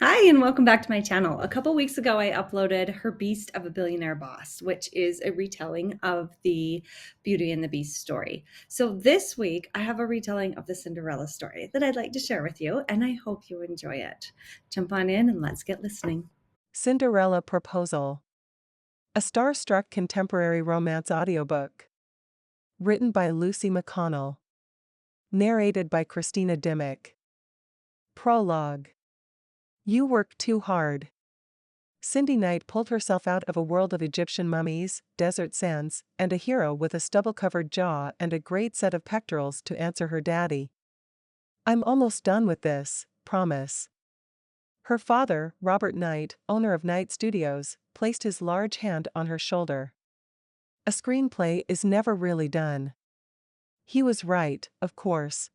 Hi, and welcome back to my channel. A couple weeks ago, I uploaded Her Beast of a Billionaire Boss, which is a retelling of the Beauty and the Beast story. So this week, I have a retelling of the Cinderella story that I'd like to share with you, and I hope you enjoy it. Jump on in and let's get listening. Cinderella Proposal. A star-struck contemporary romance audiobook. Written by Lucy McConnell. Narrated by Christina Dimmick. Prologue. You work too hard. Cindy Knight pulled herself out of a world of Egyptian mummies, desert sands, and a hero with a stubble-covered jaw and a great set of pectorals to answer her daddy. I'm almost done with this, promise. Her father, Robert Knight, owner of Knight Studios, placed his large hand on her shoulder. A screenplay is never really done. He was right, of course.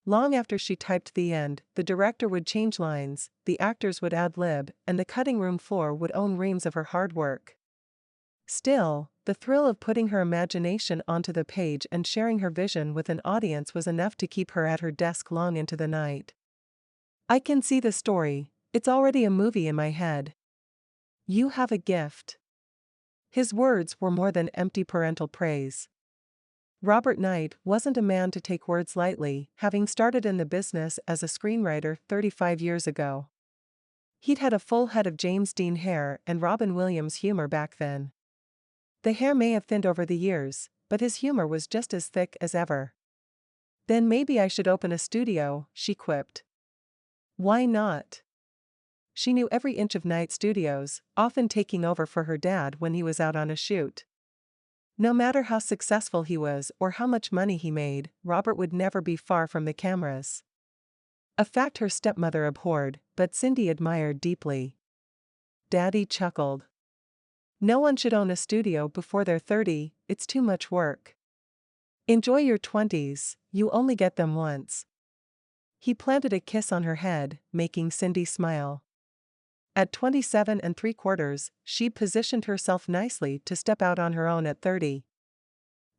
Long after she typed the end, the director would change lines, the actors would ad-lib, and the cutting room floor would own reams of her hard work. Still, the thrill of putting her imagination onto the page and sharing her vision with an audience was enough to keep her at her desk long into the night. I can see the story, it's already a movie in my head. You have a gift. His words were more than empty parental praise. Robert Knight wasn't a man to take words lightly, having started in the business as a screenwriter 35 years ago. He'd had a full head of James Dean hair and Robin Williams humor back then. The hair may have thinned over the years, but his humor was just as thick as ever. Then maybe I should open a studio, she quipped. Why not? She knew every inch of Knight Studios, often taking over for her dad when he was out on a shoot. No matter how successful he was or how much money he made, Robert would never be far from the cameras. A fact her stepmother abhorred, but Cindy admired deeply. Daddy chuckled. No one should own a studio before they're 30, it's too much work. Enjoy your 20s, you only get them once. He planted a kiss on her head, making Cindy smile. At 27 and 3/4, she positioned herself nicely to step out on her own at 30.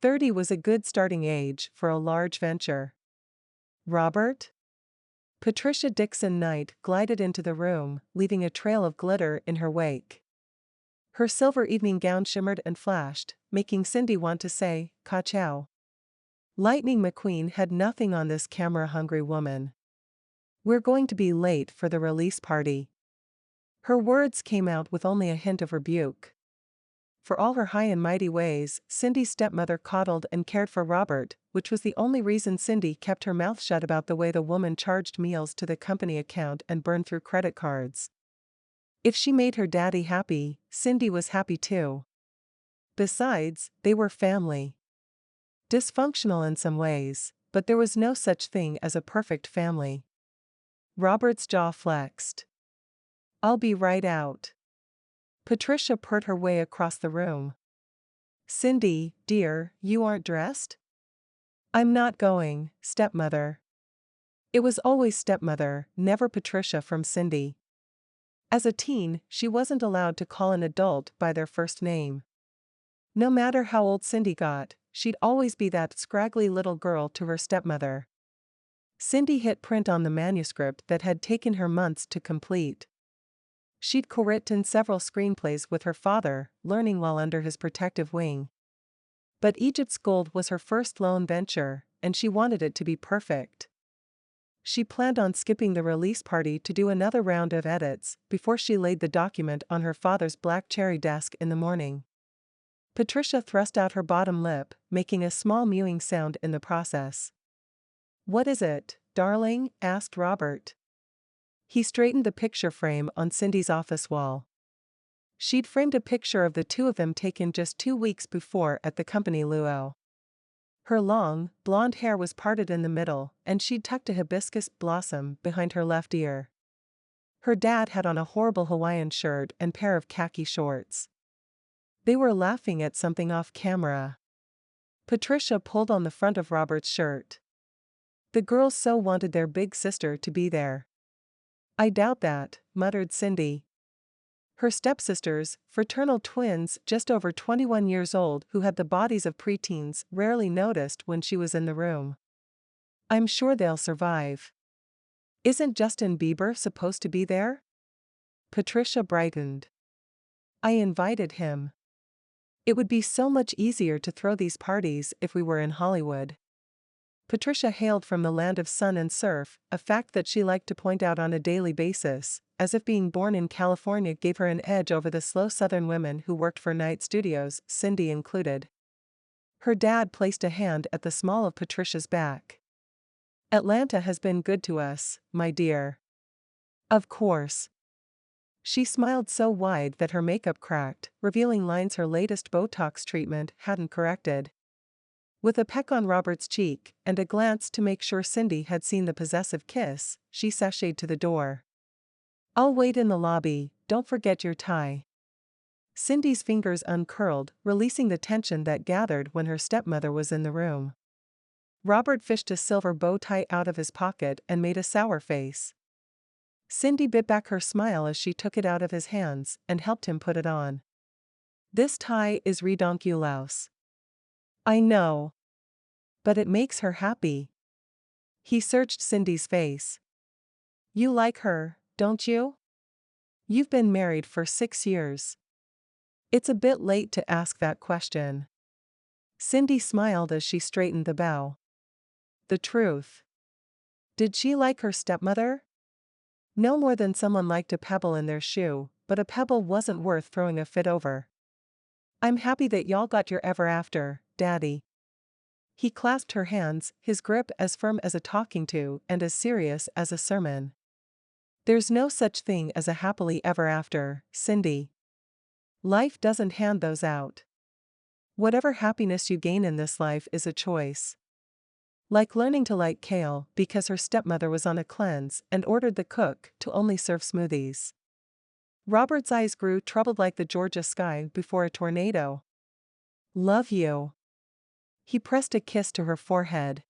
30 was a good starting age for a large venture. Robert? Patricia Dixon Knight glided into the room, leaving a trail of glitter in her wake. Her silver evening gown shimmered and flashed, making Cindy want to say, "Ka-chow." Lightning McQueen had nothing on this camera-hungry woman. We're going to be late for the release party. Her words came out with only a hint of rebuke. For all her high and mighty ways, Cindy's stepmother coddled and cared for Robert, which was the only reason Cindy kept her mouth shut about the way the woman charged meals to the company account and burned through credit cards. If she made her daddy happy, Cindy was happy too. Besides, they were family. Dysfunctional in some ways, but there was no such thing as a perfect family. Robert's jaw flexed. I'll be right out. Patricia purred her way across the room. Cindy, dear, you aren't dressed? I'm not going, stepmother. It was always stepmother, never Patricia from Cindy. As a teen, she wasn't allowed to call an adult by their first name. No matter how old Cindy got, she'd always be that scraggly little girl to her stepmother. Cindy hit print on the manuscript that had taken her months to complete. She'd co-written several screenplays with her father, learning while under his protective wing. But Egypt's Gold was her first lone venture, and she wanted it to be perfect. She planned on skipping the release party to do another round of edits before she laid the document on her father's black cherry desk in the morning. Patricia thrust out her bottom lip, making a small mewing sound in the process. What is it, darling? Asked Robert. He straightened the picture frame on Cindy's office wall. She'd framed a picture of the two of them taken just 2 weeks before at the company luau. Her long, blonde hair was parted in the middle, and she'd tucked a hibiscus blossom behind her left ear. Her dad had on a horrible Hawaiian shirt and pair of khaki shorts. They were laughing at something off camera. Patricia pulled on the front of Robert's shirt. The girls so wanted their big sister to be there. I doubt that, muttered Cindy. Her stepsisters, fraternal twins just over 21 years old who had the bodies of preteens, rarely noticed when she was in the room. I'm sure they'll survive. Isn't Justin Bieber supposed to be there? Patricia brightened. I invited him. It would be so much easier to throw these parties if we were in Hollywood. Patricia hailed from the land of sun and surf, a fact that she liked to point out on a daily basis, as if being born in California gave her an edge over the slow southern women who worked for night studios, Cindy included. Her dad placed a hand at the small of Patricia's back. Atlanta has been good to us, my dear. Of course. She smiled so wide that her makeup cracked, revealing lines her latest Botox treatment hadn't corrected. With a peck on Robert's cheek, and a glance to make sure Cindy had seen the possessive kiss, she sashayed to the door. I'll wait in the lobby, don't forget your tie. Cindy's fingers uncurled, releasing the tension that gathered when her stepmother was in the room. Robert fished a silver bow tie out of his pocket and made a sour face. Cindy bit back her smile as she took it out of his hands and helped him put it on. This tie is redonkulous. I know. But it makes her happy. He searched Cindy's face. You like her, don't you? You've been married for 6 years. It's a bit late to ask that question. Cindy smiled as she straightened the bow. The truth. Did she like her stepmother? No more than someone liked a pebble in their shoe, but a pebble wasn't worth throwing a fit over. I'm happy that y'all got your ever after, Daddy. He clasped her hands, his grip as firm as a talking to and as serious as a sermon. There's no such thing as a happily ever after, Cindy. Life doesn't hand those out. Whatever happiness you gain in this life is a choice. Like learning to like kale because her stepmother was on a cleanse and ordered the cook to only serve smoothies. Robert's eyes grew troubled like the Georgia sky before a tornado. Love you. He pressed a kiss to her forehead.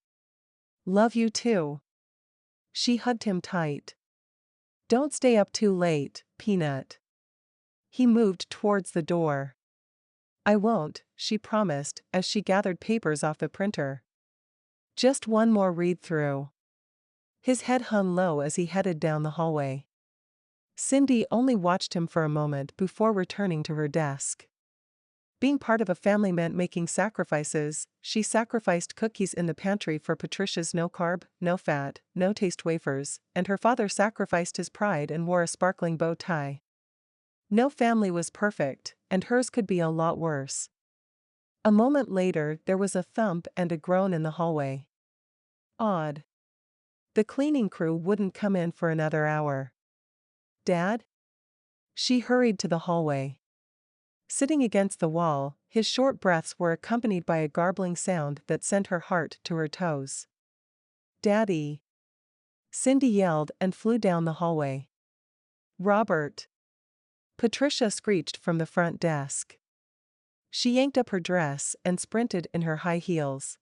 Love you too. She hugged him tight. Don't stay up too late, Peanut. He moved towards the door. I won't, she promised as she gathered papers off the printer. Just one more read-through. His head hung low as he headed down the hallway. Cindy only watched him for a moment before returning to her desk. Being part of a family meant making sacrifices. She sacrificed cookies in the pantry for Patricia's no-carb, no-fat, no-taste wafers, and her father sacrificed his pride and wore a sparkling bow tie. No family was perfect, and hers could be a lot worse. A moment later, there was a thump and a groan in the hallway. Odd. The cleaning crew wouldn't come in for another hour. Dad? She hurried to the hallway. Sitting against the wall, his short breaths were accompanied by a garbling sound that sent her heart to her toes. Daddy! Cindy yelled and flew down the hallway. Robert! Patricia screeched from the front desk. She yanked up her dress and sprinted in her high heels.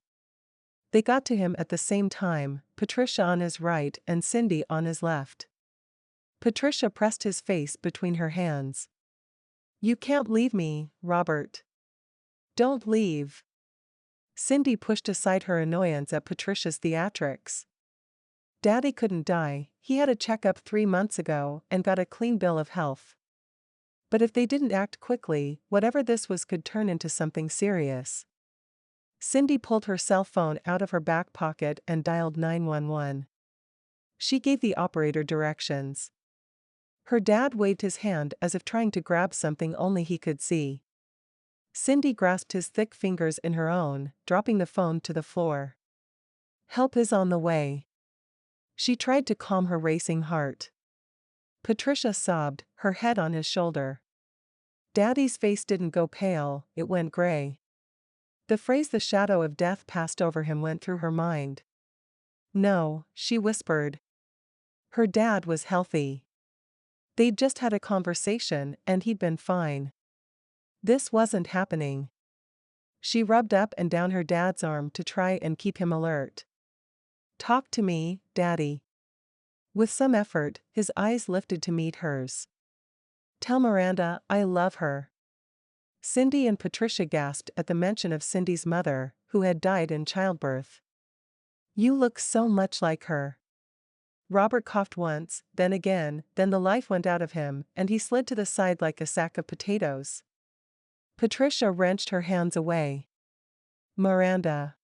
They got to him at the same time, Patricia on his right and Cindy on his left. Patricia pressed his face between her hands. You can't leave me, Robert. Don't leave. Cindy pushed aside her annoyance at Patricia's theatrics. Daddy couldn't die, he had a checkup 3 months ago and got a clean bill of health. But if they didn't act quickly, whatever this was could turn into something serious. Cindy pulled her cell phone out of her back pocket and dialed 911. She gave the operator directions. Her dad waved his hand as if trying to grab something only he could see. Cindy grasped his thick fingers in her own, dropping the phone to the floor. Help is on the way. She tried to calm her racing heart. Patricia sobbed, her head on his shoulder. Daddy's face didn't go pale, it went gray. The phrase "the shadow of death passed over him" went through her mind. No, she whispered. Her dad was healthy. They'd just had a conversation and he'd been fine. This wasn't happening. She rubbed up and down her dad's arm to try and keep him alert. Talk to me, Daddy. With some effort, his eyes lifted to meet hers. Tell Miranda I love her. Cindy and Patricia gasped at the mention of Cindy's mother, who had died in childbirth. You look so much like her. Robert coughed once, then again, then the life went out of him, and he slid to the side like a sack of potatoes. Patricia wrenched her hands away. Miranda.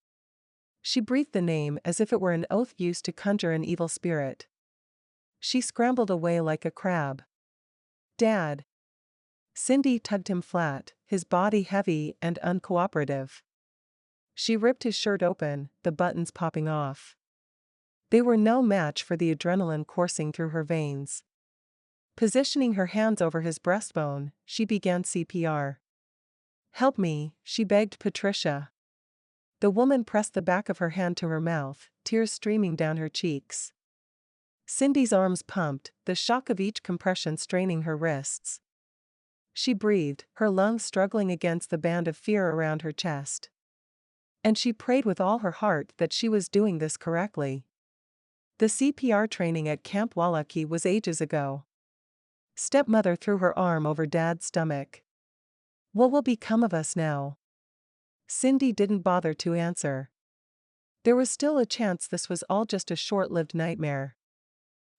She breathed the name as if it were an oath used to conjure an evil spirit. She scrambled away like a crab. Dad. Cindy tugged him flat, his body heavy and uncooperative. She ripped his shirt open, the buttons popping off. They were no match for the adrenaline coursing through her veins. Positioning her hands over his breastbone, she began CPR. "Help me," she begged Patricia. The woman pressed the back of her hand to her mouth, tears streaming down her cheeks. Cindy's arms pumped, the shock of each compression straining her wrists. She breathed, her lungs struggling against the band of fear around her chest. And she prayed with all her heart that she was doing this correctly. The CPR training at Camp Wallachie was ages ago. Stepmother threw her arm over Dad's stomach. "What will become of us now?" Cindy didn't bother to answer. There was still a chance this was all just a short-lived nightmare.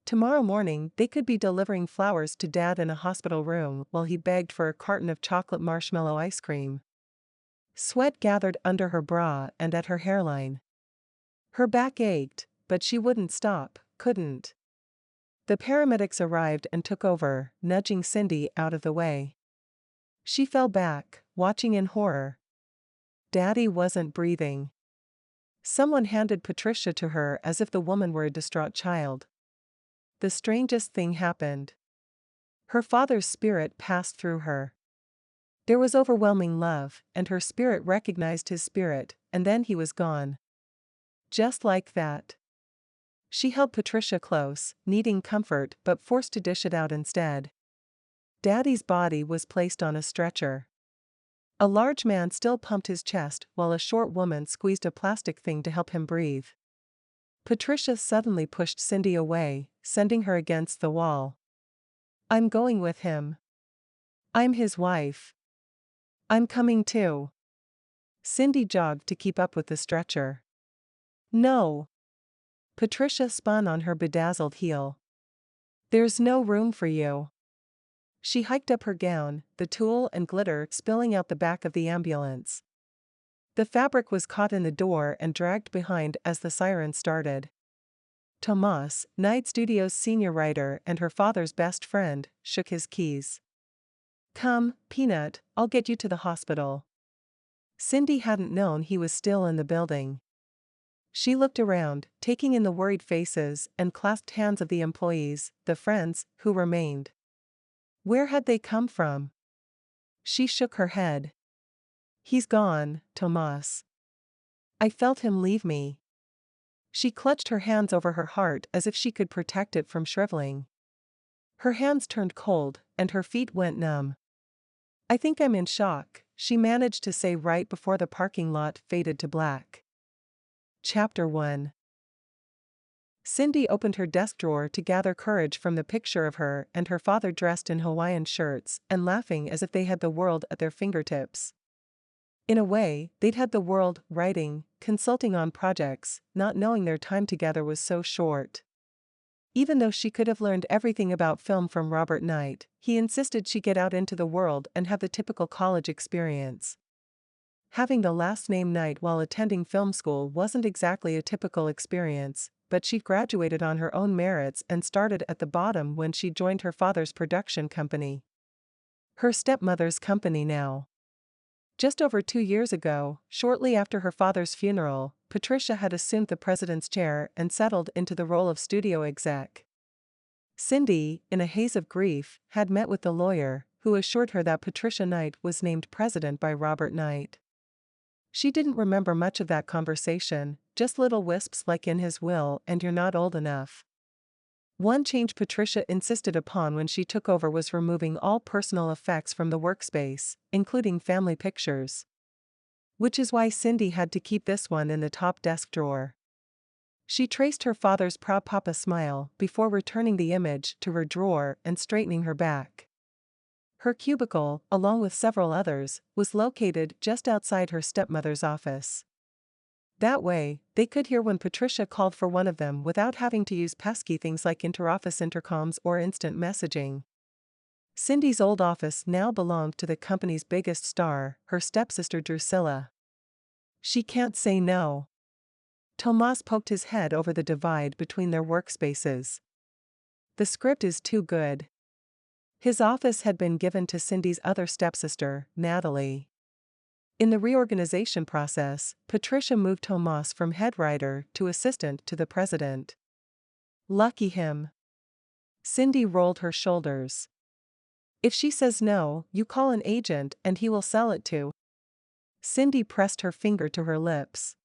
Tomorrow morning they could be delivering flowers to Dad in a hospital room while he begged for a carton of chocolate marshmallow ice cream. Sweat gathered under her bra and at her hairline. Her back ached, but she wouldn't stop, couldn't. The paramedics arrived and took over, nudging Cindy out of the way. She fell back, watching in horror. Daddy wasn't breathing. Someone handed Patricia to her as if the woman were a distraught child. The strangest thing happened. Her father's spirit passed through her. There was overwhelming love, and her spirit recognized his spirit, and then he was gone. Just like that. She held Patricia close, needing comfort but forced to dish it out instead. Daddy's body was placed on a stretcher. A large man still pumped his chest while a short woman squeezed a plastic thing to help him breathe. Patricia suddenly pushed Cindy away, sending her against the wall. "I'm going with him. I'm his wife. I'm coming too." Cindy jogged to keep up with the stretcher. "No." Patricia spun on her bedazzled heel. "There's no room for you." She hiked up her gown, the tulle and glitter spilling out the back of the ambulance. The fabric was caught in the door and dragged behind as the siren started. Tomas, Night Studios' senior writer and her father's best friend, shook his keys. "Come, Peanut, I'll get you to the hospital." Cindy hadn't known he was still in the building. She looked around, taking in the worried faces and clasped hands of the employees, the friends, who remained. Where had they come from? She shook her head. "He's gone, Tomas. I felt him leave me." She clutched her hands over her heart as if she could protect it from shriveling. Her hands turned cold, and her feet went numb. "I think I'm in shock," she managed to say right before the parking lot faded to black. Chapter 1. Cindy opened her desk drawer to gather courage from the picture of her and her father dressed in Hawaiian shirts and laughing as if they had the world at their fingertips. In a way, they'd had the world, writing, consulting on projects, not knowing their time together was so short. Even though she could have learned everything about film from Robert Knight, he insisted she get out into the world and have the typical college experience. Having the last name Knight while attending film school wasn't exactly a typical experience, but she graduated on her own merits and started at the bottom when she joined her father's production company. Her stepmother's company now. Just over 2 years ago, shortly after her father's funeral, Patricia had assumed the president's chair and settled into the role of studio exec. Cindy, in a haze of grief, had met with the lawyer, who assured her that Patricia Knight was named president by Robert Knight. She didn't remember much of that conversation, just little wisps like "in his will" and "you're not old enough." One change Patricia insisted upon when she took over was removing all personal effects from the workspace, including family pictures. Which is why Cindy had to keep this one in the top desk drawer. She traced her father's proud papa smile before returning the image to her drawer and straightening her back. Her cubicle, along with several others, was located just outside her stepmother's office. That way, they could hear when Patricia called for one of them without having to use pesky things like interoffice intercoms or instant messaging. Cindy's old office now belonged to the company's biggest star, her stepsister Drusilla. She can't say no. Tomas poked his head over the divide between their workspaces. The script is too good. His office had been given to Cindy's other stepsister, Natalie. In the reorganization process, Patricia moved Tomas from head writer to assistant to the president. Lucky him. Cindy rolled her shoulders. If she says no, you call an agent and he will sell it to. Cindy pressed her finger to her lips.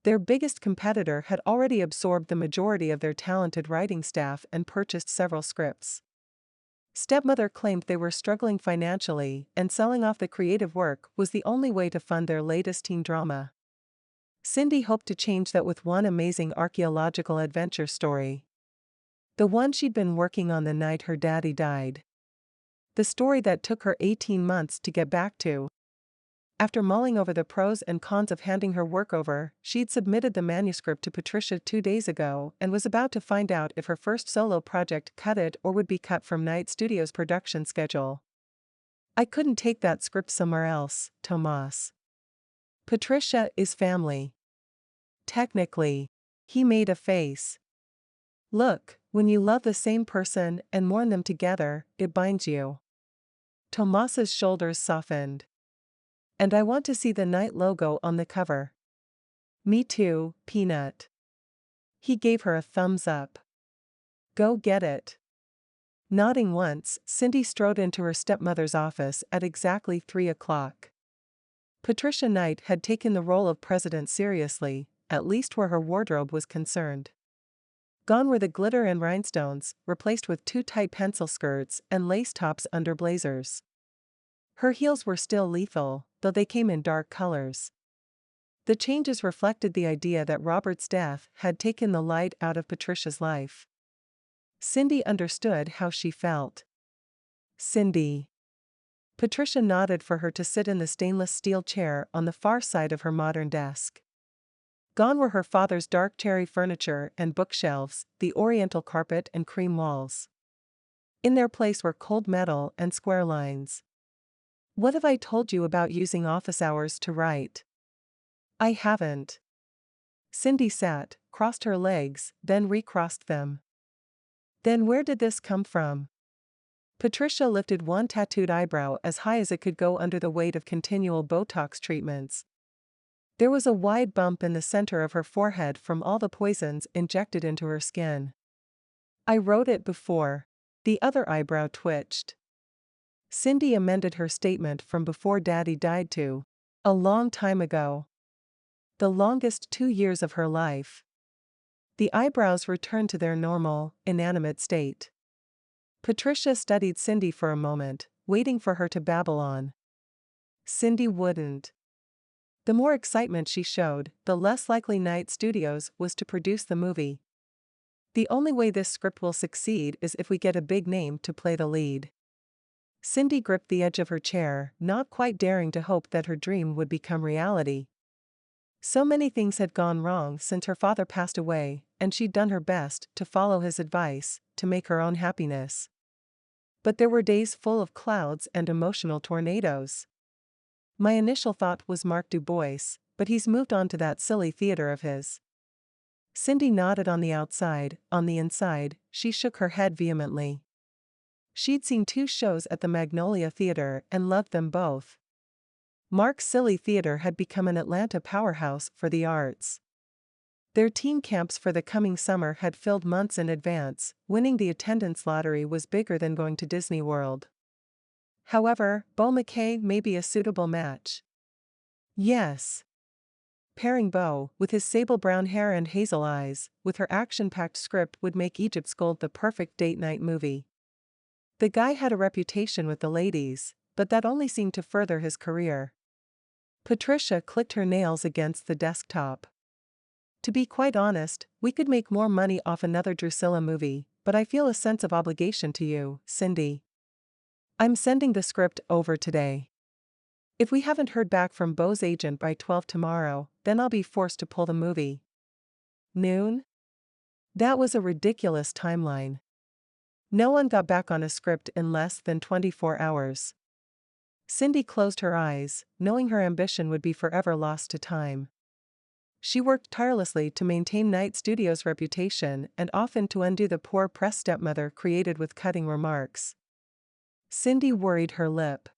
Their biggest competitor had already absorbed the majority of their talented writing staff and purchased several scripts. Stepmother claimed they were struggling financially, and selling off the creative work was the only way to fund their latest teen drama. Cindy hoped to change that with one amazing archaeological adventure story. The one she'd been working on the night her daddy died. The story that took her 18 months to get back to. After mulling over the pros and cons of handing her work over, she'd submitted the manuscript to Patricia 2 days ago and was about to find out if her first solo project cut it or would be cut from Night Studios' production schedule. I couldn't take that script somewhere else, Tomas. Patricia is family. Technically. He made a face. Look, when you love the same person and mourn them together, it binds you. Tomas's shoulders softened. And I want to see the Night logo on the cover. Me too, Peanut. He gave her a thumbs up. Go get it. Nodding once, Cindy strode into her stepmother's office at exactly 3 o'clock. Patricia Knight had taken the role of president seriously, at least where her wardrobe was concerned. Gone were the glitter and rhinestones, replaced with too tight pencil skirts and lace tops under blazers. Her heels were still lethal, though they came in dark colors. The changes reflected the idea that Robert's death had taken the light out of Patricia's life. Cindy understood how she felt. Cindy. Patricia nodded for her to sit in the stainless steel chair on the far side of her modern desk. Gone were her father's dark cherry furniture and bookshelves, the oriental carpet and cream walls. In their place were cold metal and square lines. What have I told you about using office hours to write? I haven't. Cindy sat, crossed her legs, then recrossed them. Then where did this come from? Patricia lifted one tattooed eyebrow as high as it could go under the weight of continual Botox treatments. There was a wide bump in the center of her forehead from all the poisons injected into her skin. I wrote it before. The other eyebrow twitched. Cindy amended her statement from before Daddy died to a long time ago. The longest 2 years of her life. The eyebrows returned to their normal, inanimate state. Patricia studied Cindy for a moment, waiting for her to babble on. Cindy wouldn't. The more excitement she showed, the less likely Night Studios was to produce the movie. The only way this script will succeed is if we get a big name to play the lead. Cindy gripped the edge of her chair, not quite daring to hope that her dream would become reality. So many things had gone wrong since her father passed away, and she'd done her best to follow his advice, to make her own happiness. But there were days full of clouds and emotional tornadoes. My initial thought was Mark Du Bois, but he's moved on to that silly theater of his. Cindy nodded on the outside. On the inside, she shook her head vehemently. She'd seen 2 shows at the Magnolia Theater and loved them both. Mark's silly theater had become an Atlanta powerhouse for the arts. Their teen camps for the coming summer had filled months in advance. Winning the attendance lottery was bigger than going to Disney World. However, Beau Mckay may be a suitable match. Yes. Pairing Beau, with his sable brown hair and hazel eyes, with her action-packed script would make Egypt's Gold the perfect date night movie. The guy had a reputation with the ladies, but that only seemed to further his career. Patricia clicked her nails against the desktop. To be quite honest, we could make more money off another Drusilla movie, but I feel a sense of obligation to you, Cindy. I'm sending the script over today. If we haven't heard back from Beau's agent by 12 tomorrow, then I'll be forced to pull the movie. Noon? That was a ridiculous timeline. No one got back on a script in less than 24 hours. Cindy closed her eyes, knowing her ambition would be forever lost to time. She worked tirelessly to maintain Night Studios' reputation and often to undo the poor press stepmother created with cutting remarks. Cindy worried her lip.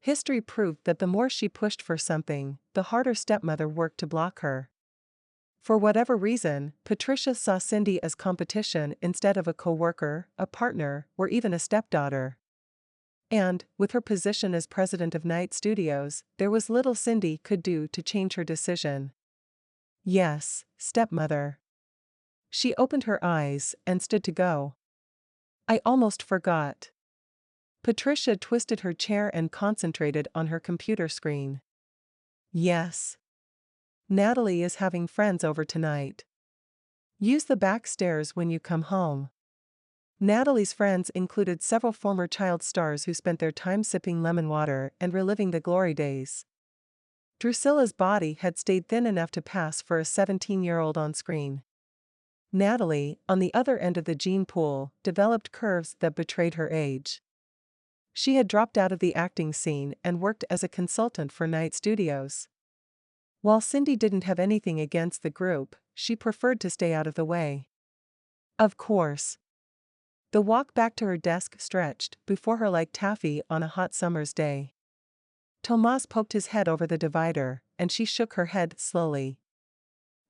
History proved that the more she pushed for something, the harder stepmother worked to block her. For whatever reason, Patricia saw Cindy as competition instead of a co-worker, a partner, or even a stepdaughter. And, with her position as president of Night Studios, there was little Cindy could do to change her decision. Yes, stepmother. She opened her eyes and stood to go. I almost forgot. Patricia twisted her chair and concentrated on her computer screen. Yes. Natalie is having friends over tonight. Use the back stairs when you come home. Natalie's friends included several former child stars who spent their time sipping lemon water and reliving the glory days. Drusilla's body had stayed thin enough to pass for a 17-year-old on screen. Natalie, on the other end of the gene pool, developed curves that betrayed her age. She had dropped out of the acting scene and worked as a consultant for Night Studios. While Cindy didn't have anything against the group, she preferred to stay out of the way. Of course. The walk back to her desk stretched before her like taffy on a hot summer's day. Tomas poked his head over the divider, and she shook her head slowly.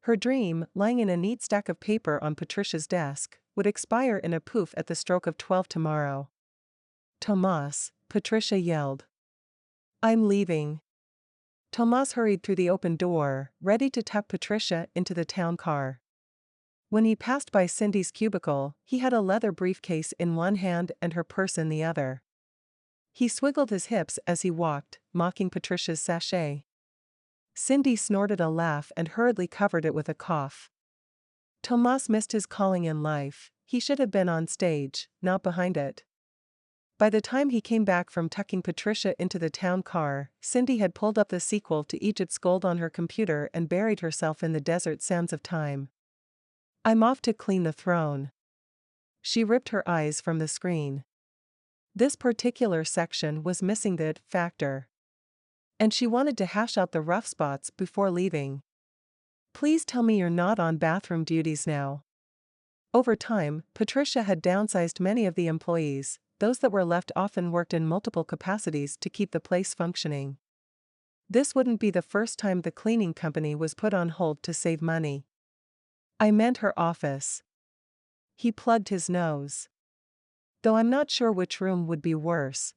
Her dream, lying in a neat stack of paper on Patricia's desk, would expire in a poof at the stroke of 12 tomorrow. Tomas, Patricia yelled. I'm leaving. Tomas hurried through the open door, ready to tuck Patricia into the town car. When he passed by Cindy's cubicle, he had a leather briefcase in one hand and her purse in the other. He swiggled his hips as he walked, mocking Patricia's sachet. Cindy snorted a laugh and hurriedly covered it with a cough. Tomas missed his calling in life. He should have been on stage, not behind it. By the time he came back from tucking Patricia into the town car, Cindy had pulled up the sequel to Egypt's Gold on her computer and buried herself in the desert sands of time. I'm off to clean the throne. She ripped her eyes from the screen. This particular section was missing the factor. And she wanted to hash out the rough spots before leaving. Please tell me you're not on bathroom duties now. Over time, Patricia had downsized many of the employees. Those that were left often worked in multiple capacities to keep the place functioning. This wouldn't be the first time the cleaning company was put on hold to save money. I meant her office. He plugged his nose. Though I'm not sure which room would be worse.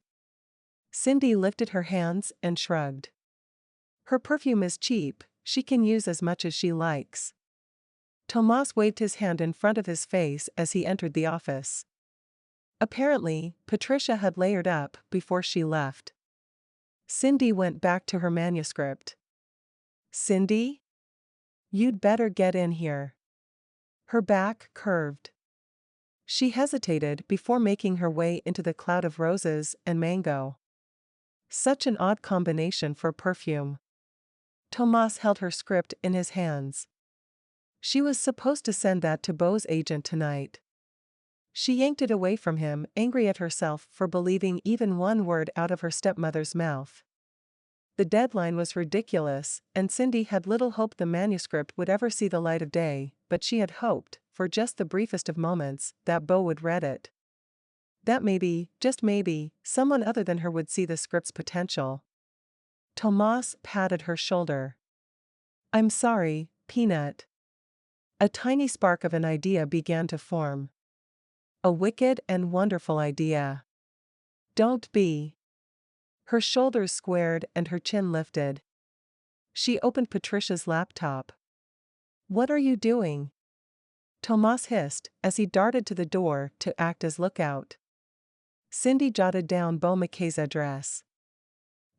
Cindy lifted her hands and shrugged. Her perfume is cheap, she can use as much as she likes. Tomas waved his hand in front of his face as he entered the office. Apparently, Patricia had layered up before she left. Cindy went back to her manuscript. Cindy? You'd better get in here. Her back curved. She hesitated before making her way into the cloud of roses and mango. Such an odd combination for perfume. Tomas held her script in his hands. She was supposed to send that to Beau's agent tonight. She yanked it away from him, angry at herself for believing even one word out of her stepmother's mouth. The deadline was ridiculous, and Cindy had little hope the manuscript would ever see the light of day, but she had hoped, for just the briefest of moments, that Beau would read it. That maybe, just maybe, someone other than her would see the script's potential. Tomas patted her shoulder. I'm sorry, Peanut. A tiny spark of an idea began to form. A wicked and wonderful idea. Don't be. Her shoulders squared and her chin lifted. She opened Patricia's laptop. What are you doing? Tomas hissed as he darted to the door to act as lookout. Cindy jotted down Beau Mckay's address.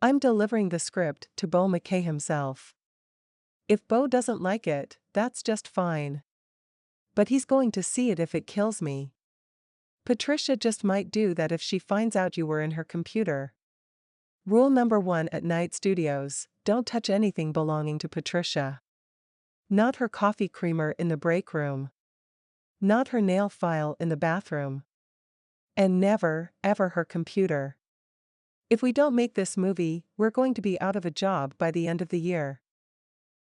I'm delivering the script to Beau Mckay himself. If Beau doesn't like it, that's just fine. But he's going to see it if it kills me. Patricia just might do that if she finds out you were in her computer. Rule number 1 at Night Studios: don't touch anything belonging to Patricia. Not her coffee creamer in the break room. Not her nail file in the bathroom. And never, ever her computer. If we don't make this movie, we're going to be out of a job by the end of the year.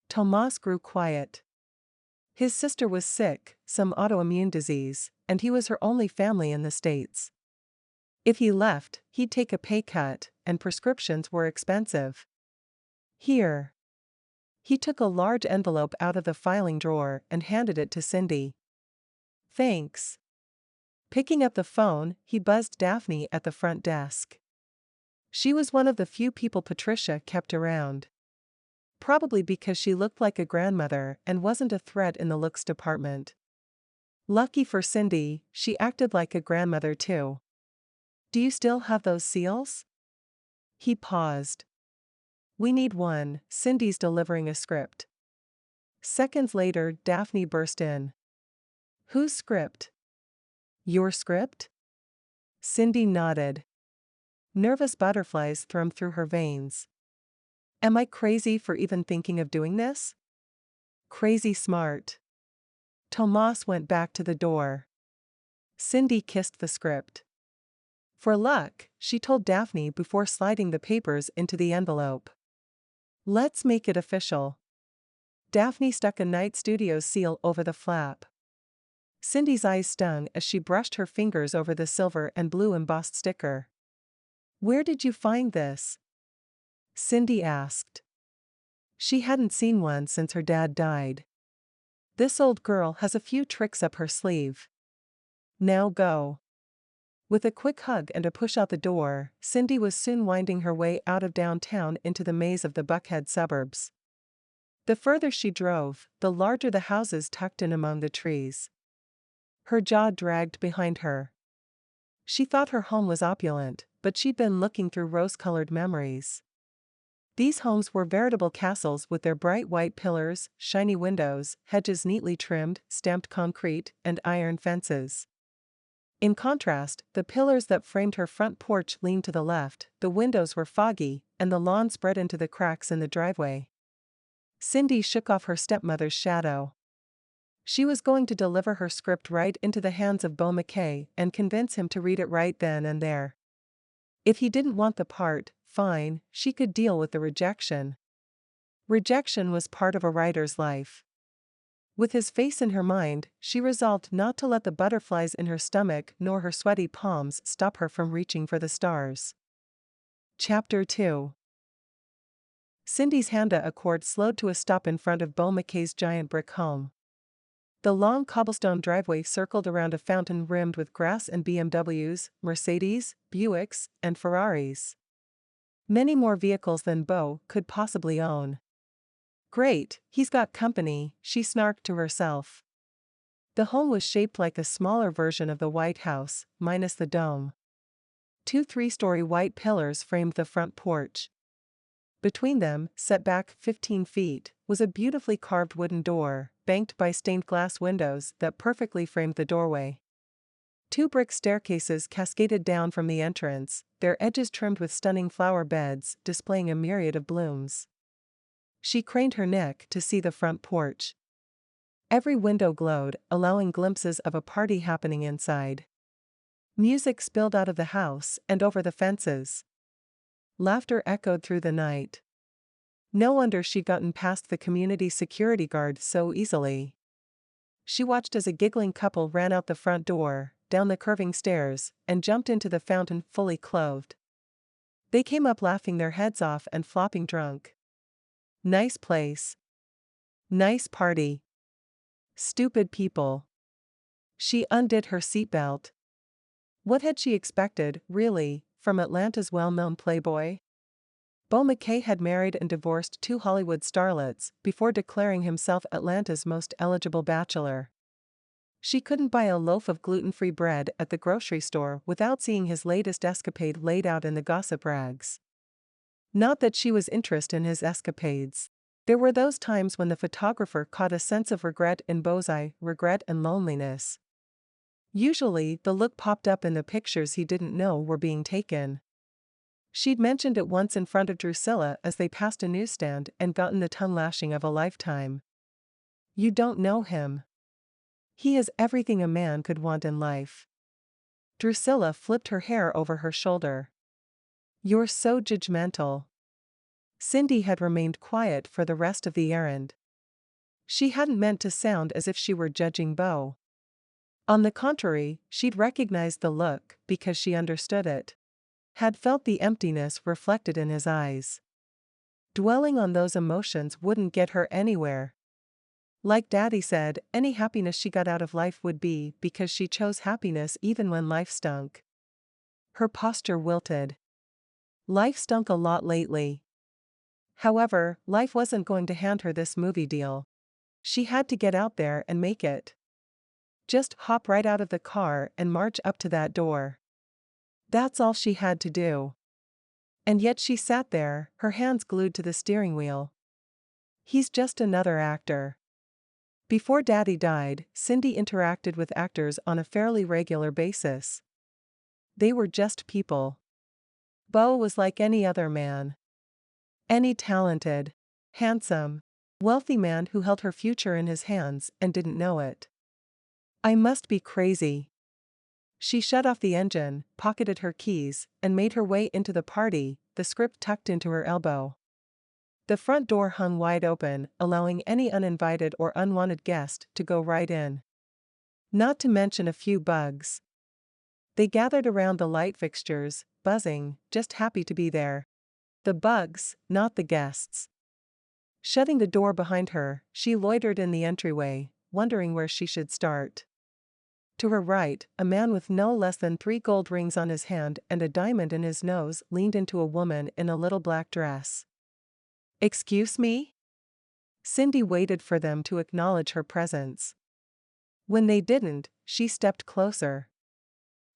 Tomas grew quiet. His sister was sick, some autoimmune disease, and he was her only family in the States. If he left, he'd take a pay cut, and prescriptions were expensive. Here. He took a large envelope out of the filing drawer and handed it to Cindy. Thanks. Picking up the phone, he buzzed Daphne at the front desk. She was one of the few people Patricia kept around. Probably because she looked like a grandmother and wasn't a threat in the looks department. Lucky for Cindy, she acted like a grandmother too. Do you still have those seals? He paused. We need one. Cindy's delivering a script. Seconds later, Daphne burst in. Whose script? Your script? Cindy nodded. Nervous butterflies thrummed through her veins. Am I crazy for even thinking of doing this? Crazy smart. Tomas went back to the door. Cindy kissed the script. For luck, she told Daphne before sliding the papers into the envelope. Let's make it official. Daphne stuck a Night Studios seal over the flap. Cindy's eyes stung as she brushed her fingers over the silver and blue embossed sticker. Where did you find this? Cindy asked. She hadn't seen one since her dad died. This old girl has a few tricks up her sleeve. Now go. With a quick hug and a push out the door, Cindy was soon winding her way out of downtown into the maze of the Buckhead suburbs. The further she drove, the larger the houses tucked in among the trees. Her jaw dragged behind her. She thought her home was opulent, but she'd been looking through rose-colored memories. These homes were veritable castles with their bright white pillars, shiny windows, hedges neatly trimmed, stamped concrete, and iron fences. In contrast, the pillars that framed her front porch leaned to the left, the windows were foggy, and the lawn spread into the cracks in the driveway. Cindy shook off her stepmother's shadow. She was going to deliver her script right into the hands of Beau Mckay and convince him to read it right then and there. If he didn't want the part, fine, she could deal with the rejection. Rejection was part of a writer's life. With his face in her mind, she resolved not to let the butterflies in her stomach nor her sweaty palms stop her from reaching for the stars. Chapter 2. Cindy's Honda Accord slowed to a stop in front of Beau Mckay's giant brick home. The long cobblestone driveway circled around a fountain rimmed with grass and BMWs, Mercedes, Buicks, and Ferraris. Many more vehicles than Beau could possibly own. Great, he's got company, she snarked to herself. The home was shaped like a smaller version of the White House, minus the dome. 2 three-story white pillars framed the front porch. Between them, set back 15 feet, was a beautifully carved wooden door, banked by stained glass windows that perfectly framed the doorway. 2 brick staircases cascaded down from the entrance, their edges trimmed with stunning flower beds displaying a myriad of blooms. She craned her neck to see the front porch. Every window glowed, allowing glimpses of a party happening inside. Music spilled out of the house and over the fences. Laughter echoed through the night. No wonder she'd gotten past the community security guard so easily. She watched as a giggling couple ran out the front door, down the curving stairs, and jumped into the fountain fully clothed. They came up laughing their heads off and flopping drunk. Nice place. Nice party. Stupid people. She undid her seatbelt. What had she expected, really, from Atlanta's well-known playboy? Beau Mckay had married and divorced 2 Hollywood starlets before declaring himself Atlanta's most eligible bachelor. She couldn't buy a loaf of gluten-free bread at the grocery store without seeing his latest escapade laid out in the gossip rags. Not that she was interested in his escapades. There were those times when the photographer caught a sense of regret in Beau's eye, regret and loneliness. Usually, the look popped up in the pictures he didn't know were being taken. She'd mentioned it once in front of Drusilla as they passed a newsstand and gotten the tongue lashing of a lifetime. You don't know him. He is everything a man could want in life. Drusilla flipped her hair over her shoulder. You're so judgmental. Cindy had remained quiet for the rest of the errand. She hadn't meant to sound as if she were judging Beau. On the contrary, she'd recognized the look because she understood it. Had felt the emptiness reflected in his eyes. Dwelling on those emotions wouldn't get her anywhere. Like Daddy said, any happiness she got out of life would be because she chose happiness even when life stunk. Her posture wilted. Life stunk a lot lately. However, life wasn't going to hand her this movie deal. She had to get out there and make it. Just hop right out of the car and march up to that door. That's all she had to do. And yet she sat there, her hands glued to the steering wheel. He's just another actor. Before Daddy died, Cindy interacted with actors on a fairly regular basis. They were just people. Beau was like any other man. Any talented, handsome, wealthy man who held her future in his hands and didn't know it. I must be crazy. She shut off the engine, pocketed her keys, and made her way into the party, the script tucked into her elbow. The front door hung wide open, allowing any uninvited or unwanted guest to go right in. Not to mention a few bugs. They gathered around the light fixtures, buzzing, just happy to be there. The bugs, not the guests. Shutting the door behind her, she loitered in the entryway, wondering where she should start. To her right, a man with no less than 3 gold rings on his hand and a diamond in his nose leaned into a woman in a little black dress. Excuse me? Cindy waited for them to acknowledge her presence. When they didn't, she stepped closer.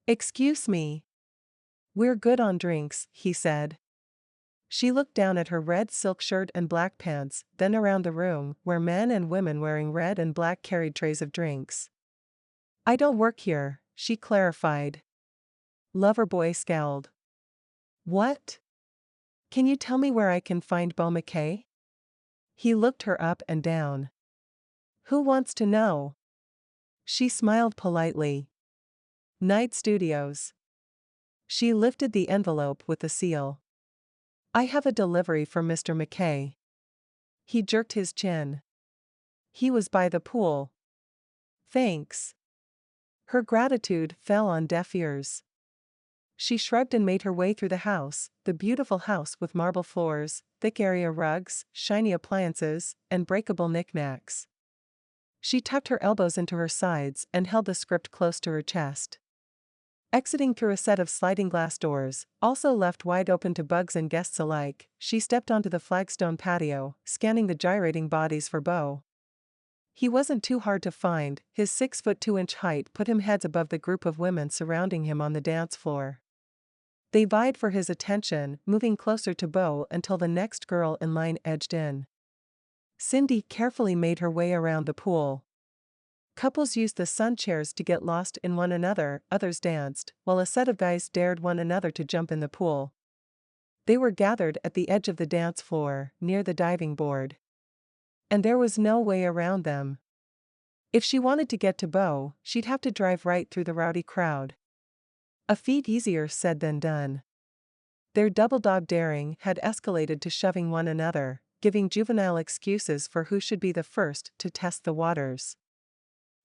Excuse me. We're good on drinks, he said. She looked down at her red silk shirt and black pants, then around the room, where men and women wearing red and black carried trays of drinks. I don't work here, she clarified. Loverboy scowled. What? Can you tell me where I can find Beau Mckay? He looked her up and down. Who wants to know? She smiled politely. Night Studios. She lifted the envelope with the seal. I have a delivery for Mr. Mckay. He jerked his chin. He was by the pool. Thanks. Her gratitude fell on deaf ears. She shrugged and made her way through the house, the beautiful house with marble floors, thick area rugs, shiny appliances, and breakable knickknacks. She tucked her elbows into her sides and held the script close to her chest. Exiting through a set of sliding glass doors, also left wide open to bugs and guests alike, she stepped onto the flagstone patio, scanning the gyrating bodies for Beau. He wasn't too hard to find, his 6'2" height put him heads above the group of women surrounding him on the dance floor. They vied for his attention, moving closer to Beau until the next girl in line edged in. Cindy carefully made her way around the pool. Couples used the sun chairs to get lost in one another, others danced, while a set of guys dared one another to jump in the pool. They were gathered at the edge of the dance floor, near the diving board. And there was no way around them. If she wanted to get to Beau, she'd have to drive right through the rowdy crowd. A feat easier said than done. Their double-dog daring had escalated to shoving one another, giving juvenile excuses for who should be the first to test the waters.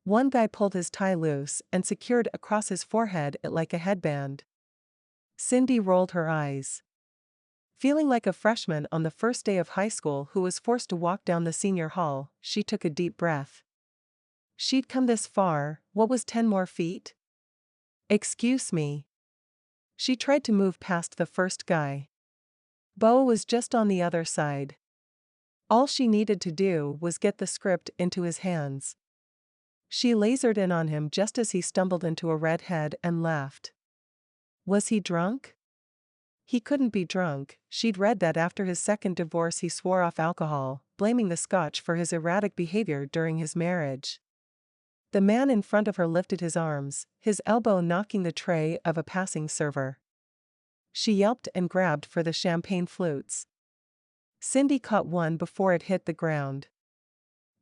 One guy pulled his tie loose and secured across his forehead it like a headband. Cindy rolled her eyes. Feeling like a freshman on the first day of high school who was forced to walk down the senior hall, she took a deep breath. She'd come this far, what was 10 more feet? Excuse me. She tried to move past the first guy. Beau was just on the other side. All she needed to do was get the script into his hands. She lasered in on him just as he stumbled into a redhead and laughed. Was he drunk? He couldn't be drunk. She'd read that after his second divorce he swore off alcohol, blaming the scotch for his erratic behavior during his marriage. The man in front of her lifted his arms, his elbow knocking the tray of a passing server. She yelped and grabbed for the champagne flutes. Cindy caught one before it hit the ground.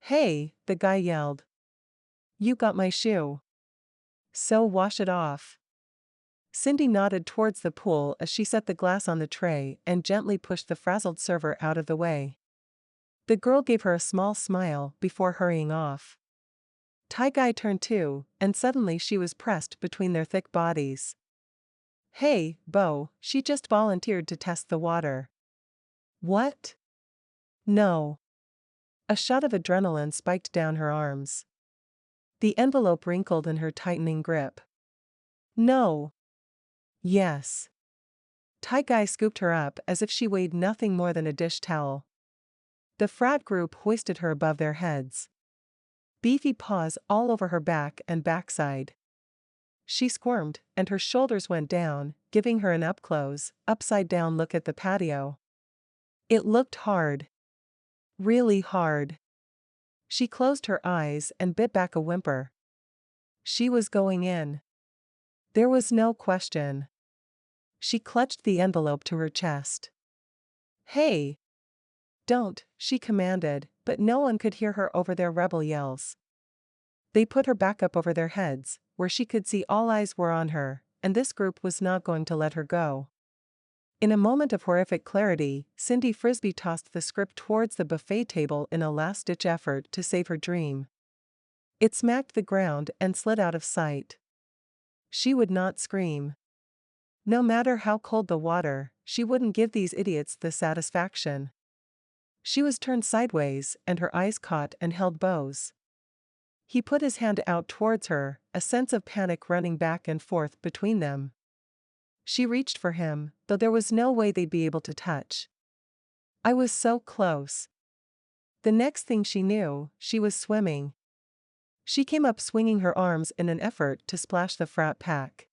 "Hey," the guy yelled. "You got my shoe. So wash it off." Cindy nodded towards the pool as she set the glass on the tray and gently pushed the frazzled server out of the way. The girl gave her a small smile before hurrying off. Guy turned too, and suddenly she was pressed between their thick bodies. "Hey, Beau," she just volunteered to test the water. "What?" "No." A shot of adrenaline spiked down her arms. The envelope wrinkled in her tightening grip. "No." "Yes." Guy scooped her up as if she weighed nothing more than a dish towel. The frat group hoisted her above their heads. Beefy paws all over her back and backside. She squirmed, and her shoulders went down, giving her an up-close, upside-down look at the patio. It looked hard. Really hard. She closed her eyes and bit back a whimper. She was going in. There was no question. She clutched the envelope to her chest. "Hey!" "Don't," she commanded, but no one could hear her over their rebel yells. They put her back up over their heads, where she could see all eyes were on her, and this group was not going to let her go. In a moment of horrific clarity, Cindy Frisbee tossed the script towards the buffet table in a last-ditch effort to save her dream. It smacked the ground and slid out of sight. She would not scream. No matter how cold the water, she wouldn't give these idiots the satisfaction. She was turned sideways, and her eyes caught and held Beau's. He put his hand out towards her, a sense of panic running back and forth between them. She reached for him, though there was no way they'd be able to touch. I was so close. The next thing she knew, she was swimming. She came up swinging her arms in an effort to splash the frat pack.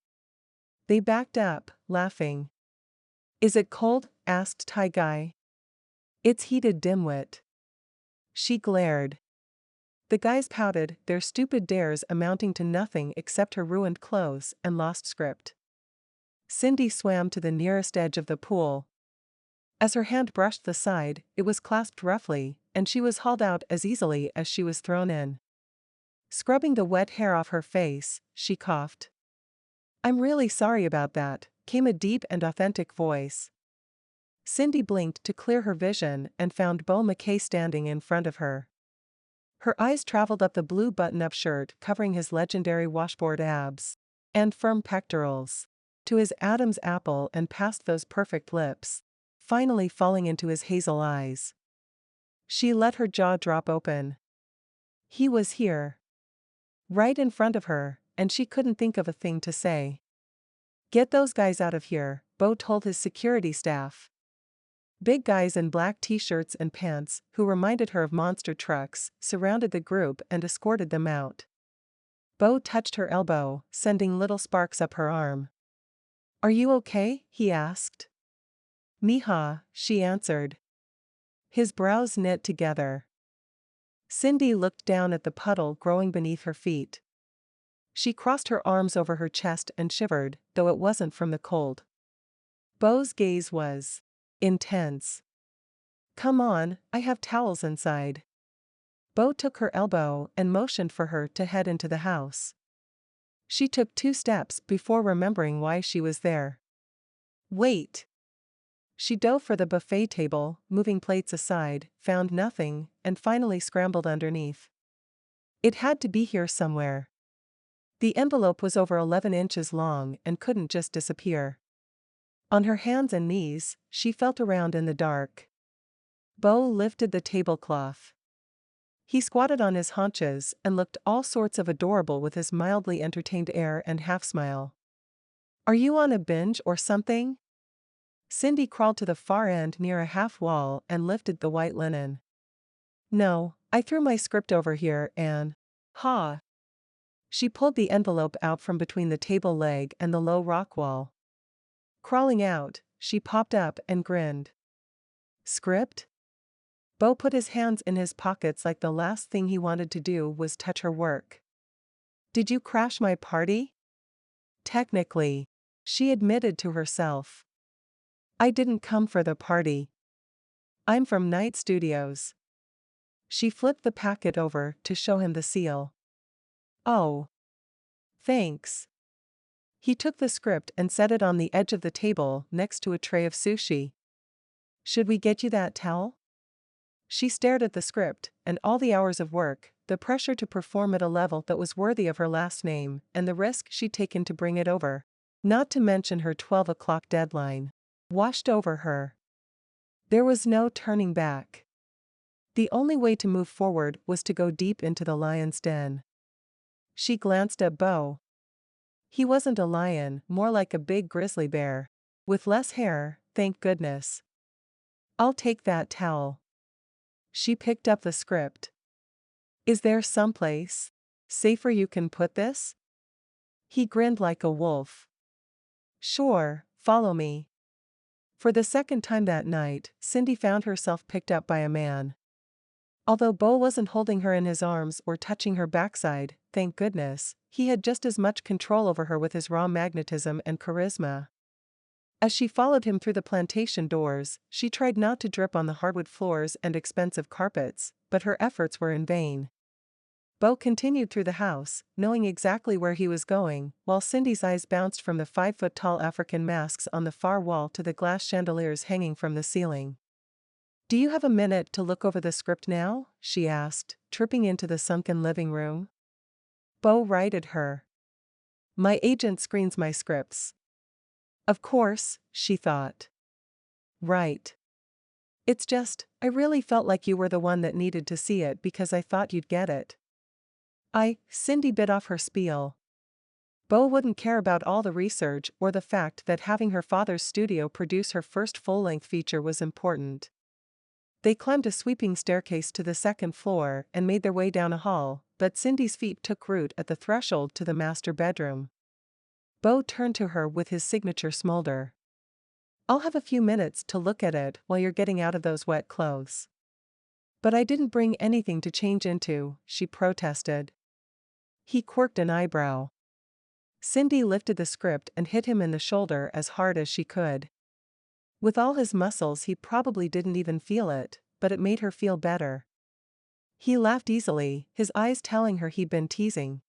They backed up, laughing. "Is it cold?" asked Guy. "It's heated, dimwit." She glared. The guys pouted, their stupid dares amounting to nothing except her ruined clothes and lost script. Cindy swam to the nearest edge of the pool. As her hand brushed the side, it was clasped roughly, and she was hauled out as easily as she was thrown in. Scrubbing the wet hair off her face, she coughed. "I'm really sorry about that," came a deep and authentic voice. Cindy blinked to clear her vision and found Beau Mckay standing in front of her. Her eyes traveled up the blue button-up shirt covering his legendary washboard abs and firm pectorals, to his Adam's apple and past those perfect lips, finally falling into his hazel eyes. She let her jaw drop open. He was here. Right in front of her, and she couldn't think of a thing to say. "Get those guys out of here," Beau told his security staff. Big guys in black t-shirts and pants, who reminded her of monster trucks, surrounded the group and escorted them out. Beau touched her elbow, sending little sparks up her arm. "Are you okay?" he asked. "Mija," she answered. His brows knit together. Cindy looked down at the puddle growing beneath her feet. She crossed her arms over her chest and shivered, though it wasn't from the cold. Beau's gaze was intense. "Come on, I have towels inside." Beau took her elbow and motioned for her to head into the house. She took 2 steps before remembering why she was there. "Wait." She dove for the buffet table, moving plates aside, found nothing, and finally scrambled underneath. It had to be here somewhere. The envelope was over 11 inches long and couldn't just disappear. On her hands and knees, she felt around in the dark. Beau lifted the tablecloth. He squatted on his haunches and looked all sorts of adorable with his mildly entertained air and half-smile. "Are you on a binge or something?" Cindy crawled to the far end near a half-wall and lifted the white linen. "No, I threw my script over here and..." "Ha!" She pulled the envelope out from between the table leg and the low rock wall. Crawling out, she popped up and grinned. "Script?" Beau put his hands in his pockets like the last thing he wanted to do was touch her work. "Did you crash my party?" "Technically," she admitted to herself. I didn't come for the party. I'm from Night Studios. She flipped the packet over to show him the seal. Oh. Thanks. He took the script and set it on the edge of the table next to a tray of sushi. Should we get you that towel? She stared at the script, and all the hours of work, the pressure to perform at a level that was worthy of her last name, and the risk she'd taken to bring it over. Not to mention her 12 o'clock deadline. Washed over her. There was no turning back. The only way to move forward was to go deep into the lion's den. She glanced at Beau. He wasn't a lion, more like a big grizzly bear. With less hair, thank goodness. I'll take that towel. She picked up the script. Is there someplace safer you can put this? He grinned like a wolf. Sure, follow me. For the second time that night, Cindy found herself picked up by a man. Although Beau wasn't holding her in his arms or touching her backside, thank goodness, he had just as much control over her with his raw magnetism and charisma. As she followed him through the plantation doors, she tried not to drip on the hardwood floors and expensive carpets, but her efforts were in vain. Beau continued through the house, knowing exactly where he was going, while Cindy's eyes bounced from the 5-foot-tall African masks on the far wall to the glass chandeliers hanging from the ceiling. Do you have a minute to look over the script now? She asked, tripping into the sunken living room. Beau righted her. My agent screens my scripts. Of course, she thought. Right. It's just, I really felt like you were the one that needed to see it because I thought you'd get it. Cindy bit off her spiel. Beau wouldn't care about all the research or the fact that having her father's studio produce her first full-length feature was important. They climbed a sweeping staircase to the second floor and made their way down a hall, but Cindy's feet took root at the threshold to the master bedroom. Beau turned to her with his signature smolder. I'll have a few minutes to look at it while you're getting out of those wet clothes. But I didn't bring anything to change into, she protested. He quirked an eyebrow. Cindy lifted the script and hit him in the shoulder as hard as she could. With all his muscles, he probably didn't even feel it, but it made her feel better. He laughed easily, his eyes telling her he'd been teasing.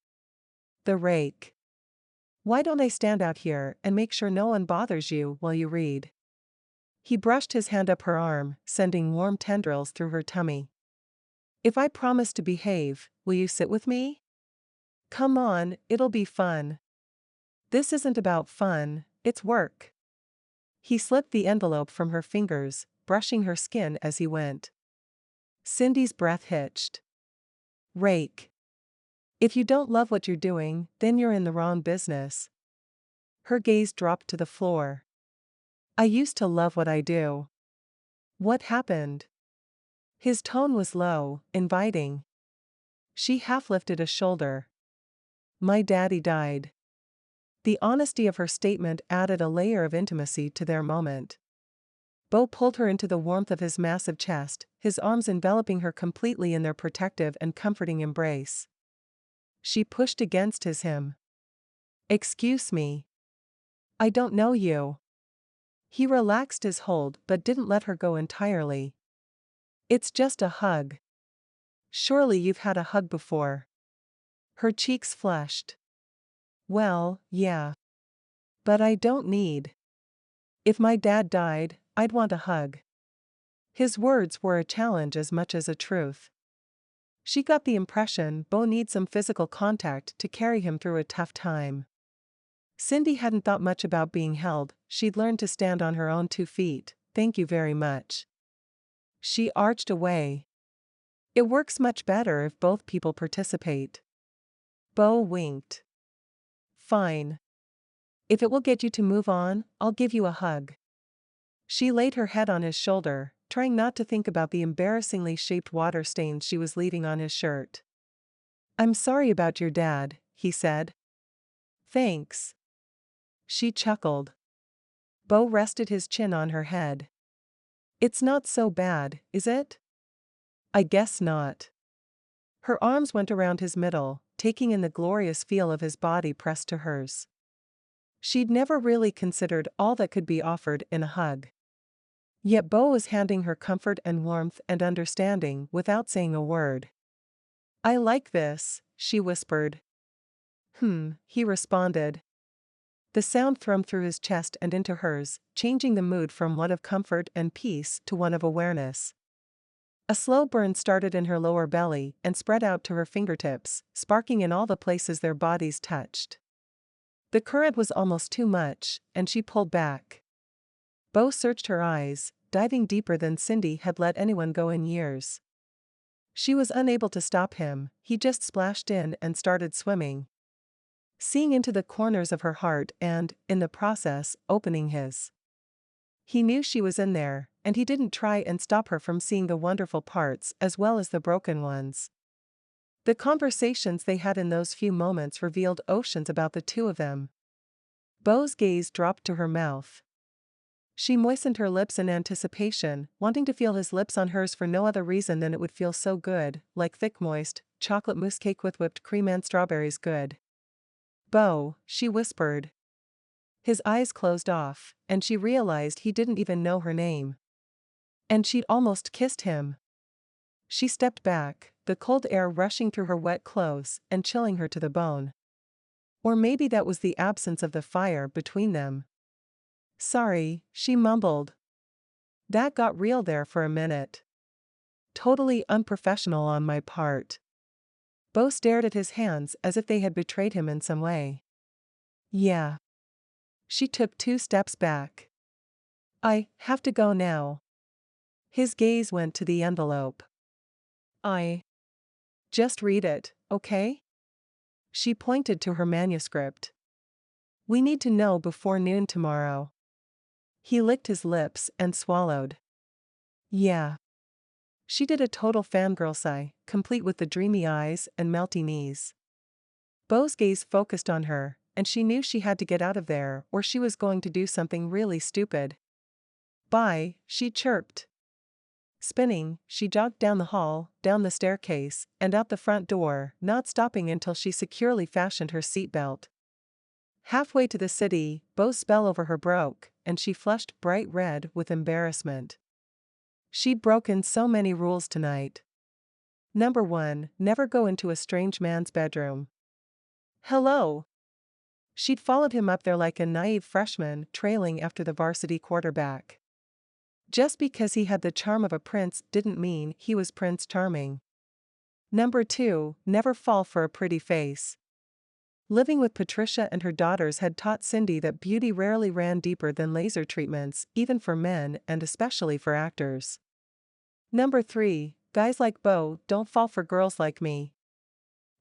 The rake. Why don't I stand out here and make sure no one bothers you while you read? He brushed his hand up her arm, sending warm tendrils through her tummy. If I promise to behave, will you sit with me? Come on, it'll be fun. This isn't about fun, it's work. He slipped the envelope from her fingers, brushing her skin as he went. Cindy's breath hitched. Rake. If you don't love what you're doing, then you're in the wrong business. Her gaze dropped to the floor. I used to love what I do. What happened? His tone was low, inviting. She half lifted a shoulder. My daddy died. The honesty of her statement added a layer of intimacy to their moment. Beau pulled her into the warmth of his massive chest, his arms enveloping her completely in their protective and comforting embrace. She pushed against him. Excuse me. I don't know you. He relaxed his hold but didn't let her go entirely. It's just a hug. Surely you've had a hug before. Her cheeks flushed. Well, yeah. But I don't need. If my dad died, I'd want a hug. His words were a challenge as much as a truth. She got the impression Beau needs some physical contact to carry him through a tough time. Cindy hadn't thought much about being held, she'd learned to stand on her own 2 feet, thank you very much. She arched away. It works much better if both people participate. Beau winked. Fine. If it will get you to move on, I'll give you a hug. She laid her head on his shoulder, trying not to think about the embarrassingly shaped water stains she was leaving on his shirt. I'm sorry about your dad, he said. Thanks. She chuckled. Beau rested his chin on her head. It's not so bad, is it? I guess not. Her arms went around his middle, taking in the glorious feel of his body pressed to hers. She'd never really considered all that could be offered in a hug. Yet Beau was handing her comfort and warmth and understanding without saying a word. "I like this," she whispered. He responded. The sound thrummed through his chest and into hers, changing the mood from one of comfort and peace to one of awareness. A slow burn started in her lower belly and spread out to her fingertips, sparking in all the places their bodies touched. The current was almost too much, and she pulled back. Beau searched her eyes, diving deeper than Cindy had let anyone go in years. She was unable to stop him, he just splashed in and started swimming. Seeing into the corners of her heart and, in the process, opening his. He knew she was in there, and he didn't try and stop her from seeing the wonderful parts as well as the broken ones. The conversations they had in those few moments revealed oceans about the two of them. Beau's gaze dropped to her mouth. She moistened her lips in anticipation, wanting to feel his lips on hers for no other reason than it would feel so good, like thick moist, chocolate mousse cake with whipped cream and strawberries good. "Beau," she whispered. His eyes closed off, and she realized he didn't even know her name. And she'd almost kissed him. She stepped back, the cold air rushing through her wet clothes and chilling her to the bone. Or maybe that was the absence of the fire between them. "Sorry," she mumbled. "That got real there for a minute. Totally unprofessional on my part." Beau stared at his hands as if they had betrayed him in some way. "Yeah." She took 2 steps back. "I have to go now." His gaze went to the envelope. "I just read it, okay?" She pointed to her manuscript. "We need to know before noon tomorrow." He licked his lips and swallowed. "Yeah." She did a total fangirl sigh, complete with the dreamy eyes and melty knees. Beau's gaze focused on her, and she knew she had to get out of there or she was going to do something really stupid. "Bye," she chirped. Spinning, she jogged down the hall, down the staircase, and out the front door, not stopping until she securely fastened her seatbelt. Halfway to the city, Beau's spell over her broke, and she flushed bright red with embarrassment. She'd broken so many rules tonight. Number 1, never go into a strange man's bedroom. "Hello." She'd followed him up there like a naive freshman trailing after the varsity quarterback. Just because he had the charm of a prince didn't mean he was Prince Charming. Number 2, never fall for a pretty face. Living with Patricia and her daughters had taught Cindy that beauty rarely ran deeper than laser treatments, even for men and especially for actors. Number 3, guys like Beau don't fall for girls like me.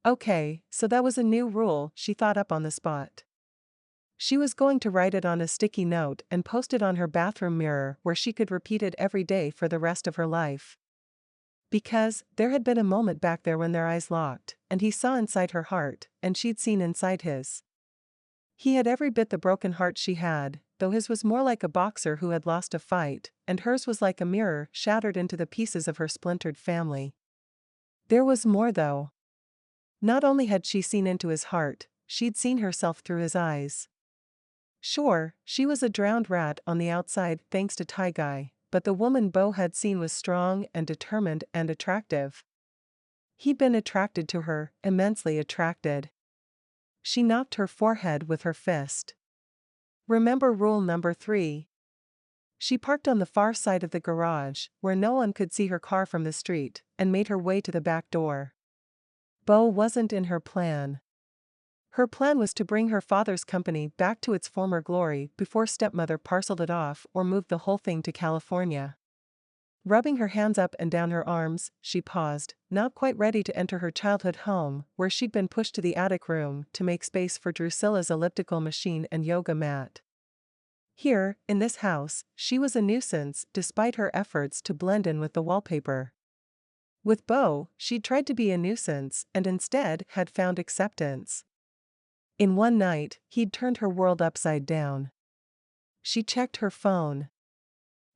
Okay, so that was a new rule she thought up on the spot. She was going to write it on a sticky note and post it on her bathroom mirror where she could repeat it every day for the rest of her life. Because there had been a moment back there when their eyes locked, and he saw inside her heart, and she'd seen inside his. He had every bit the broken heart she had, though his was more like a boxer who had lost a fight, and hers was like a mirror shattered into the pieces of her splintered family. There was more though. Not only had she seen into his heart, she'd seen herself through his eyes. Sure, she was a drowned rat on the outside thanks to Tie Guy, but the woman Beau had seen was strong and determined and attractive. He'd been attracted to her, immensely attracted. She knocked her forehead with her fist. Remember rule number 3. She parked on the far side of the garage, where no one could see her car from the street, and made her way to the back door. Beau wasn't in her plan. Her plan was to bring her father's company back to its former glory before stepmother parceled it off or moved the whole thing to California. Rubbing her hands up and down her arms, she paused, not quite ready to enter her childhood home, where she'd been pushed to the attic room to make space for Drusilla's elliptical machine and yoga mat. Here, in this house, she was a nuisance despite her efforts to blend in with the wallpaper. With Beau, she'd tried to be a nuisance and instead had found acceptance. In one night, he'd turned her world upside down. She checked her phone.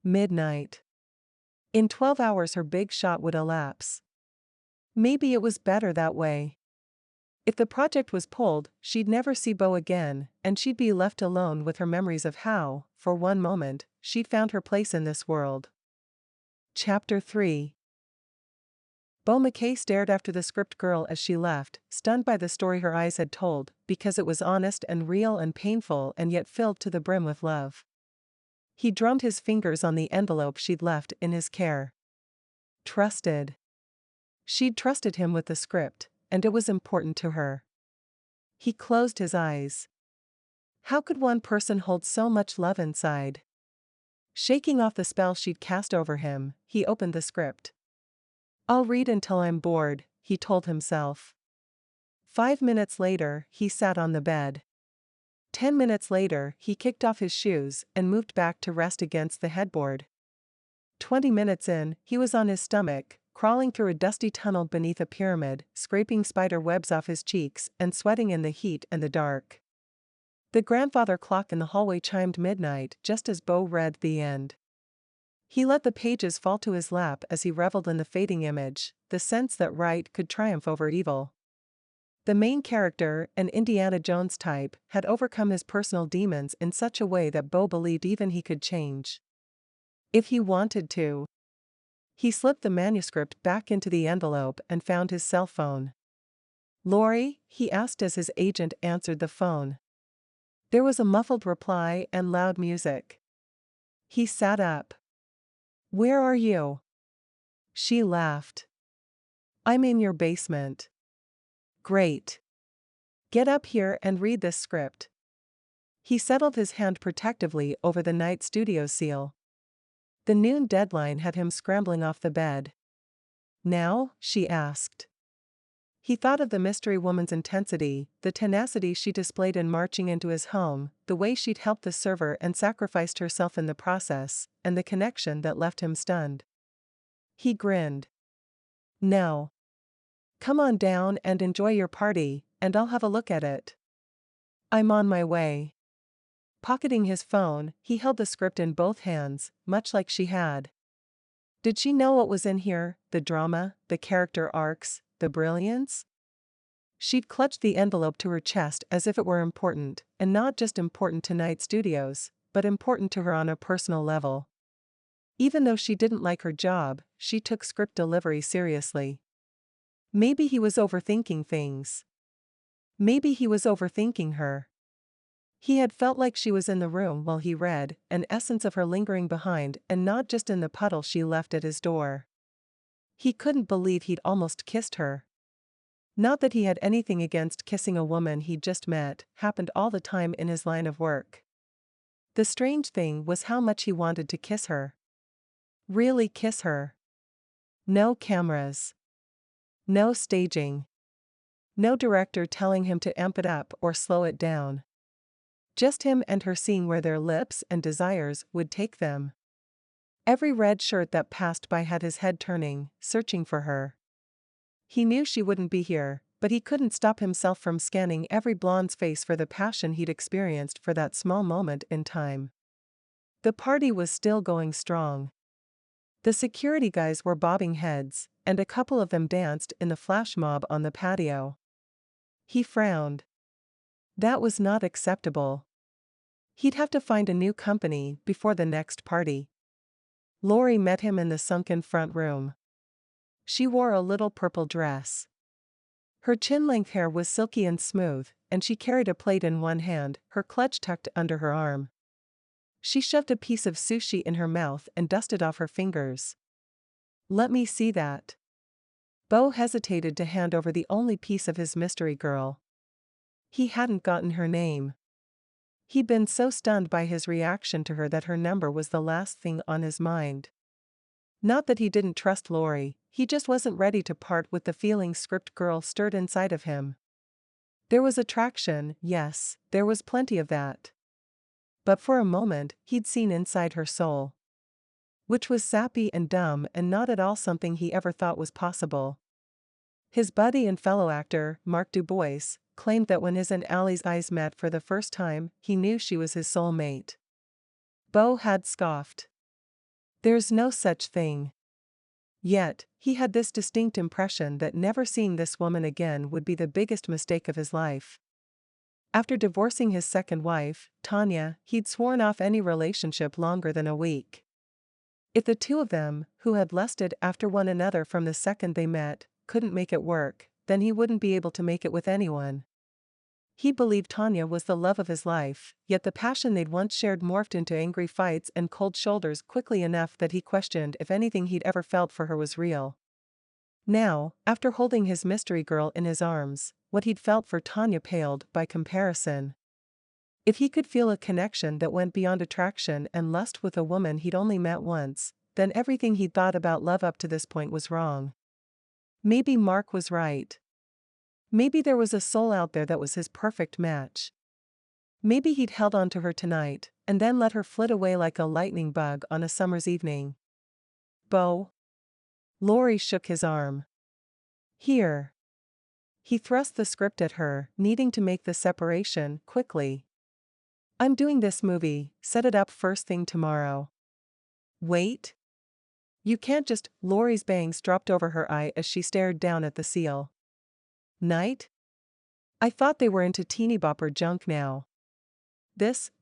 Midnight. In 12 hours her big shot would elapse. Maybe it was better that way. If the project was pulled, she'd never see Beau again, and she'd be left alone with her memories of how, for one moment, she'd found her place in this world. Chapter 3. Beau Mckay stared after the script girl as she left, stunned by the story her eyes had told, because it was honest and real and painful and yet filled to the brim with love. He drummed his fingers on the envelope she'd left in his care. Trusted. She'd trusted him with the script, and it was important to her. He closed his eyes. How could one person hold so much love inside? Shaking off the spell she'd cast over him, he opened the script. I'll read until I'm bored, he told himself. 5 minutes later, he sat on the bed. 10 minutes later, he kicked off his shoes and moved back to rest against the headboard. 20 minutes in, he was on his stomach, crawling through a dusty tunnel beneath a pyramid, scraping spider webs off his cheeks and sweating in the heat and the dark. The grandfather clock in the hallway chimed midnight just as Beau read the end. He let the pages fall to his lap as he reveled in the fading image, the sense that right could triumph over evil. The main character, an Indiana Jones type, had overcome his personal demons in such a way that Beau believed even he could change. If he wanted to. He slipped the manuscript back into the envelope and found his cell phone. Lori, he asked as his agent answered the phone. There was a muffled reply and loud music. He sat up. Where are you? She laughed. I'm in your basement. Great. Get up here and read this script. He settled his hand protectively over the night studio seal. The noon deadline had him scrambling off the bed. Now? She asked. He thought of the mystery woman's intensity, the tenacity she displayed in marching into his home, the way she'd helped the server and sacrificed herself in the process, and the connection that left him stunned. He grinned. No. Come on down and enjoy your party, and I'll have a look at it. I'm on my way. Pocketing his phone, he held the script in both hands, much like she had. Did she know what was in here, the drama, the character arcs, the brilliance? She'd clutched the envelope to her chest as if it were important, and not just important to Night Studios, but important to her on a personal level. Even though she didn't like her job, she took script delivery seriously. Maybe he was overthinking things. Maybe he was overthinking her. He had felt like she was in the room while he read, an essence of her lingering behind and not just in the puddle she left at his door. He couldn't believe he'd almost kissed her. Not that he had anything against kissing a woman he'd just met, happened all the time in his line of work. The strange thing was how much he wanted to kiss her. Really kiss her. No cameras. No staging. No director telling him to amp it up or slow it down. Just him and her seeing where their lips and desires would take them. Every red shirt that passed by had his head turning, searching for her. He knew she wouldn't be here, but he couldn't stop himself from scanning every blonde's face for the passion he'd experienced for that small moment in time. The party was still going strong. The security guys were bobbing heads, and a couple of them danced in the flash mob on the patio. He frowned. That was not acceptable. He'd have to find a new company before the next party. Lori met him in the sunken front room. She wore a little purple dress. Her chin-length hair was silky and smooth, and she carried a plate in one hand, her clutch tucked under her arm. She shoved a piece of sushi in her mouth and dusted off her fingers. Let me see that. Beau hesitated to hand over the only piece of his mystery girl. He hadn't gotten her name. He'd been so stunned by his reaction to her that her number was the last thing on his mind. Not that he didn't trust Lori, he just wasn't ready to part with the feeling script girl stirred inside of him. There was attraction, yes, there was plenty of that. But for a moment, he'd seen inside her soul. Which was sappy and dumb and not at all something he ever thought was possible. His buddy and fellow actor, Mark Dubois, claimed that when his and Allie's eyes met for the first time, he knew she was his soulmate. Beau had scoffed. There's no such thing. Yet, he had this distinct impression that never seeing this woman again would be the biggest mistake of his life. After divorcing his second wife, Tanya, he'd sworn off any relationship longer than a week. If the two of them, who had lusted after one another from the second they met, couldn't make it work, then he wouldn't be able to make it with anyone. He believed Tanya was the love of his life, yet the passion they'd once shared morphed into angry fights and cold shoulders quickly enough that he questioned if anything he'd ever felt for her was real. Now, after holding his mystery girl in his arms, what he'd felt for Tanya paled by comparison. If he could feel a connection that went beyond attraction and lust with a woman he'd only met once, then everything he'd thought about love up to this point was wrong. Maybe Mark was right. Maybe there was a soul out there that was his perfect match. Maybe he'd held on to her tonight, and then let her flit away like a lightning bug on a summer's evening. Beau? Laurie shook his arm. Here. He thrust the script at her, needing to make the separation quickly. I'm doing this movie, set it up first thing tomorrow. Wait? You can't just. Laurie's bangs dropped over her eye as she stared down at the seal. Night? I thought they were into teeny bopper junk now.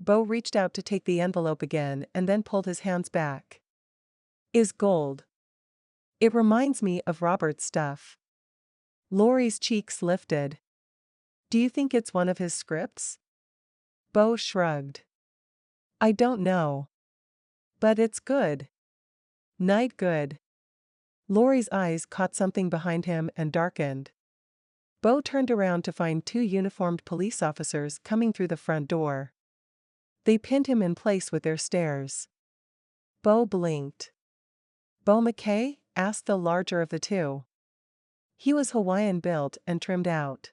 Beau reached out to take the envelope again and then pulled his hands back. Is gold. It reminds me of Robert's stuff. Laurie's cheeks lifted. Do you think it's one of his scripts? Beau shrugged. I don't know. But it's good. Night good. Laurie's eyes caught something behind him and darkened. Beau turned around to find two uniformed police officers coming through the front door. They pinned him in place with their stares. Beau blinked. Beau Mckay? Asked the larger of the two. He was Hawaiian built and trimmed out.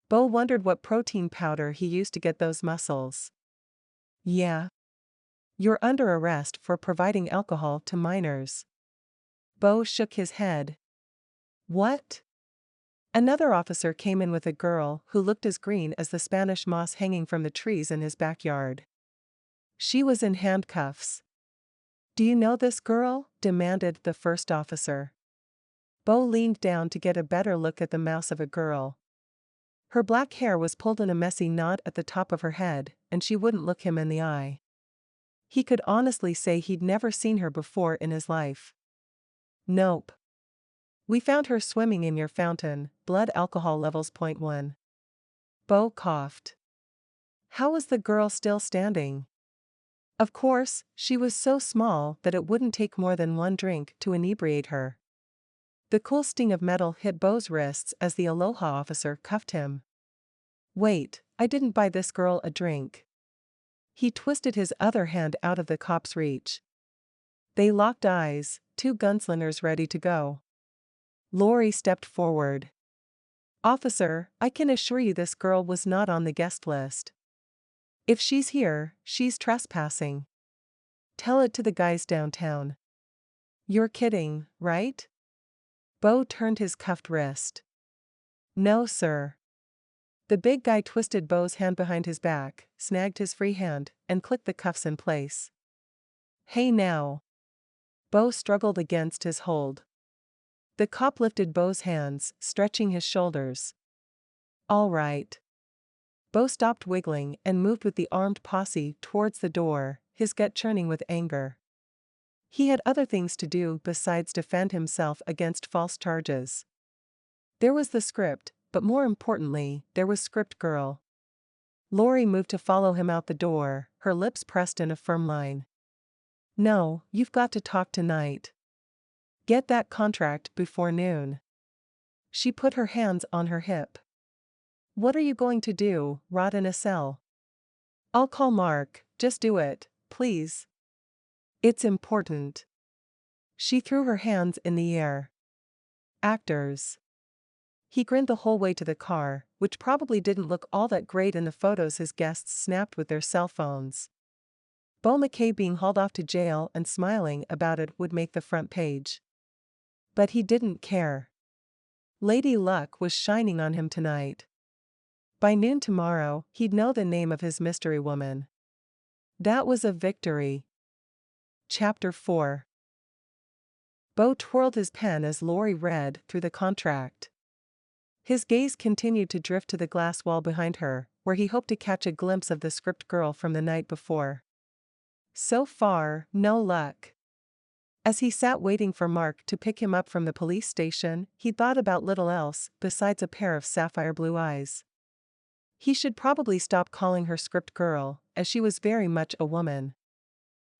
Beau wondered what protein powder he used to get those muscles. Yeah. You're under arrest for providing alcohol to minors. Beau shook his head. What? Another officer came in with a girl who looked as green as the Spanish moss hanging from the trees in his backyard. She was in handcuffs. Do you know this girl? Demanded the first officer. Beau leaned down to get a better look at the mouse of a girl. Her black hair was pulled in a messy knot at the top of her head, and she wouldn't look him in the eye. He could honestly say he'd never seen her before in his life. Nope. We found her swimming in your fountain, blood alcohol levels .1. Beau coughed. How was the girl still standing? Of course, she was so small that it wouldn't take more than one drink to inebriate her. The cool sting of metal hit Beau's wrists as the Aloha officer cuffed him. Wait, I didn't buy this girl a drink. He twisted his other hand out of the cop's reach. They locked eyes, two gunslingers ready to go. Laurie stepped forward. Officer, I can assure you this girl was not on the guest list. If she's here, she's trespassing. Tell it to the guys downtown. You're kidding, right? Beau turned his cuffed wrist. No, sir. The big guy twisted Beau's hand behind his back, snagged his free hand, and clicked the cuffs in place. Hey now. Beau struggled against his hold. The cop lifted Beau's hands, stretching his shoulders. All right. Beau stopped wiggling and moved with the armed posse towards the door, his gut churning with anger. He had other things to do besides defend himself against false charges. There was the script, but more importantly, there was Script Girl. Laurie moved to follow him out the door, her lips pressed in a firm line. No, you've got to talk tonight. Get that contract before noon. She put her hands on her hip. What are you going to do, rot in a cell? I'll call Mark, just do it, please. It's important. She threw her hands in the air. Actors. He grinned the whole way to the car, which probably didn't look all that great in the photos his guests snapped with their cell phones. Beau Mckay being hauled off to jail and smiling about it would make the front page. But he didn't care. Lady Luck was shining on him tonight. By noon tomorrow, he'd know the name of his mystery woman. That was a victory. Chapter 4. Beau twirled his pen as Lori read through the contract. His gaze continued to drift to the glass wall behind her, where he hoped to catch a glimpse of the script girl from the night before. So far, no luck. As he sat waiting for Mark to pick him up from the police station, he thought about little else besides a pair of sapphire blue eyes. He should probably stop calling her script girl, as she was very much a woman.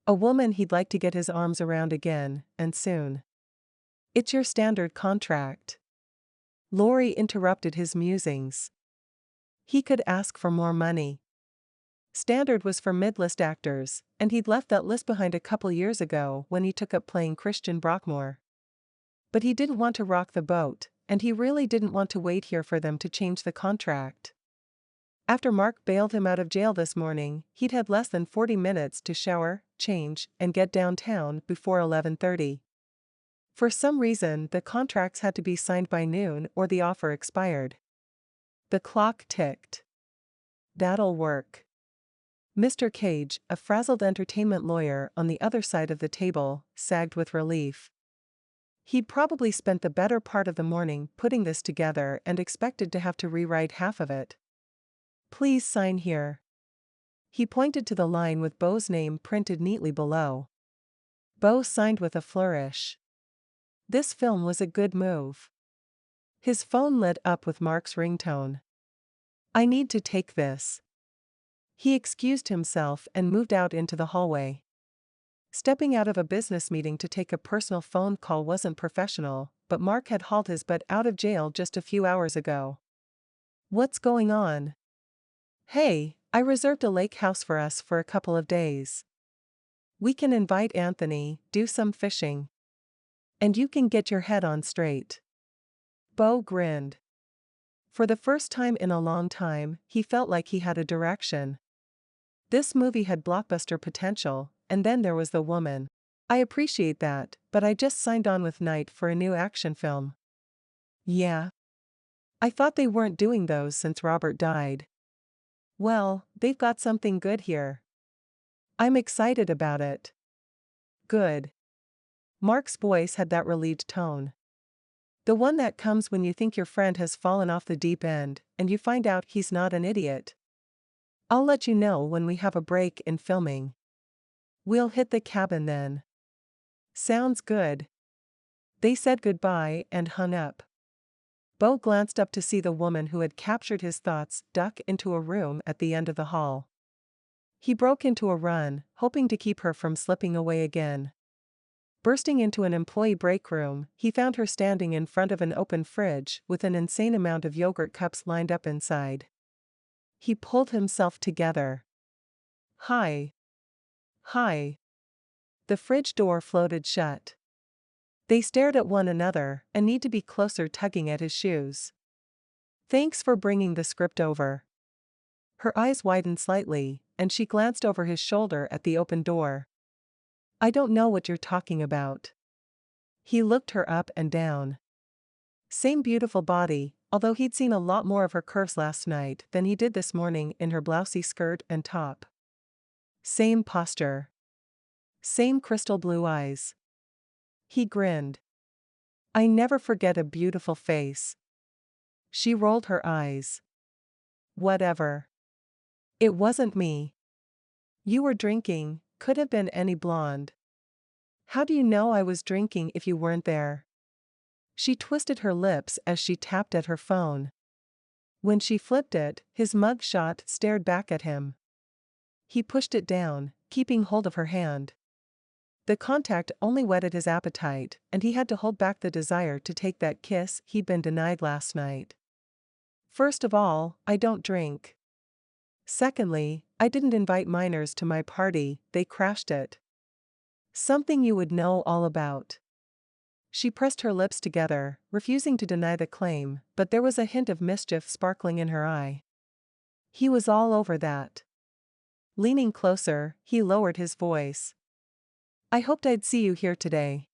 A woman he'd like to get his arms around again, and soon. It's your standard contract. Lori interrupted his musings. He could ask for more money. Standard was for mid-list actors, and he'd left that list behind a couple years ago when he took up playing Christian Brockmore. But he didn't want to rock the boat, and he really didn't want to wait here for them to change the contract. After Mark bailed him out of jail this morning, he'd had less than 40 minutes to shower, change, and get downtown before 11:30. For some reason, the contracts had to be signed by noon or the offer expired. The clock ticked. That'll work. Mr. Cage, a frazzled entertainment lawyer on the other side of the table, sagged with relief. He'd probably spent the better part of the morning putting this together and expected to have to rewrite half of it. Please sign here. He pointed to the line with Beau's name printed neatly below. Beau signed with a flourish. This film was a good move. His phone lit up with Mark's ringtone. I need to take this. He excused himself and moved out into the hallway. Stepping out of a business meeting to take a personal phone call wasn't professional, but Mark had hauled his butt out of jail just a few hours ago. What's going on? Hey, I reserved a lake house for us for a couple of days. We can invite Anthony, do some fishing. And you can get your head on straight. Beau grinned. For the first time in a long time, he felt like he had a direction. This movie had blockbuster potential, and then there was the woman. I appreciate that, but I just signed on with Knight for a new action film. Yeah. I thought they weren't doing those since Robert died. Well, they've got something good here. I'm excited about it. Good. Mark's voice had that relieved tone. The one that comes when you think your friend has fallen off the deep end, and you find out he's not an idiot. I'll let you know when we have a break in filming. We'll hit the cabin then. Sounds good. They said goodbye and hung up. Beau glanced up to see the woman who had captured his thoughts duck into a room at the end of the hall. He broke into a run, hoping to keep her from slipping away again. Bursting into an employee break room, he found her standing in front of an open fridge with an insane amount of yogurt cups lined up inside. He pulled himself together. Hi. Hi. The fridge door floated shut. They stared at one another and need to be closer, tugging at his shoes. Thanks for bringing the script over. Her eyes widened slightly, and she glanced over his shoulder at the open door. I don't know what you're talking about. He looked her up and down. Same beautiful body, although he'd seen a lot more of her curves last night than he did this morning in her blousy skirt and top. Same posture. Same crystal blue eyes. He grinned. I never forget a beautiful face. She rolled her eyes. Whatever. It wasn't me. You were drinking, could have been any blonde. How do you know I was drinking if you weren't there? She twisted her lips as she tapped at her phone. When she flipped it, his mug shot stared back at him. He pushed it down, keeping hold of her hand. The contact only whetted his appetite, and he had to hold back the desire to take that kiss he'd been denied last night. First of all, I don't drink. Secondly, I didn't invite minors to my party, they crashed it. Something you would know all about. She pressed her lips together, refusing to deny the claim, but there was a hint of mischief sparkling in her eye. He was all over that. Leaning closer, he lowered his voice. I hoped I'd see you here today.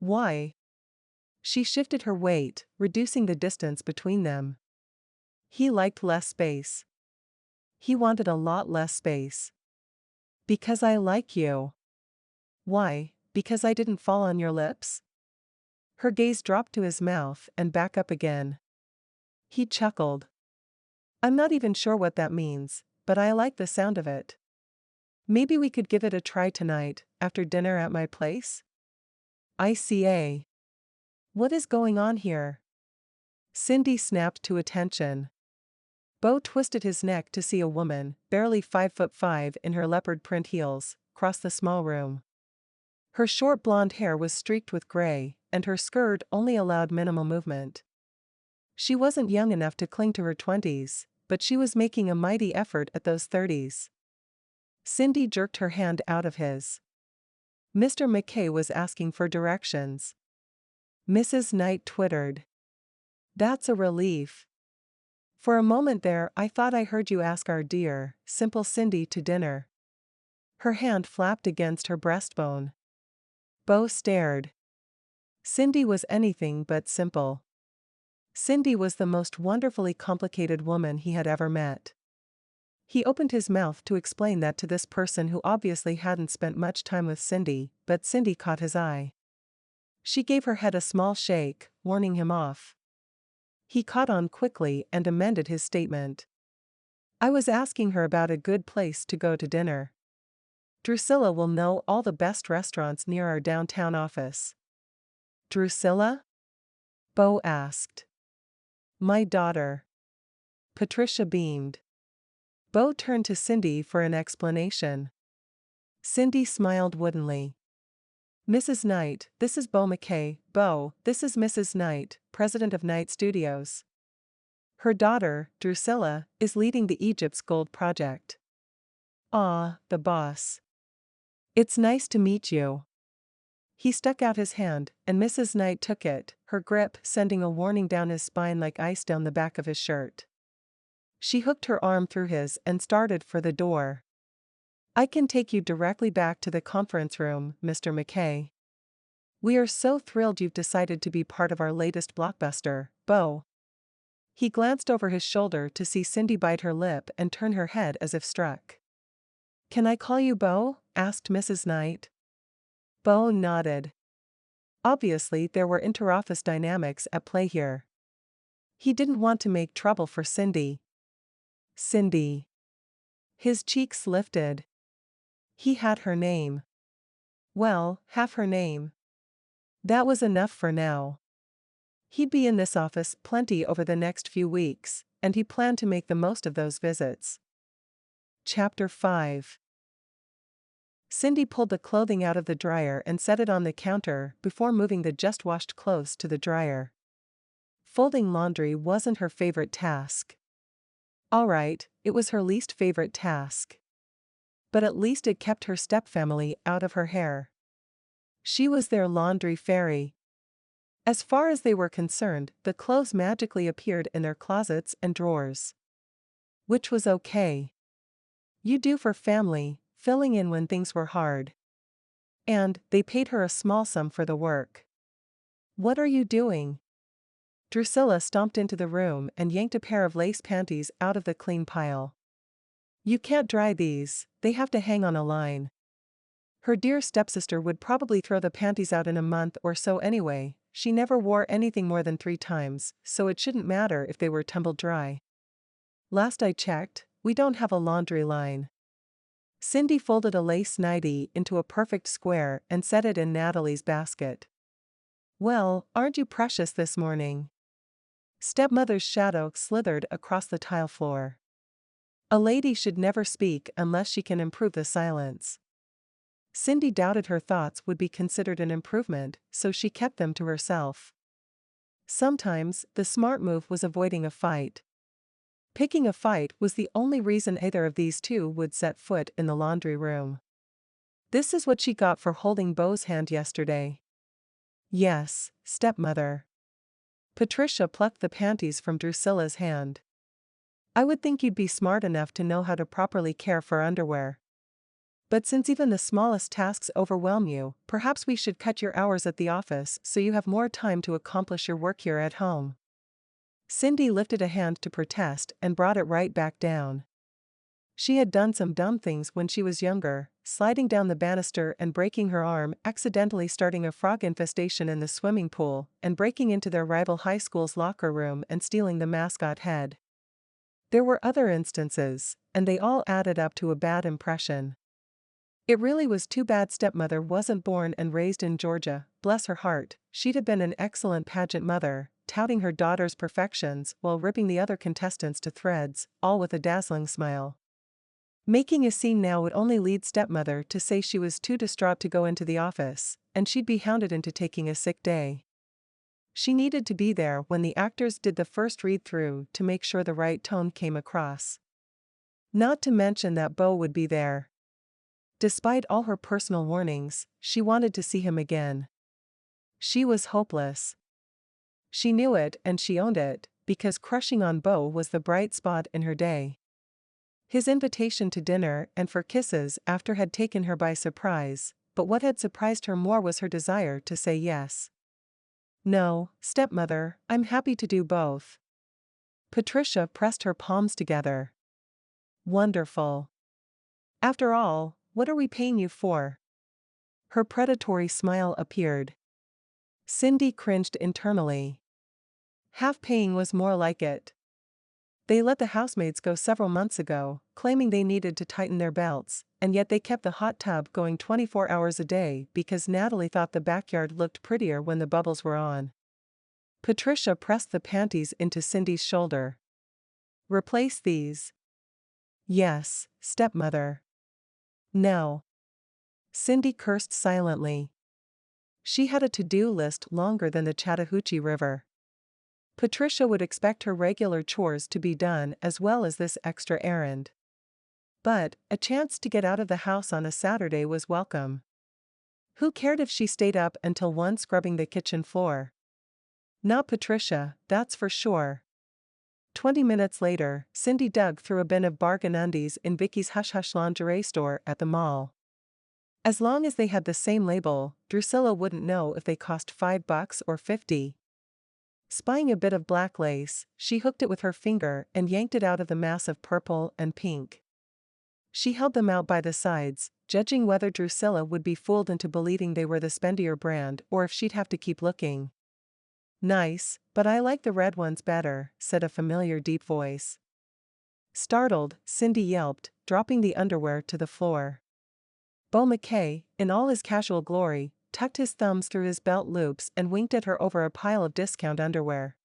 Why? She shifted her weight, reducing the distance between them. He liked less space. He wanted a lot less space. Because I like you. Why? Because I didn't fall on your lips? Her gaze dropped to his mouth and back up again. He chuckled. I'm not even sure what that means, but I like the sound of it. Maybe we could give it a try tonight, after dinner at my place? ICA. What is going on here? Cindy snapped to attention. Beau twisted his neck to see a woman, barely 5'5" in her leopard print heels, cross the small room. Her short blonde hair was streaked with gray, and her skirt only allowed minimal movement. She wasn't young enough to cling to her 20s, but she was making a mighty effort at those 30s. Cindy jerked her hand out of his. Mr. Mckay was asking for directions. Mrs. Knight twittered. That's a relief. For a moment there I thought I heard you ask our dear, simple Cindy to dinner. Her hand flapped against her breastbone. Beau stared. Cindy was anything but simple. Cindy was the most wonderfully complicated woman he had ever met. He opened his mouth to explain that to this person who obviously hadn't spent much time with Cindy, but Cindy caught his eye. She gave her head a small shake, warning him off. He caught on quickly and amended his statement. I was asking her about a good place to go to dinner. Drusilla will know all the best restaurants near our downtown office. Drusilla? Beau asked. My daughter. Patricia beamed. Beau turned to Cindy for an explanation. Cindy smiled woodenly. Mrs. Knight, this is Beau Mckay. Beau, this is Mrs. Knight, president of Knight Studios. Her daughter, Drusilla, is leading the Egypt's Gold project. Ah, the boss. It's nice to meet you. He stuck out his hand, and Mrs. Knight took it, her grip sending a warning down his spine like ice down the back of his shirt. She hooked her arm through his and started for the door. I can take you directly back to the conference room, Mr. Mckay. We are so thrilled you've decided to be part of our latest blockbuster, Beau. He glanced over his shoulder to see Cindy bite her lip and turn her head as if struck. Can I call you Beau? Asked Mrs. Knight. Beau nodded. Obviously there were interoffice dynamics at play here. He didn't want to make trouble for Cindy. Cindy. His cheeks lifted. He had her name. Well, half her name. That was enough for now. He'd be in this office plenty over the next few weeks, and he planned to make the most of those visits. Chapter 5. Cindy pulled the clothing out of the dryer and set it on the counter before moving the just-washed clothes to the dryer. Folding laundry wasn't her favorite task. All right, it was her least favorite task. But at least it kept her stepfamily out of her hair. She was their laundry fairy. As far as they were concerned, the clothes magically appeared in their closets and drawers. Which was okay. You do for family, filling in when things were hard. And they paid her a small sum for the work. What are you doing? Drusilla stomped into the room and yanked a pair of lace panties out of the clean pile. You can't dry these, they have to hang on a line. Her dear stepsister would probably throw the panties out in a month or so anyway. She never wore anything more than 3 times, so it shouldn't matter if they were tumbled dry. Last I checked, we don't have a laundry line. Cindy folded a lace nightie into a perfect square and set it in Natalie's basket. Well, aren't you precious this morning? Stepmother's shadow slithered across the tile floor. A lady should never speak unless she can improve the silence. Cindy doubted her thoughts would be considered an improvement, so she kept them to herself. Sometimes, the smart move was avoiding a fight. Picking a fight was the only reason either of these two would set foot in the laundry room. This is what she got for holding Beau's hand yesterday. Yes, stepmother. Patricia plucked the panties from Drusilla's hand. I would think you'd be smart enough to know how to properly care for underwear. But since even the smallest tasks overwhelm you, perhaps we should cut your hours at the office so you have more time to accomplish your work here at home. Cindy lifted a hand to protest and brought it right back down. She had done some dumb things when she was younger, sliding down the banister and breaking her arm, accidentally starting a frog infestation in the swimming pool, and breaking into their rival high school's locker room and stealing the mascot head. There were other instances, and they all added up to a bad impression. It really was too bad stepmother wasn't born and raised in Georgia. Bless her heart, she'd have been an excellent pageant mother, touting her daughter's perfections while ripping the other contestants to threads, all with a dazzling smile. Making a scene now would only lead stepmother to say she was too distraught to go into the office, and she'd be hounded into taking a sick day. She needed to be there when the actors did the first read-through to make sure the right tone came across. Not to mention that Beau would be there. Despite all her personal warnings, she wanted to see him again. She was hopeless. She knew it and she owned it, because crushing on Beau was the bright spot in her day. His invitation to dinner and for kisses after had taken her by surprise, but what had surprised her more was her desire to say yes. No, stepmother, I'm happy to do both. Patricia pressed her palms together. Wonderful. After all, what are we paying you for? Her predatory smile appeared. Cindy cringed internally. Half paying was more like it. They let the housemaids go several months ago, claiming they needed to tighten their belts, and yet they kept the hot tub going 24 hours a day because Natalie thought the backyard looked prettier when the bubbles were on. Patricia pressed the panties into Cindy's shoulder. Replace these. Yes, stepmother. No. Cindy cursed silently. She had a to-do list longer than the Chattahoochee River. Patricia would expect her regular chores to be done as well as this extra errand. But a chance to get out of the house on a Saturday was welcome. Who cared if she stayed up until 1 scrubbing the kitchen floor? Not Patricia, that's for sure. 20 minutes later, Cindy dug through a bin of bargain undies in Vicky's Hush Hush lingerie store at the mall. As long as they had the same label, Drusilla wouldn't know if they cost $5 or $50. Spying a bit of black lace, she hooked it with her finger and yanked it out of the mass of purple and pink. She held them out by the sides, judging whether Drusilla would be fooled into believing they were the spendier brand or if she'd have to keep looking. Nice, but I like the red ones better, said a familiar deep voice. Startled, Cindy yelped, dropping the underwear to the floor. Beau Mckay, in all his casual glory, tucked his thumbs through his belt loops and winked at her over a pile of discount underwear.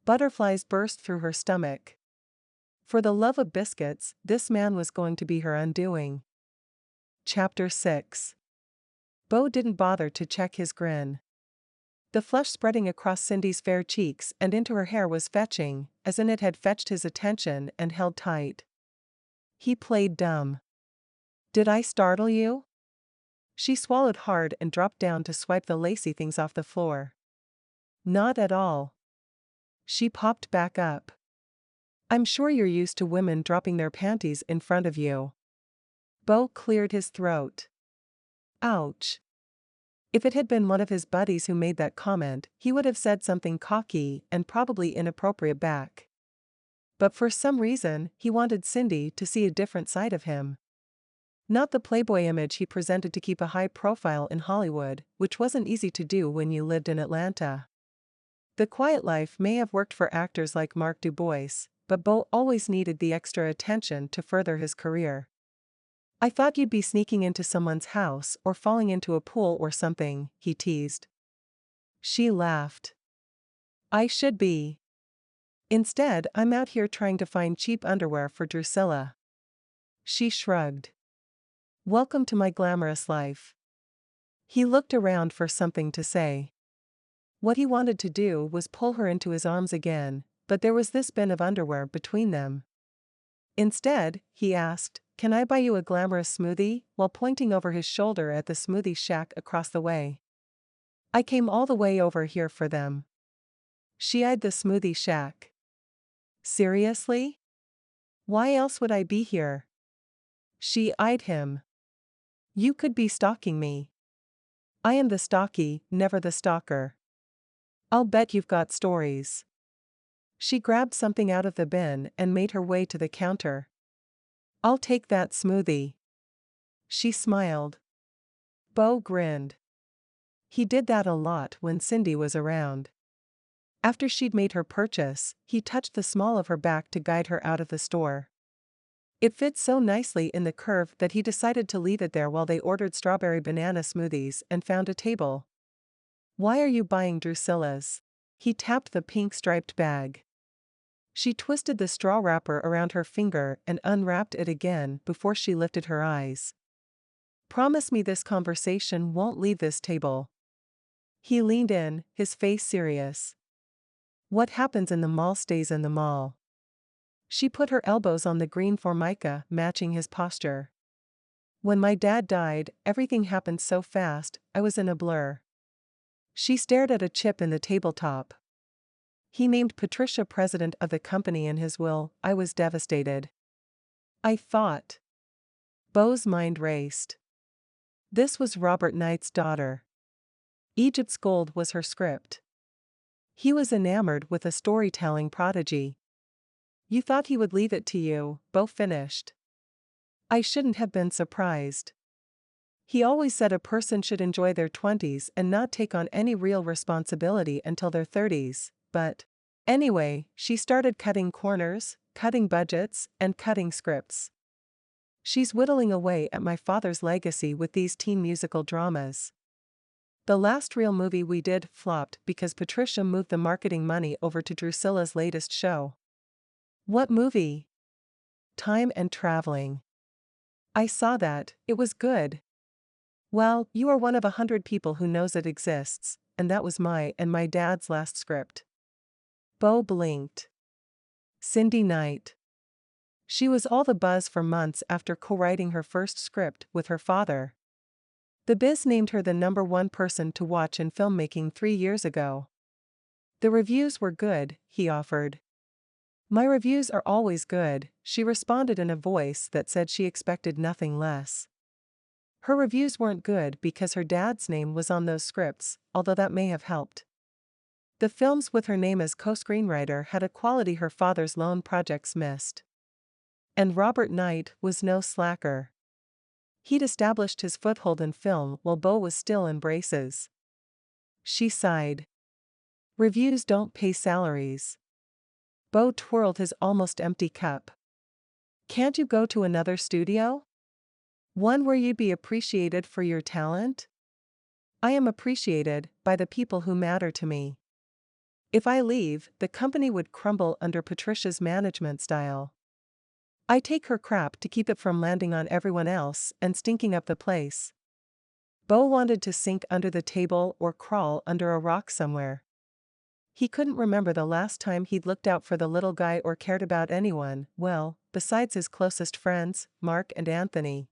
Butterflies burst through her stomach. For the love of biscuits, this man was going to be her undoing. Chapter 6. Beau didn't bother to check his grin. The flush spreading across Cindy's fair cheeks and into her hair was fetching, as in it had fetched his attention and held tight. He played dumb. Did I startle you? She swallowed hard and dropped down to swipe the lacy things off the floor. Not at all. She popped back up. I'm sure you're used to women dropping their panties in front of you. Beau cleared his throat. Ouch. If it had been one of his buddies who made that comment, he would have said something cocky and probably inappropriate back. But for some reason, he wanted Cindy to see a different side of him. Not the playboy image he presented to keep a high profile in Hollywood, which wasn't easy to do when you lived in Atlanta. The quiet life may have worked for actors like Mark Dubois, but Beau always needed the extra attention to further his career. I thought you'd be sneaking into someone's house or falling into a pool or something, he teased. She laughed. I should be. Instead, I'm out here trying to find cheap underwear for Drusilla. She shrugged. Welcome to my glamorous life. He looked around for something to say. What he wanted to do was pull her into his arms again, but there was this bin of underwear between them. Instead, he asked, "Can I buy you a glamorous smoothie?" while pointing over his shoulder at the smoothie shack across the way. I came all the way over here for them. She eyed the smoothie shack. Seriously? Why else would I be here? She eyed him. You could be stalking me. I am the stalky, never the stalker. I'll bet you've got stories. She grabbed something out of the bin and made her way to the counter. I'll take that smoothie. She smiled. Beau grinned. He did that a lot when Cindy was around. After she'd made her purchase, he touched the small of her back to guide her out of the store. It fit so nicely in the curve that he decided to leave it there while they ordered strawberry banana smoothies and found a table. Why are you buying Drusilla's? He tapped the pink striped bag. She twisted the straw wrapper around her finger and unwrapped it again before she lifted her eyes. Promise me this conversation won't leave this table. He leaned in, his face serious. What happens in the mall stays in the mall. She put her elbows on the green formica, matching his posture. When my dad died, everything happened so fast, I was in a blur. She stared at a chip in the tabletop. He named Patricia president of the company in his will. I was devastated. I thought. Beau's mind raced. This was Robert Knight's daughter. Egypt's Gold was her script. He was enamored with a storytelling prodigy. You thought he would leave it to you, Beau finished. I shouldn't have been surprised. He always said a person should enjoy their 20s and not take on any real responsibility until their 30s, but anyway, she started cutting corners, cutting budgets, and cutting scripts. She's whittling away at my father's legacy with these teen musical dramas. The last real movie we did flopped because Patricia moved the marketing money over to Drusilla's latest show. What movie? Time and Traveling. I saw that, it was good. Well, you are one of 100 people who knows it exists, and that was my and my dad's last script. Beau blinked. Cindy Knight. She was all the buzz for months after co-writing her first script with her father. The Biz named her the #1 person to watch in filmmaking 3 years ago. The reviews were good, he offered. My reviews are always good, she responded in a voice that said she expected nothing less. Her reviews weren't good because her dad's name was on those scripts, although that may have helped. The films with her name as co-screenwriter had a quality her father's lone projects missed. And Robert Knight was no slacker. He'd established his foothold in film while Beau was still in braces. She sighed. Reviews don't pay salaries. Beau twirled his almost empty cup. Can't you go to another studio? One where you'd be appreciated for your talent? I am appreciated by the people who matter to me. If I leave, the company would crumble under Patricia's management style. I take her crap to keep it from landing on everyone else and stinking up the place. Beau wanted to sink under the table or crawl under a rock somewhere. He couldn't remember the last time he'd looked out for the little guy or cared about anyone, well, besides his closest friends, Mark and Anthony.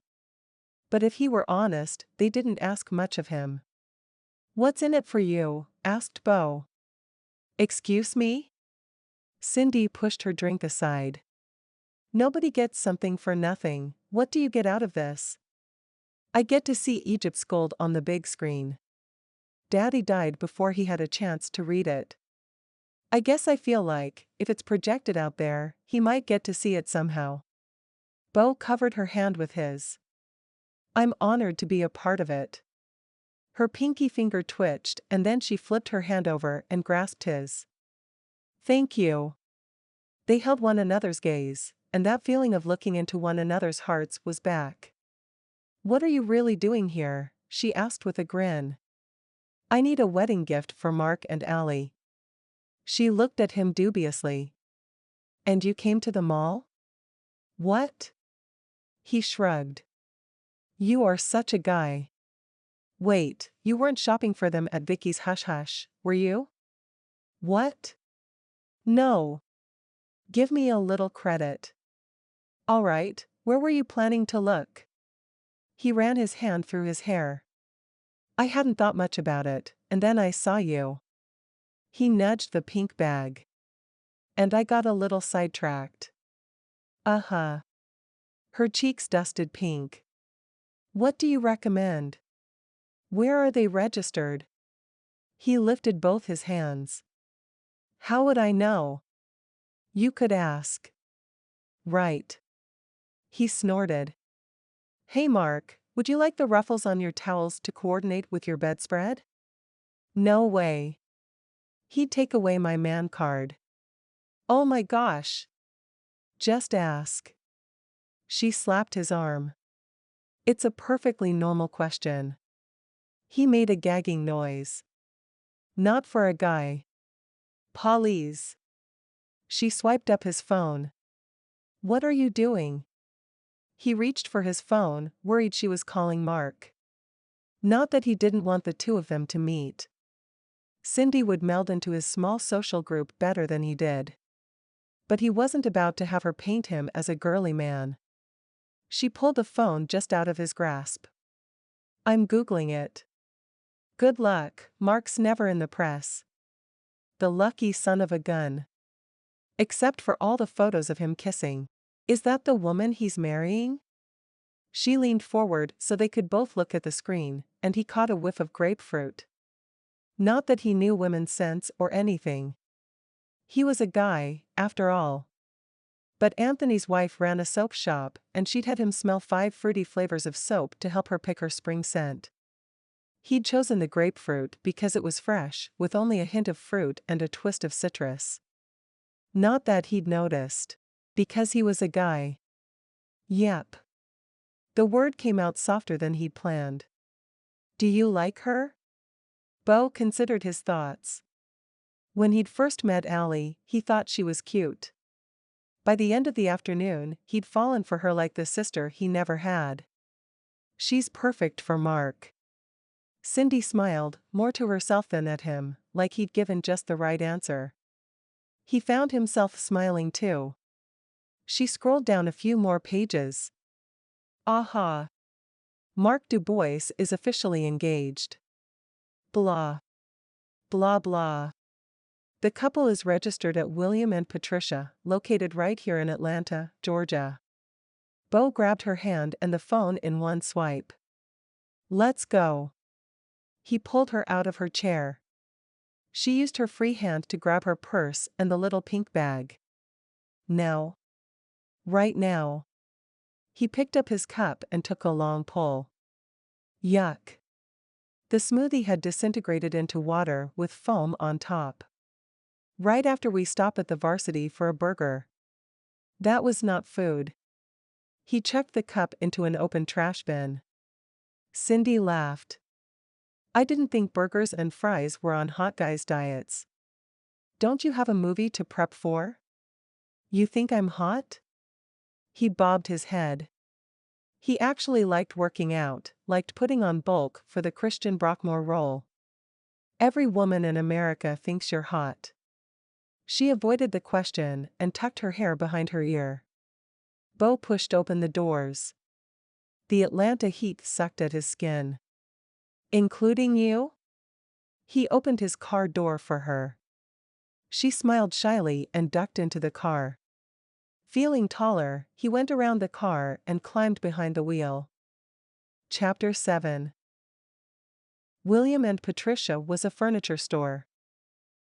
But if he were honest, they didn't ask much of him. What's in it for you? Asked Beau. Excuse me? Cindy pushed her drink aside. Nobody gets something for nothing. What do you get out of this? I get to see Egypt's Gold on the big screen. Daddy died before he had a chance to read it. I guess I feel like, if it's projected out there, he might get to see it somehow. Beau covered her hand with his. I'm honored to be a part of it. Her pinky finger twitched and then she flipped her hand over and grasped his. Thank you. They held one another's gaze, and that feeling of looking into one another's hearts was back. What are you really doing here? She asked with a grin. I need a wedding gift for Mark and Allie. She looked at him dubiously. And you came to the mall? What? He shrugged. You are such a guy. Wait, you weren't shopping for them at Vicky's Hush Hush, were you? What? No. Give me a little credit. All right, where were you planning to look? He ran his hand through his hair. I hadn't thought much about it, and then I saw you. He nudged the pink bag. And I got a little sidetracked. Uh-huh. Her cheeks dusted pink. What do you recommend? Where are they registered? He lifted both his hands. How would I know? You could ask. Right. He snorted. Hey Mark, would you like the ruffles on your towels to coordinate with your bedspread? No way. He'd take away my man card. Oh my gosh. Just ask. She slapped his arm. It's a perfectly normal question. He made a gagging noise. Not for a guy. Please. She swiped up his phone. What are you doing? He reached for his phone, worried she was calling Mark. Not that he didn't want the two of them to meet. Cindy would meld into his small social group better than he did. But he wasn't about to have her paint him as a girly man. She pulled the phone just out of his grasp. I'm Googling it. Good luck, Mark's never in the press. The lucky son of a gun. Except for all the photos of him kissing. Is that the woman he's marrying? She leaned forward so they could both look at the screen, and he caught a whiff of grapefruit. Not that he knew women's scents or anything. He was a guy, after all. But Anthony's wife ran a soap shop, and she'd had him smell 5 fruity flavors of soap to help her pick her spring scent. He'd chosen the grapefruit because it was fresh, with only a hint of fruit and a twist of citrus. Not that he'd noticed. Because he was a guy. Yep. The word came out softer than he'd planned. Do you like her? Beau considered his thoughts. When he'd first met Allie, he thought she was cute. By the end of the afternoon, he'd fallen for her like the sister he never had. She's perfect for Mark. Cindy smiled, more to herself than at him, like he'd given just the right answer. He found himself smiling too. She scrolled down a few more pages. Aha! Mark Dubois is officially engaged. Blah. Blah blah. The couple is registered at William and Patricia, located right here in Atlanta, Georgia. Beau grabbed her hand and the phone in one swipe. Let's go. He pulled her out of her chair. She used her free hand to grab her purse and the little pink bag. Now. Right now. He picked up his cup and took a long pull. Yuck. The smoothie had disintegrated into water with foam on top. Right after we stop at the Varsity for a burger. That was not food. He chucked the cup into an open trash bin. Cindy laughed. I didn't think burgers and fries were on hot guys' diets. Don't you have a movie to prep for? You think I'm hot? He bobbed his head. He actually liked working out, liked putting on bulk for the Christian Brockmore role. Every woman in America thinks you're hot. She avoided the question and tucked her hair behind her ear. Beau pushed open the doors. The Atlanta heat sucked at his skin. Including you? He opened his car door for her. She smiled shyly and ducked into the car. Feeling taller, he went around the car and climbed behind the wheel. Chapter 7. William and Patricia was a furniture store.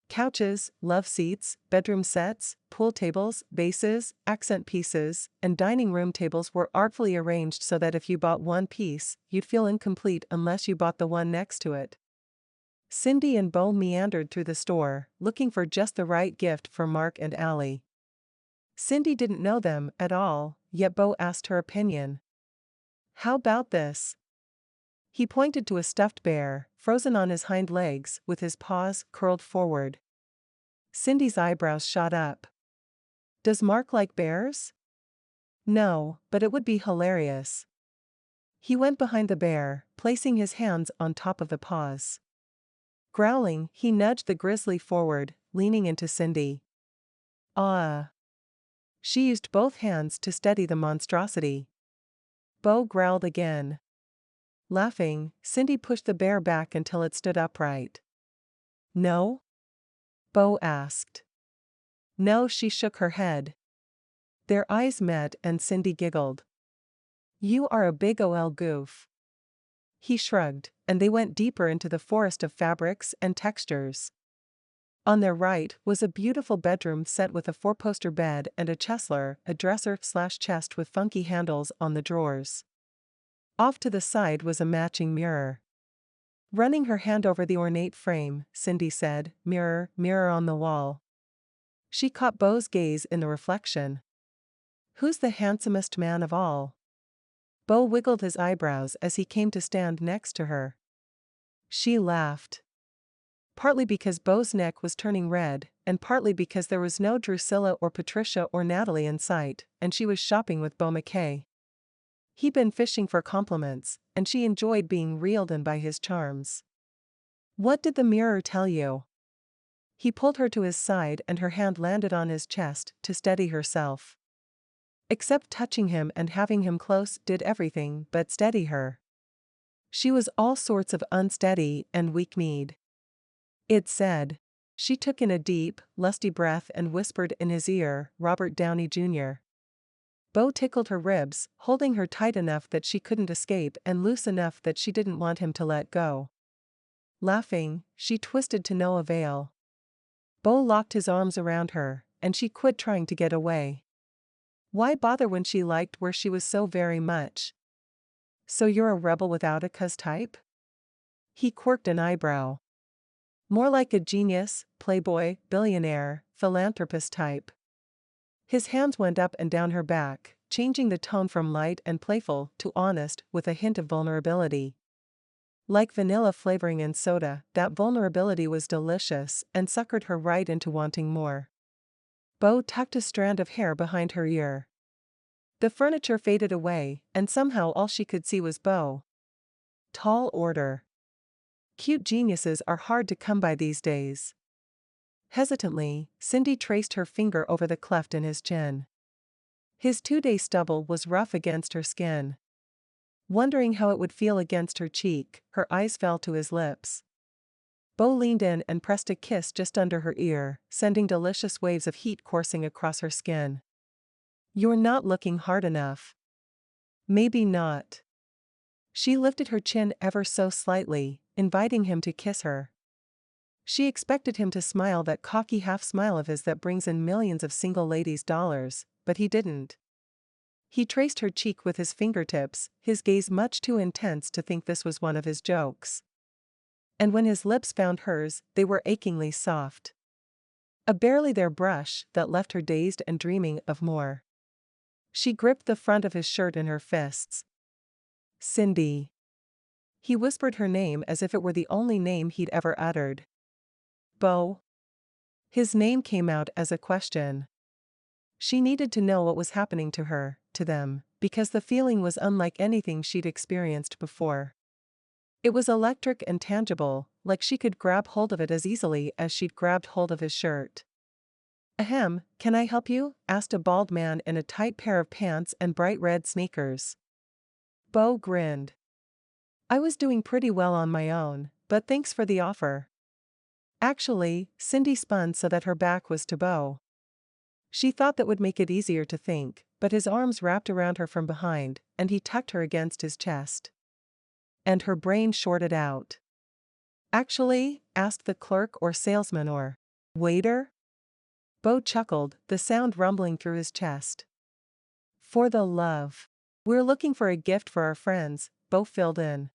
Couches, love seats, bedroom sets, pool tables, bases, accent pieces, and dining room tables were artfully arranged so that if you bought one piece, you'd feel incomplete unless you bought the one next to it. Cindy and Beau meandered through the store, looking for just the right gift for Mark and Allie. Cindy didn't know them at all, yet Beau asked her opinion. How about this? He pointed to a stuffed bear, frozen on his hind legs, with his paws curled forward. Cindy's eyebrows shot up. Does Mark like bears? No, but it would be hilarious. He went behind the bear, placing his hands on top of the paws. Growling, he nudged the grizzly forward, leaning into Cindy. Ah. She used both hands to steady the monstrosity. Beau growled again. Laughing, Cindy pushed the bear back until it stood upright. No? Beau asked. No, she shook her head. Their eyes met and Cindy giggled. You are a big OL goof. He shrugged, and they went deeper into the forest of fabrics and textures. On their right was a beautiful bedroom set with a four-poster bed and a chesler, a dresser/chest with funky handles on the drawers. Off to the side was a matching mirror. Running her hand over the ornate frame, Cindy said, "Mirror, mirror on the wall." She caught Beau's gaze in the reflection. "Who's the handsomest man of all?" Beau wiggled his eyebrows as he came to stand next to her. She laughed. Partly because Beau's neck was turning red, and partly because there was no Drusilla or Patricia or Natalie in sight, and she was shopping with Beau Mckay. He'd been fishing for compliments, and she enjoyed being reeled in by his charms. "What did the mirror tell you?" He pulled her to his side and her hand landed on his chest to steady herself. Except touching him and having him close did everything but steady her. She was all sorts of unsteady and weak-kneed. It said. She took in a deep, lusty breath and whispered in his ear, "Robert Downey Jr." Beau tickled her ribs, holding her tight enough that she couldn't escape and loose enough that she didn't want him to let go. Laughing, she twisted to no avail. Beau locked his arms around her, and she quit trying to get away. Why bother when she liked where she was so very much? "So you're a rebel without a cuz type?" He quirked an eyebrow. "More like a genius, playboy, billionaire, philanthropist type." His hands went up and down her back, changing the tone from light and playful to honest with a hint of vulnerability. Like vanilla flavoring in soda, that vulnerability was delicious and suckered her right into wanting more. Beau tucked a strand of hair behind her ear. The furniture faded away, and somehow all she could see was Beau. Tall order. Cute geniuses are hard to come by these days. Hesitantly, Cindy traced her finger over the cleft in his chin. His 2-day stubble was rough against her skin. Wondering how it would feel against her cheek, her eyes fell to his lips. Beau leaned in and pressed a kiss just under her ear, sending delicious waves of heat coursing across her skin. "You're not looking hard enough." "Maybe not." She lifted her chin ever so slightly, inviting him to kiss her. She expected him to smile that cocky half-smile of his that brings in millions of single ladies' dollars, but he didn't. He traced her cheek with his fingertips, his gaze much too intense to think this was one of his jokes. And when his lips found hers, they were achingly soft. A barely there brush that left her dazed and dreaming of more. She gripped the front of his shirt in her fists. "Cindy." He whispered her name as if it were the only name he'd ever uttered. "Beau." His name came out as a question. She needed to know what was happening to her, to them, because the feeling was unlike anything she'd experienced before. It was electric and tangible, like she could grab hold of it as easily as she'd grabbed hold of his shirt. "Ahem, can I help you?" asked a bald man in a tight pair of pants and bright red sneakers. Beau grinned. "I was doing pretty well on my own, but thanks for the offer." Actually, Cindy spun so that her back was to Beau. She thought that would make it easier to think, but his arms wrapped around her from behind, and he tucked her against his chest. And her brain shorted out. "Actually?" asked the clerk or salesman or waiter. Beau chuckled, the sound rumbling through his chest. "For the love. We're looking for a gift for our friends," Beau filled in.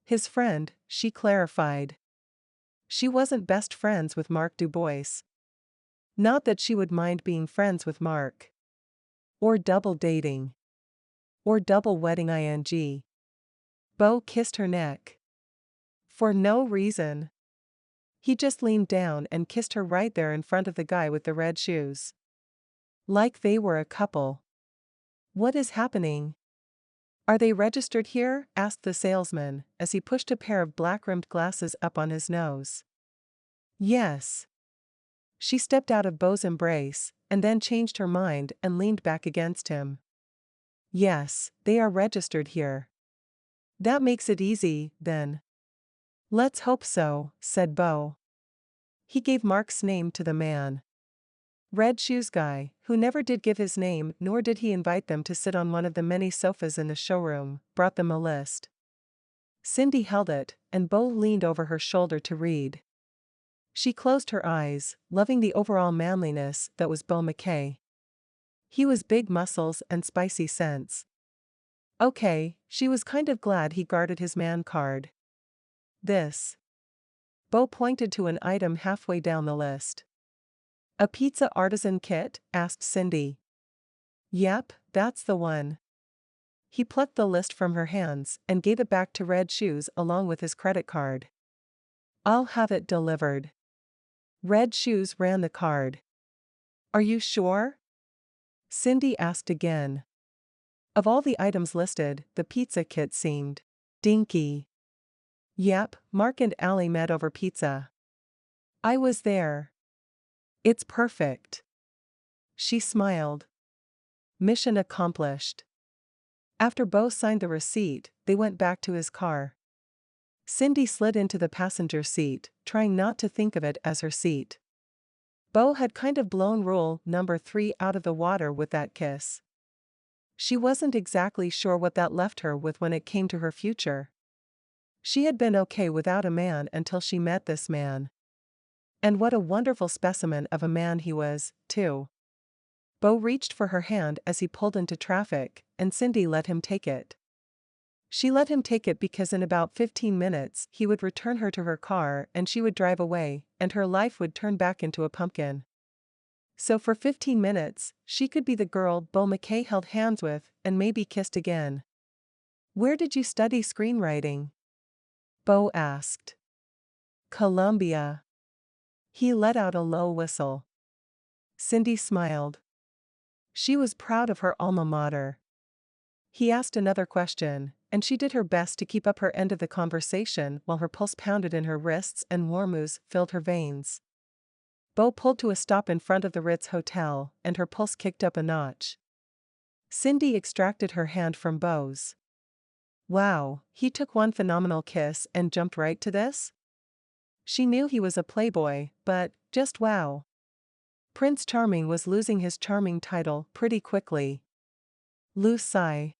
His friend, she clarified. She wasn't best friends with Mark Dubois. Not that she would mind being friends with Mark. Or double dating. Or double wedding ing. Beau kissed her neck. For no reason. He just leaned down and kissed her right there in front of the guy with the red shoes. Like they were a couple. "What is happening?" "Are they registered here?" asked the salesman, as he pushed a pair of black-rimmed glasses up on his nose. "Yes." She stepped out of Beau's embrace, and then changed her mind and leaned back against him. "Yes, they are registered here." "That makes it easy, then." "Let's hope so," said Beau. He gave Mark's name to the man. Red Shoes Guy, who never did give his name nor did he invite them to sit on one of the many sofas in the showroom, brought them a list. Cindy held it, and Beau leaned over her shoulder to read. She closed her eyes, loving the overall manliness that was Beau Mckay. He was big muscles and spicy scents. Okay, she was kind of glad he guarded his man card. This. Beau pointed to an item halfway down the list. A pizza artisan kit? Asked Cindy. Yep, that's the one. He plucked the list from her hands and gave it back to Red Shoes along with his credit card. I'll have it delivered. Red Shoes ran the card. Are you sure? Cindy asked again. Of all the items listed, the pizza kit seemed dinky. Yep, Mark and Allie met over pizza. I was there. It's perfect. She smiled. Mission accomplished. After Beau signed the receipt, they went back to his car. Cindy slid into the passenger seat, trying not to think of it as her seat. Beau had kind of blown rule number 3 out of the water with that kiss. She wasn't exactly sure what that left her with when it came to her future. She had been okay without a man until she met this man. And what a wonderful specimen of a man he was, too. Beau reached for her hand as he pulled into traffic, and Cindy let him take it. She let him take it because in about 15 minutes he would return her to her car and she would drive away, and her life would turn back into a pumpkin. So for 15 minutes, she could be the girl Beau Mckay held hands with and maybe kissed again. Where did you study screenwriting? Beau asked. Columbia. He let out a low whistle. Cindy smiled. She was proud of her alma mater. He asked another question, and she did her best to keep up her end of the conversation while her pulse pounded in her wrists and warm ooze filled her veins. Beau pulled to a stop in front of the Ritz Hotel, and her pulse kicked up a notch. Cindy extracted her hand from Beau's. Wow, he took one phenomenal kiss and jumped right to this? She knew he was a playboy, but, just wow. Prince Charming was losing his charming title pretty quickly. Loose sigh.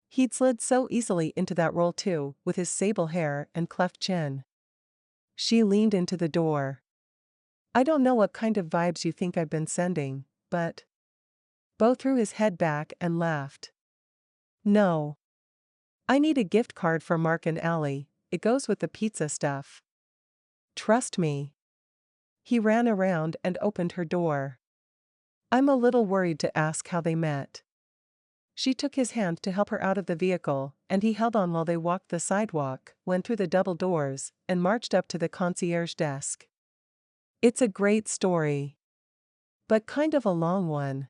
He'd slid so easily into that role too, with his sable hair and cleft chin. She leaned into the door. I don't know what kind of vibes you think I've been sending, but... Beau threw his head back and laughed. No. I need a gift card for Mark and Allie, it goes with the pizza stuff. Trust me. He ran around and opened her door. I'm a little worried to ask how they met. She took his hand to help her out of the vehicle, and he held on while they walked the sidewalk, went through the double doors, and marched up to the concierge desk. It's a great story. But kind of a long one.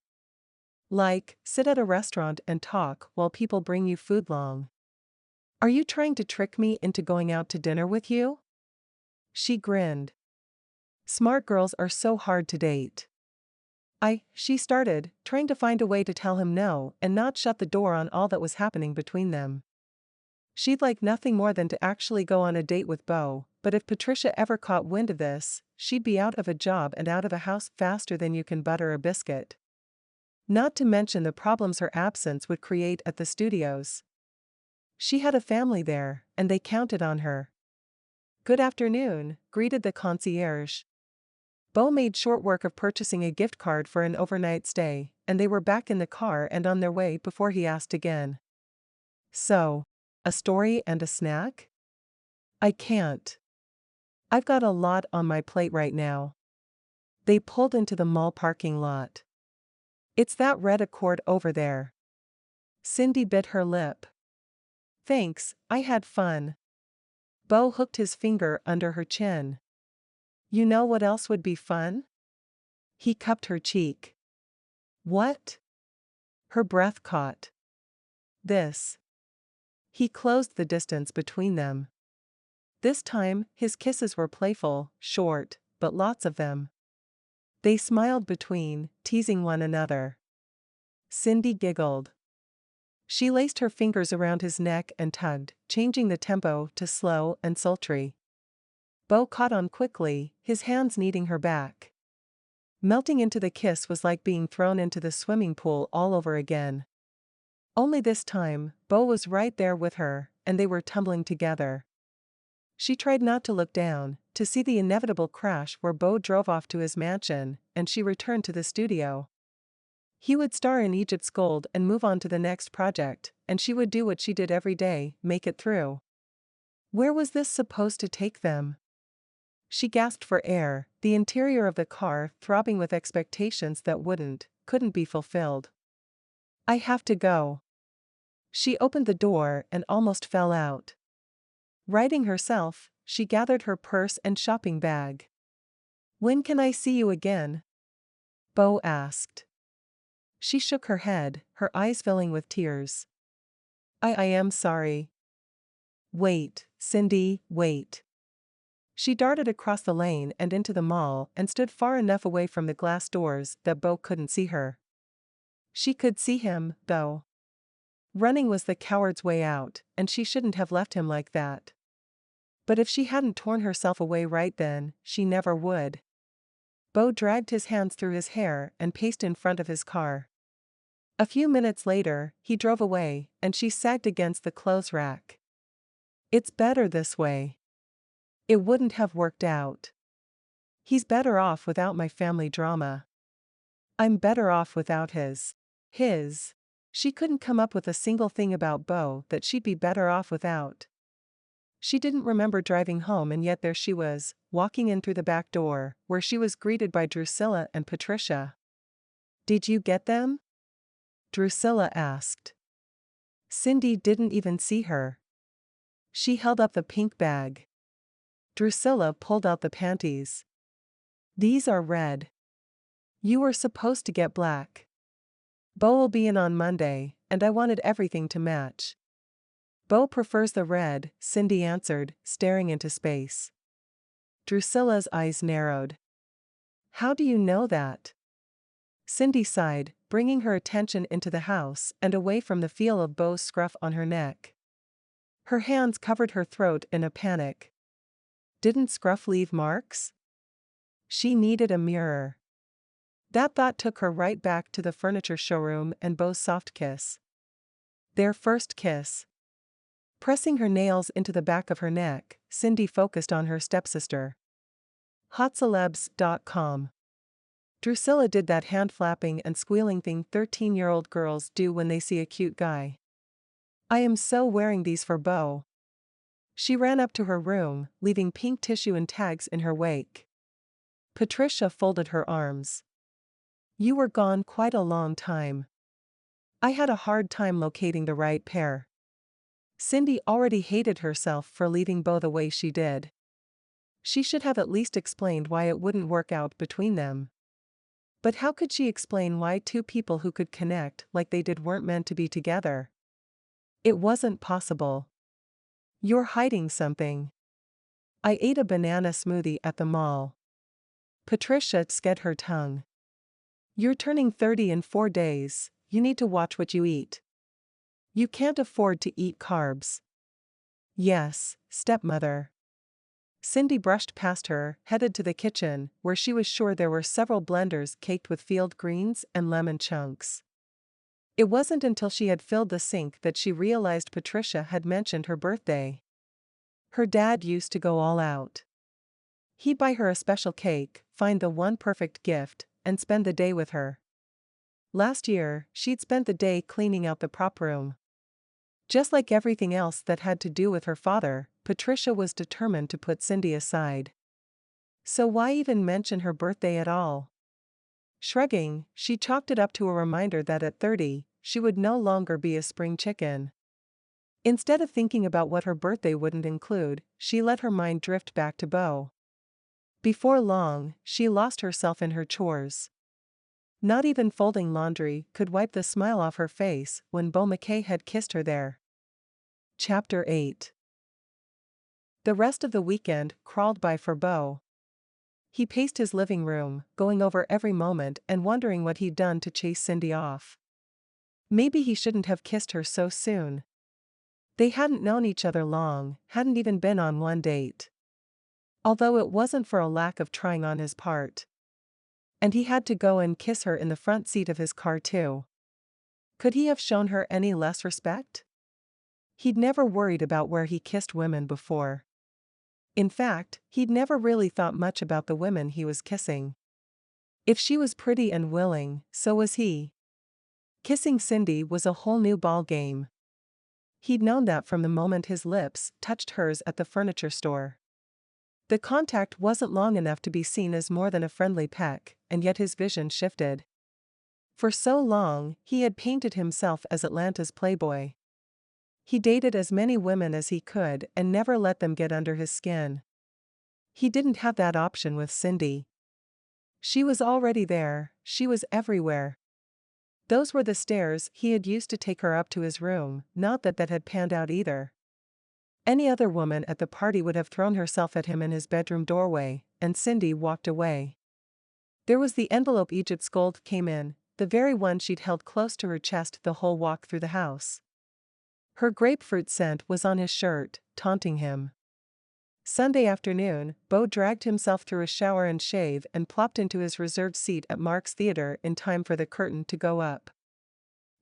Like, sit at a restaurant and talk while people bring you food long. Are you trying to trick me into going out to dinner with you? She grinned. Smart girls are so hard to date. She started, trying to find a way to tell him no and not shut the door on all that was happening between them. She'd like nothing more than to actually go on a date with Beau, but if Patricia ever caught wind of this, she'd be out of a job and out of a house faster than you can butter a biscuit. Not to mention the problems her absence would create at the studios. She had a family there, and they counted on her. Good afternoon, greeted the concierge. Beau made short work of purchasing a gift card for an overnight stay, and they were back in the car and on their way before he asked again. So, a story and a snack? I can't. I've got a lot on my plate right now. They pulled into the mall parking lot. It's that red Accord over there. Cindy bit her lip. Thanks, I had fun. Beau hooked his finger under her chin. You know what else would be fun? He cupped her cheek. What? Her breath caught. This. He closed the distance between them. This time, his kisses were playful, short, but lots of them. They smiled between, teasing one another. Cindy giggled. She laced her fingers around his neck and tugged, changing the tempo to slow and sultry. Beau caught on quickly, his hands kneading her back. Melting into the kiss was like being thrown into the swimming pool all over again. Only this time, Beau was right there with her, and they were tumbling together. She tried not to look down, to see the inevitable crash where Beau drove off to his mansion, and she returned to the studio. He would star in Egypt's Gold and move on to the next project, and she would do what she did every day, make it through. Where was this supposed to take them? She gasped for air, the interior of the car throbbing with expectations that couldn't be fulfilled. I have to go. She opened the door and almost fell out. Righting herself, she gathered her purse and shopping bag. When can I see you again? Beau asked. She shook her head, her eyes filling with tears. I am sorry. Wait, Cindy, wait. She darted across the lane and into the mall and stood far enough away from the glass doors that Beau couldn't see her. She could see him, though. Running was the coward's way out, and she shouldn't have left him like that. But if she hadn't torn herself away right then, she never would. Beau dragged his hands through his hair and paced in front of his car. A few minutes later, he drove away, and she sagged against the clothes rack. It's better this way. It wouldn't have worked out. He's better off without my family drama. I'm better off without his. She couldn't come up with a single thing about Beau that she'd be better off without. She didn't remember driving home, and yet there she was, walking in through the back door, where she was greeted by Drusilla and Patricia. Did you get them? Drusilla asked. Cindy didn't even see her. She held up the pink bag. Drusilla pulled out the panties. These are red. You were supposed to get black. Beau will be in on Monday, and I wanted everything to match. Beau prefers the red, Cindy answered, staring into space. Drusilla's eyes narrowed. How do you know that? Cindy sighed, bringing her attention into the house and away from the feel of Beau's scruff on her neck. Her hands covered her throat in a panic. Didn't scruff leave marks? She needed a mirror. That thought took her right back to the furniture showroom and Beau's soft kiss. Their first kiss. Pressing her nails into the back of her neck, Cindy focused on her stepsister. HotCelebs.com. Drusilla did that hand-flapping and squealing thing 13-year-old girls do when they see a cute guy. I am so wearing these for Beau. She ran up to her room, leaving pink tissue and tags in her wake. Patricia folded her arms. You were gone quite a long time. I had a hard time locating the right pair. Cindy already hated herself for leaving Beau the way she did. She should have at least explained why it wouldn't work out between them. But how could she explain why two people who could connect like they did weren't meant to be together? It wasn't possible. You're hiding something. I ate a banana smoothie at the mall. Patricia scared her tongue. You're turning 30 in 4 days, you need to watch what you eat. You can't afford to eat carbs. Yes, stepmother. Cindy brushed past her, headed to the kitchen, where she was sure there were several blenders caked with field greens and lemon chunks. It wasn't until she had filled the sink that she realized Patricia had mentioned her birthday. Her dad used to go all out. He'd buy her a special cake, find the one perfect gift, and spend the day with her. Last year, she'd spent the day cleaning out the prop room. Just like everything else that had to do with her father, Patricia was determined to put Cindy aside. So why even mention her birthday at all? Shrugging, she chalked it up to a reminder that at 30, she would no longer be a spring chicken. Instead of thinking about what her birthday wouldn't include, she let her mind drift back to Beau. Before long, she lost herself in her chores. Not even folding laundry could wipe the smile off her face when Beau Mckay had kissed her there. Chapter 8. The rest of the weekend crawled by for Beau. He paced his living room, going over every moment and wondering what he'd done to chase Cindy off. Maybe he shouldn't have kissed her so soon. They hadn't known each other long, hadn't even been on one date. Although it wasn't for a lack of trying on his part. And he had to go and kiss her in the front seat of his car too. Could he have shown her any less respect? He'd never worried about where he kissed women before. In fact, he'd never really thought much about the women he was kissing. If she was pretty and willing, so was he. Kissing Cindy was a whole new ball game. He'd known that from the moment his lips touched hers at the furniture store. The contact wasn't long enough to be seen as more than a friendly peck, and yet his vision shifted. For so long, he had painted himself as Atlanta's playboy. He dated as many women as he could and never let them get under his skin. He didn't have that option with Cindy. She was already there, she was everywhere. Those were the stairs he had used to take her up to his room, not that that had panned out either. Any other woman at the party would have thrown herself at him in his bedroom doorway, and Cindy walked away. There was the envelope Egypt's gold came in, the very one she'd held close to her chest the whole walk through the house. Her grapefruit scent was on his shirt, taunting him. Sunday afternoon, Beau dragged himself through a shower and shave and plopped into his reserved seat at Mark's theater in time for the curtain to go up.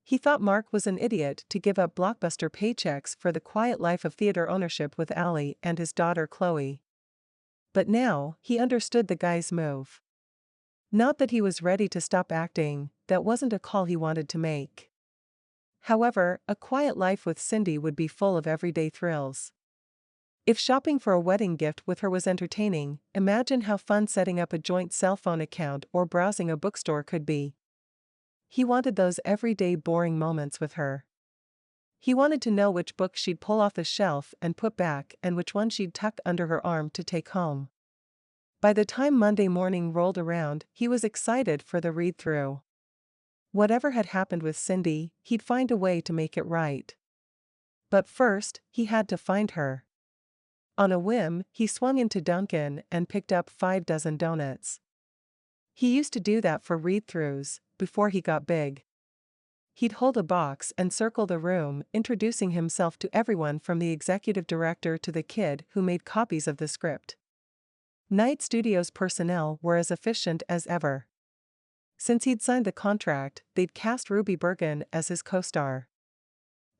He thought Mark was an idiot to give up blockbuster paychecks for the quiet life of theater ownership with Allie and his daughter Chloe. But now, he understood the guy's move. Not that he was ready to stop acting, that wasn't a call he wanted to make. However, a quiet life with Cindy would be full of everyday thrills. If shopping for a wedding gift with her was entertaining, imagine how fun setting up a joint cell phone account or browsing a bookstore could be. He wanted those everyday boring moments with her. He wanted to know which book she'd pull off the shelf and put back and which one she'd tuck under her arm to take home. By the time Monday morning rolled around, he was excited for the read-through. Whatever had happened with Cindy, he'd find a way to make it right. But first, he had to find her. On a whim, he swung into Dunkin' and picked up 5 dozen donuts. He used to do that for read-throughs, before he got big. He'd hold a box and circle the room, introducing himself to everyone from the executive director to the kid who made copies of the script. Night Studios personnel were as efficient as ever. Since he'd signed the contract, they'd cast Ruby Bergen as his co-star.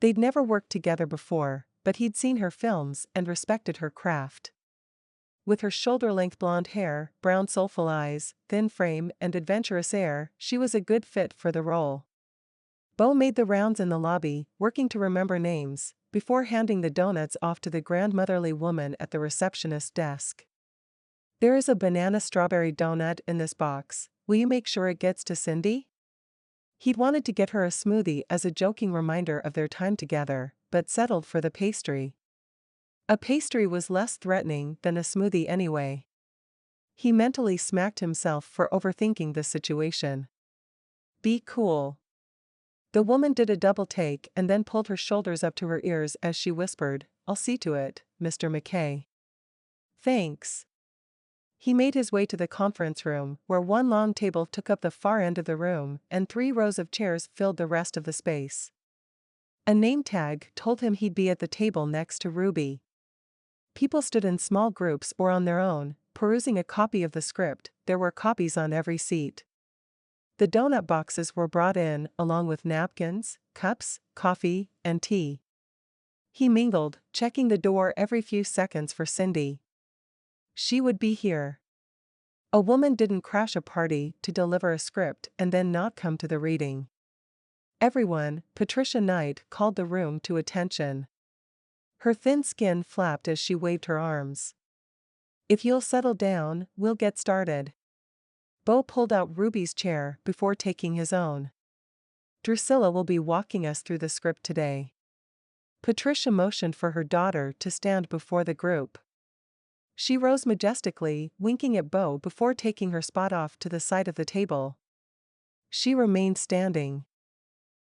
They'd never worked together before, but he'd seen her films and respected her craft. With her shoulder-length blonde hair, brown soulful eyes, thin frame and adventurous air, she was a good fit for the role. Beau made the rounds in the lobby, working to remember names, before handing the donuts off to the grandmotherly woman at the receptionist desk. "There is a banana strawberry donut in this box. Will you make sure it gets to Cindy?" He'd wanted to get her a smoothie as a joking reminder of their time together, but settled for the pastry. A pastry was less threatening than a smoothie anyway. He mentally smacked himself for overthinking the situation. Be cool. The woman did a double take and then pulled her shoulders up to her ears as she whispered, "I'll see to it, Mr. Mckay." "Thanks." He made his way to the conference room, where one long table took up the far end of the room and 3 rows of chairs filled the rest of the space. A name tag told him he'd be at the table next to Ruby. People stood in small groups or on their own, perusing a copy of the script. There were copies on every seat. The donut boxes were brought in, along with napkins, cups, coffee, and tea. He mingled, checking the door every few seconds for Cindy. She would be here. A woman didn't crash a party to deliver a script and then not come to the reading. Everyone, Patricia Knight, called the room to attention. Her thin skin flapped as she waved her arms. "If you'll settle down, we'll get started." Beau pulled out Ruby's chair before taking his own. "Drusilla will be walking us through the script today." Patricia motioned for her daughter to stand before the group. She rose majestically, winking at Beau before taking her spot off to the side of the table. She remained standing.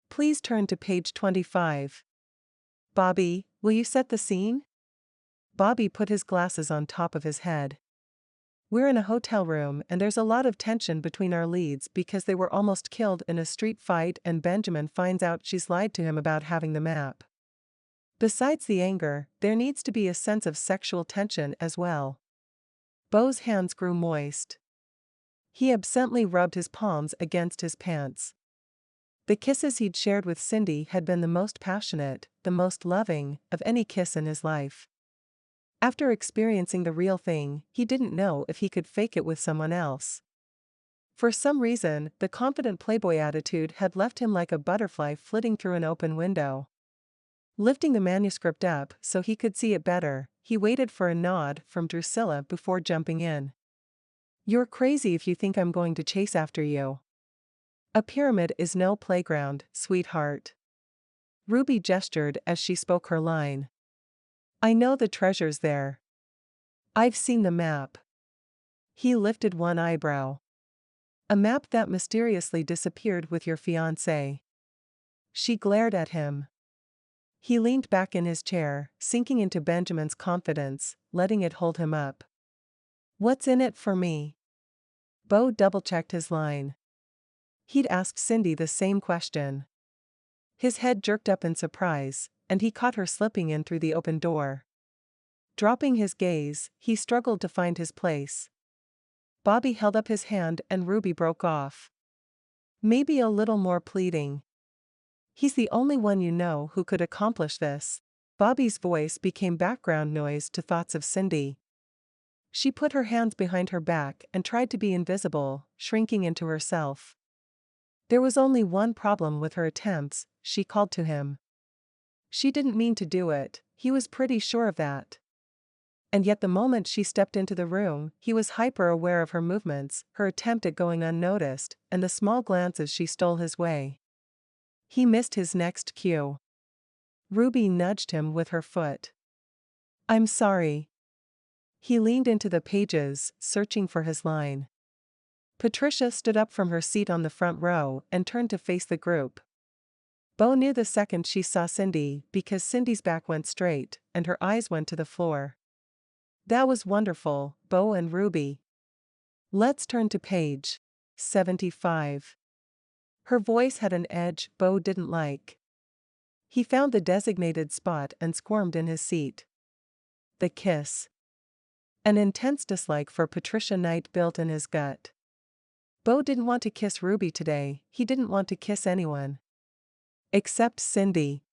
"Please turn to page 25. Bobby, will you set the scene?" Bobby put his glasses on top of his head. "We're in a hotel room and there's a lot of tension between our leads because they were almost killed in a street fight and Benjamin finds out she's lied to him about having the map. Besides the anger, there needs to be a sense of sexual tension as well." Beau's hands grew moist. He absently rubbed his palms against his pants. The kisses he'd shared with Cindy had been the most passionate, the most loving, of any kiss in his life. After experiencing the real thing, he didn't know if he could fake it with someone else. For some reason, the confident playboy attitude had left him like a butterfly flitting through an open window. Lifting the manuscript up so he could see it better, he waited for a nod from Drusilla before jumping in. "You're crazy if you think I'm going to chase after you. A pyramid is no playground, sweetheart." Ruby gestured as she spoke her line. "I know the treasure's there. I've seen the map." He lifted one eyebrow. "A map that mysteriously disappeared with your fiancé." She glared at him. He leaned back in his chair, sinking into Benjamin's confidence, letting it hold him up. "What's in it for me?" Beau double-checked his line. He'd asked Cindy the same question. His head jerked up in surprise, and he caught her slipping in through the open door. Dropping his gaze, he struggled to find his place. Bobby held up his hand and Ruby broke off. "Maybe a little more pleading. He's the only one you know who could accomplish this." Bobby's voice became background noise to thoughts of Cindy. She put her hands behind her back and tried to be invisible, shrinking into herself. There was only one problem with her attempts: she called to him. She didn't mean to do it, he was pretty sure of that. And yet the moment she stepped into the room, he was hyper-aware of her movements, her attempt at going unnoticed, and the small glances she stole his way. He missed his next cue. Ruby nudged him with her foot. "I'm sorry." He leaned into the pages, searching for his line. Patricia stood up from her seat on the front row and turned to face the group. Beau knew the second she saw Cindy because Cindy's back went straight, and her eyes went to the floor. "That was wonderful, Beau and Ruby. Let's turn to page 75. Her voice had an edge Beau didn't like. He found the designated spot and squirmed in his seat. The kiss. An intense dislike for Patricia Knight built in his gut. Beau didn't want to kiss Ruby today, he didn't want to kiss anyone. Except Cindy.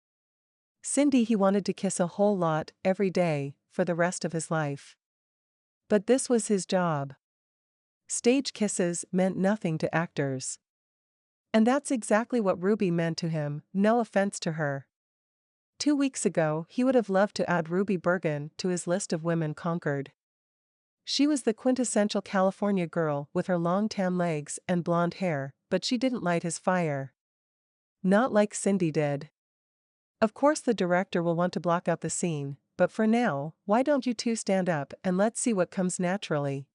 Cindy he wanted to kiss a whole lot, every day, for the rest of his life. But this was his job. Stage kisses meant nothing to actors. And that's exactly what Ruby meant to him, no offense to her. 2 weeks ago he would have loved to add Ruby Bergen to his list of women conquered. She was the quintessential California girl with her long tan legs and blonde hair, but she didn't light his fire. Not like Cindy did. Of course the director will want to block out the scene, but for now, why don't you two stand up and let's see what comes naturally?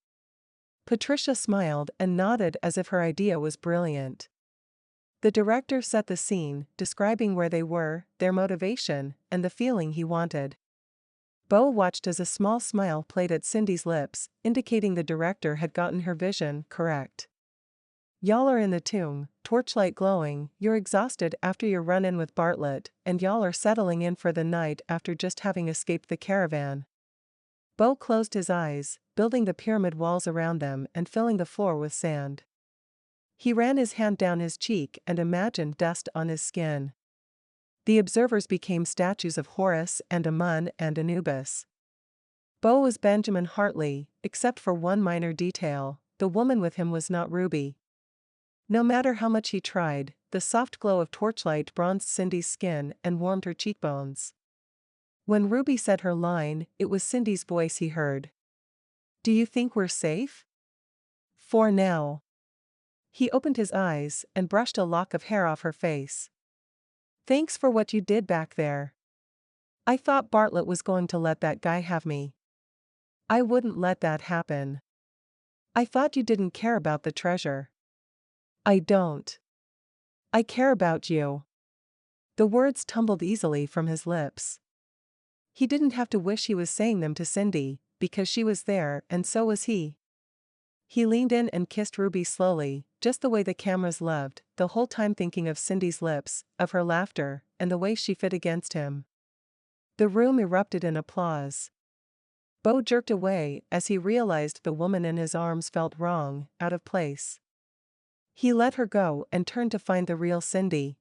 Patricia smiled and nodded as if her idea was brilliant. The director set the scene, describing where they were, their motivation, and the feeling he wanted. Beau watched as a small smile played at Cindy's lips, indicating the director had gotten her vision correct. "Y'all are in the tomb, torchlight glowing, you're exhausted after your run-in with Bartlett, and y'all are settling in for the night after just having escaped the caravan." Beau closed his eyes, building the pyramid walls around them and filling the floor with sand. He ran his hand down his cheek and imagined dust on his skin. The observers became statues of Horus and Amun and Anubis. Beau was Benjamin Hartley, except for one minor detail: the woman with him was not Ruby. No matter how much he tried, the soft glow of torchlight bronzed Cindy's skin and warmed her cheekbones. When Ruby said her line, it was Cindy's voice he heard. "Do you think we're safe?" "For now." He opened his eyes and brushed a lock of hair off her face. "Thanks for what you did back there. I thought Bartlett was going to let that guy have me. I wouldn't let that happen. I thought you didn't care about the treasure." "I don't. I care about you." The words tumbled easily from his lips. He didn't have to wish he was saying them to Cindy, because she was there and so was he. He leaned in and kissed Ruby slowly, just the way the cameras loved, the whole time thinking of Cindy's lips, of her laughter, and the way she fit against him. The room erupted in applause. Beau jerked away as he realized the woman in his arms felt wrong, out of place. He let her go and turned to find the real Cindy.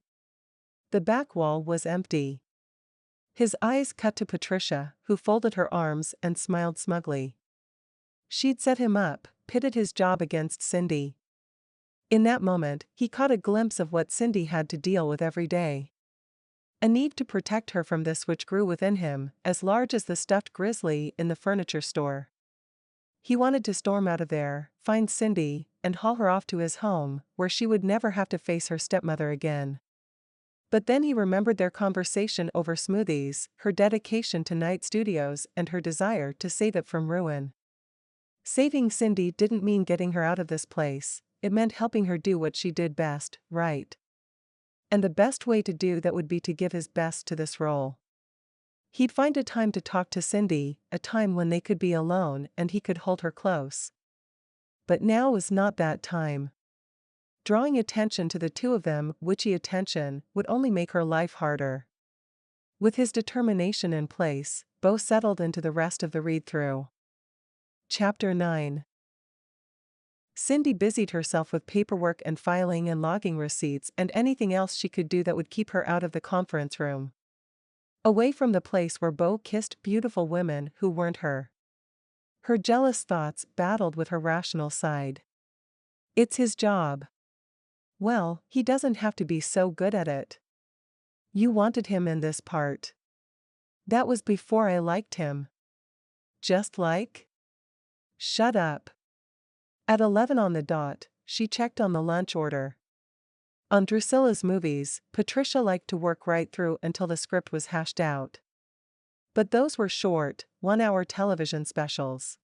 The back wall was empty. His eyes cut to Patricia, who folded her arms and smiled smugly. She'd set him up, pitted his job against Cindy. In that moment, he caught a glimpse of what Cindy had to deal with every day. A need to protect her from this which grew within him, as large as the stuffed grizzly in the furniture store. He wanted to storm out of there, find Cindy, and haul her off to his home, where she would never have to face her stepmother again. But then he remembered their conversation over smoothies, her dedication to night studios, and her desire to save it from ruin. Saving Cindy didn't mean getting her out of this place, it meant helping her do what she did best, right. And the best way to do that would be to give his best to this role. He'd find a time to talk to Cindy, a time when they could be alone and he could hold her close. But now was not that time. Drawing attention to the two of them, witchy attention, would only make her life harder. With his determination in place, Beau settled into the rest of the read-through. Chapter 9. Cindy busied herself with paperwork and filing and logging receipts and anything else she could do that would keep her out of the conference room. Away from the place where Beau kissed beautiful women who weren't her. Her jealous thoughts battled with her rational side. It's his job. Well, he doesn't have to be so good at it. You wanted him in this part. That was before I liked him. Just like? Shut up. At 11 on the dot, she checked on the lunch order. On Drusilla's movies, Patricia liked to work right through until the script was hashed out. But those were short, one-hour television specials.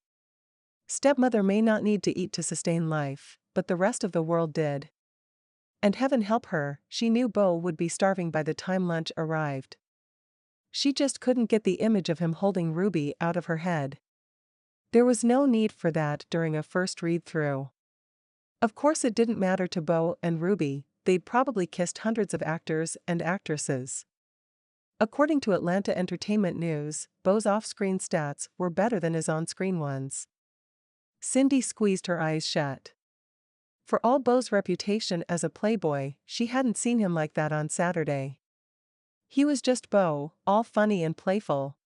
Stepmother may not need to eat to sustain life, but the rest of the world did. And heaven help her, she knew Beau would be starving by the time lunch arrived. She just couldn't get the image of him holding Ruby out of her head. There was no need for that during a first read-through. Of course it didn't matter to Beau and Ruby, they'd probably kissed hundreds of actors and actresses. According to Atlanta Entertainment News, Beau's off-screen stats were better than his on-screen ones. Cindy squeezed her eyes shut. For all Beau's reputation as a playboy, she hadn't seen him like that on Saturday. He was just Beau, all funny and playful.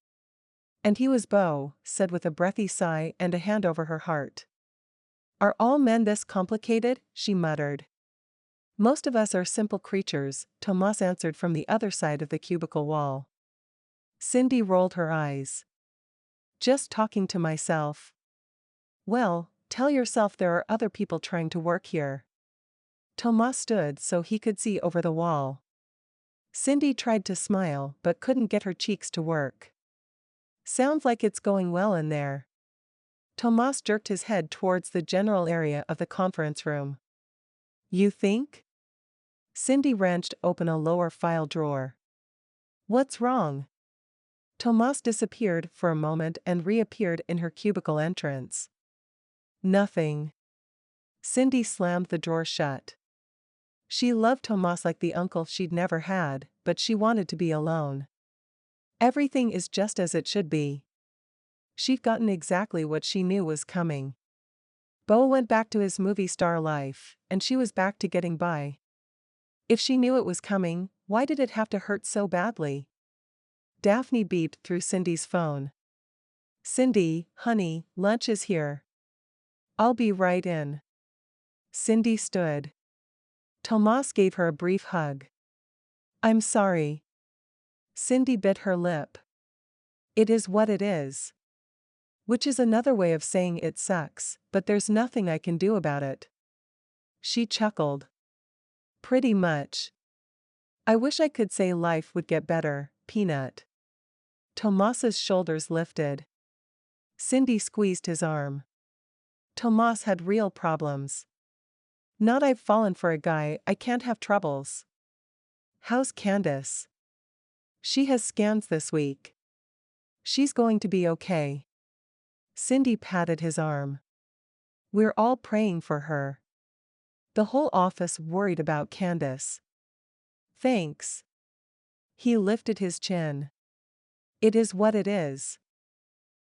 And he was Beau, said with a breathy sigh and a hand over her heart. Are all men this complicated? She muttered. Most of us are simple creatures, Tomas answered from the other side of the cubicle wall. Cindy rolled her eyes. Just talking to myself. Well, tell yourself there are other people trying to work here. Tomas stood so he could see over the wall. Cindy tried to smile but couldn't get her cheeks to work. Sounds like it's going well in there. Tomas jerked his head towards the general area of the conference room. You think? Cindy wrenched open a lower file drawer. What's wrong? Tomas disappeared for a moment and reappeared in her cubicle entrance. Nothing. Cindy slammed the drawer shut. She loved Tomas like the uncle she'd never had, but she wanted to be alone. Everything is just as it should be. She'd gotten exactly what she knew was coming. Beau went back to his movie star life, and she was back to getting by. If she knew it was coming, why did it have to hurt so badly? Daphne beeped through Cindy's phone. Cindy, honey, lunch is here. I'll be right in. Cindy stood. Tomas gave her a brief hug. I'm sorry. Cindy bit her lip. It is what it is. Which is another way of saying it sucks, but there's nothing I can do about it. She chuckled. Pretty much. I wish I could say life would get better, Peanut. Tomas's shoulders lifted. Cindy squeezed his arm. Tomas had real problems. Not I've fallen for a guy, I can't have troubles. How's Candace? She has scans this week. She's going to be okay. Cindy patted his arm. We're all praying for her. The whole office worried about Candace. Thanks. He lifted his chin. It is what it is.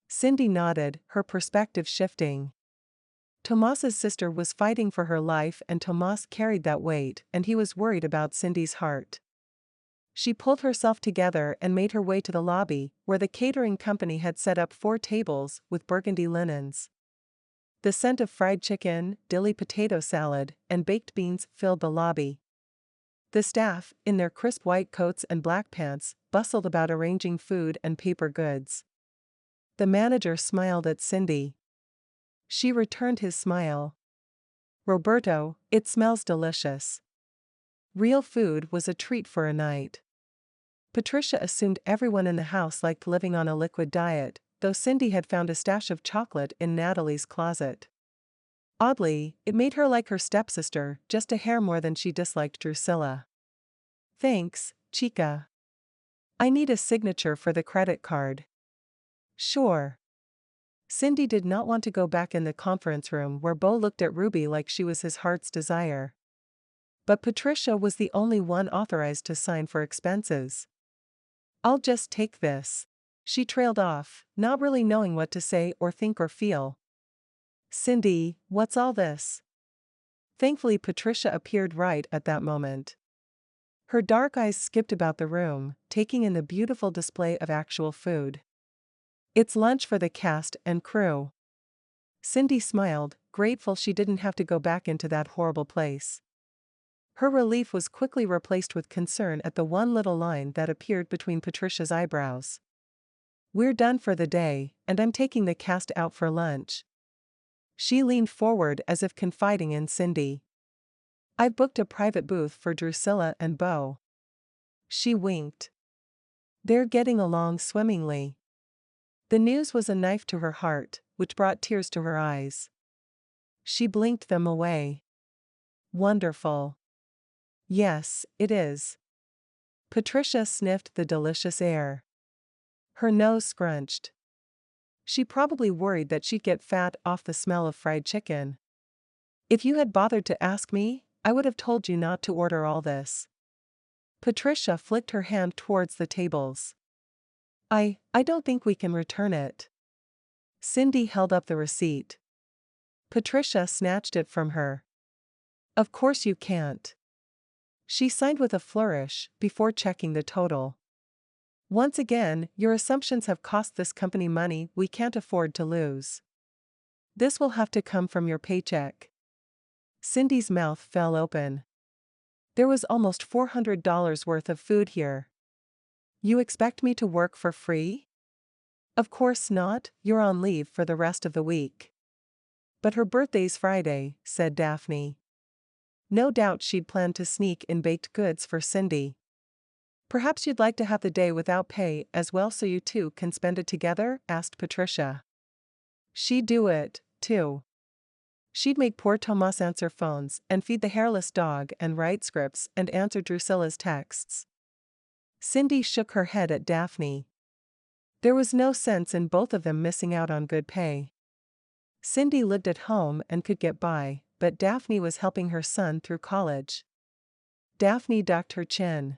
Cindy nodded, her perspective shifting. Tomas's sister was fighting for her life and Tomas carried that weight and he was worried about Cindy's heart. She pulled herself together and made her way to the lobby, where the catering company had set up 4 tables with burgundy linens. The scent of fried chicken, dilly potato salad, and baked beans filled the lobby. The staff, in their crisp white coats and black pants, bustled about arranging food and paper goods. The manager smiled at Cindy. She returned his smile. "Roberto, it smells delicious." Real food was a treat for a night. Patricia assumed everyone in the house liked living on a liquid diet, though Cindy had found a stash of chocolate in Natalie's closet. Oddly, it made her like her stepsister just a hair more than she disliked Drusilla. "Thanks, chica. I need a signature for the credit card." "Sure." Cindy did not want to go back in the conference room where Beau looked at Ruby like she was his heart's desire. But Patricia was the only one authorized to sign for expenses. "I'll just take this." She trailed off, not really knowing what to say or think or feel. "Cindy, what's all this?" Thankfully Patricia appeared right at that moment. Her dark eyes skipped about the room, taking in the beautiful display of actual food. "It's lunch for the cast and crew." Cindy smiled, grateful she didn't have to go back into that horrible place. Her relief was quickly replaced with concern at the one little line that appeared between Patricia's eyebrows. "We're done for the day, and I'm taking the cast out for lunch." She leaned forward as if confiding in Cindy. "I've booked a private booth for Drusilla and Beau." She winked. "They're getting along swimmingly." The news was a knife to her heart, which brought tears to her eyes. She blinked them away. "Wonderful." "Yes, it is." Patricia sniffed the delicious air. Her nose scrunched. She probably worried that she'd get fat off the smell of fried chicken. "If you had bothered to ask me, I would have told you not to order all this." Patricia flicked her hand towards the tables. I don't think we can return it." Cindy held up the receipt. Patricia snatched it from her. "Of course you can't." She signed with a flourish, before checking the total. "Once again, your assumptions have cost this company money we can't afford to lose. This will have to come from your paycheck." Cindy's mouth fell open. There was almost $400 worth of food here. "You expect me to work for free?" "Of course not, you're on leave for the rest of the week." "But her birthday's Friday," said Daphne. No doubt she'd planned to sneak in baked goods for Cindy. "Perhaps you'd like to have the day without pay as well so you two can spend it together?" asked Patricia. She'd do it, too. She'd make poor Tomas answer phones and feed the hairless dog and write scripts and answer Drusilla's texts. Cindy shook her head at Daphne. There was no sense in both of them missing out on good pay. Cindy lived at home and could get by, but Daphne was helping her son through college. Daphne ducked her chin.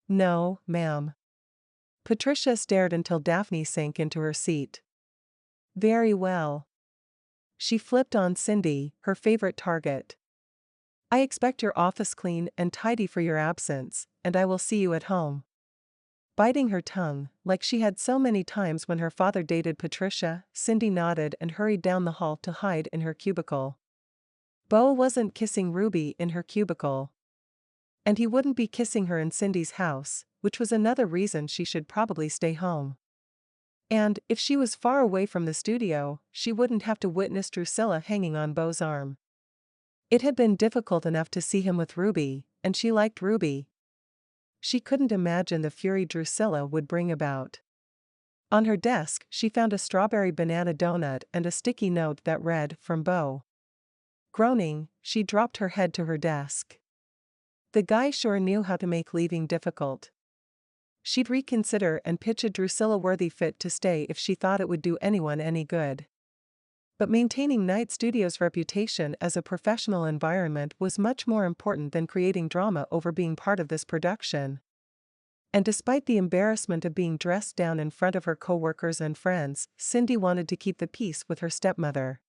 "No, ma'am." Patricia stared until Daphne sank into her seat. "Very well." She flipped on Cindy, her favorite target. "I expect your office clean and tidy for your absence, and I will see you at home." Biting her tongue, like she had so many times when her father dated Patricia, Cindy nodded and hurried down the hall to hide in her cubicle. Beau wasn't kissing Ruby in her cubicle. And he wouldn't be kissing her in Cindy's house, which was another reason she should probably stay home. And, if she was far away from the studio, she wouldn't have to witness Drusilla hanging on Beau's arm. It had been difficult enough to see him with Ruby, and she liked Ruby. She couldn't imagine the fury Drusilla would bring about. On her desk, she found a strawberry banana donut and a sticky note that read, "From Beau." Groaning, she dropped her head to her desk. The guy sure knew how to make leaving difficult. She'd reconsider and pitch a Drusilla-worthy fit to stay if she thought it would do anyone any good. But maintaining Night Studio's reputation as a professional environment was much more important than creating drama over being part of this production. And despite the embarrassment of being dressed down in front of her coworkers and friends, Cindy wanted to keep the peace with her stepmother.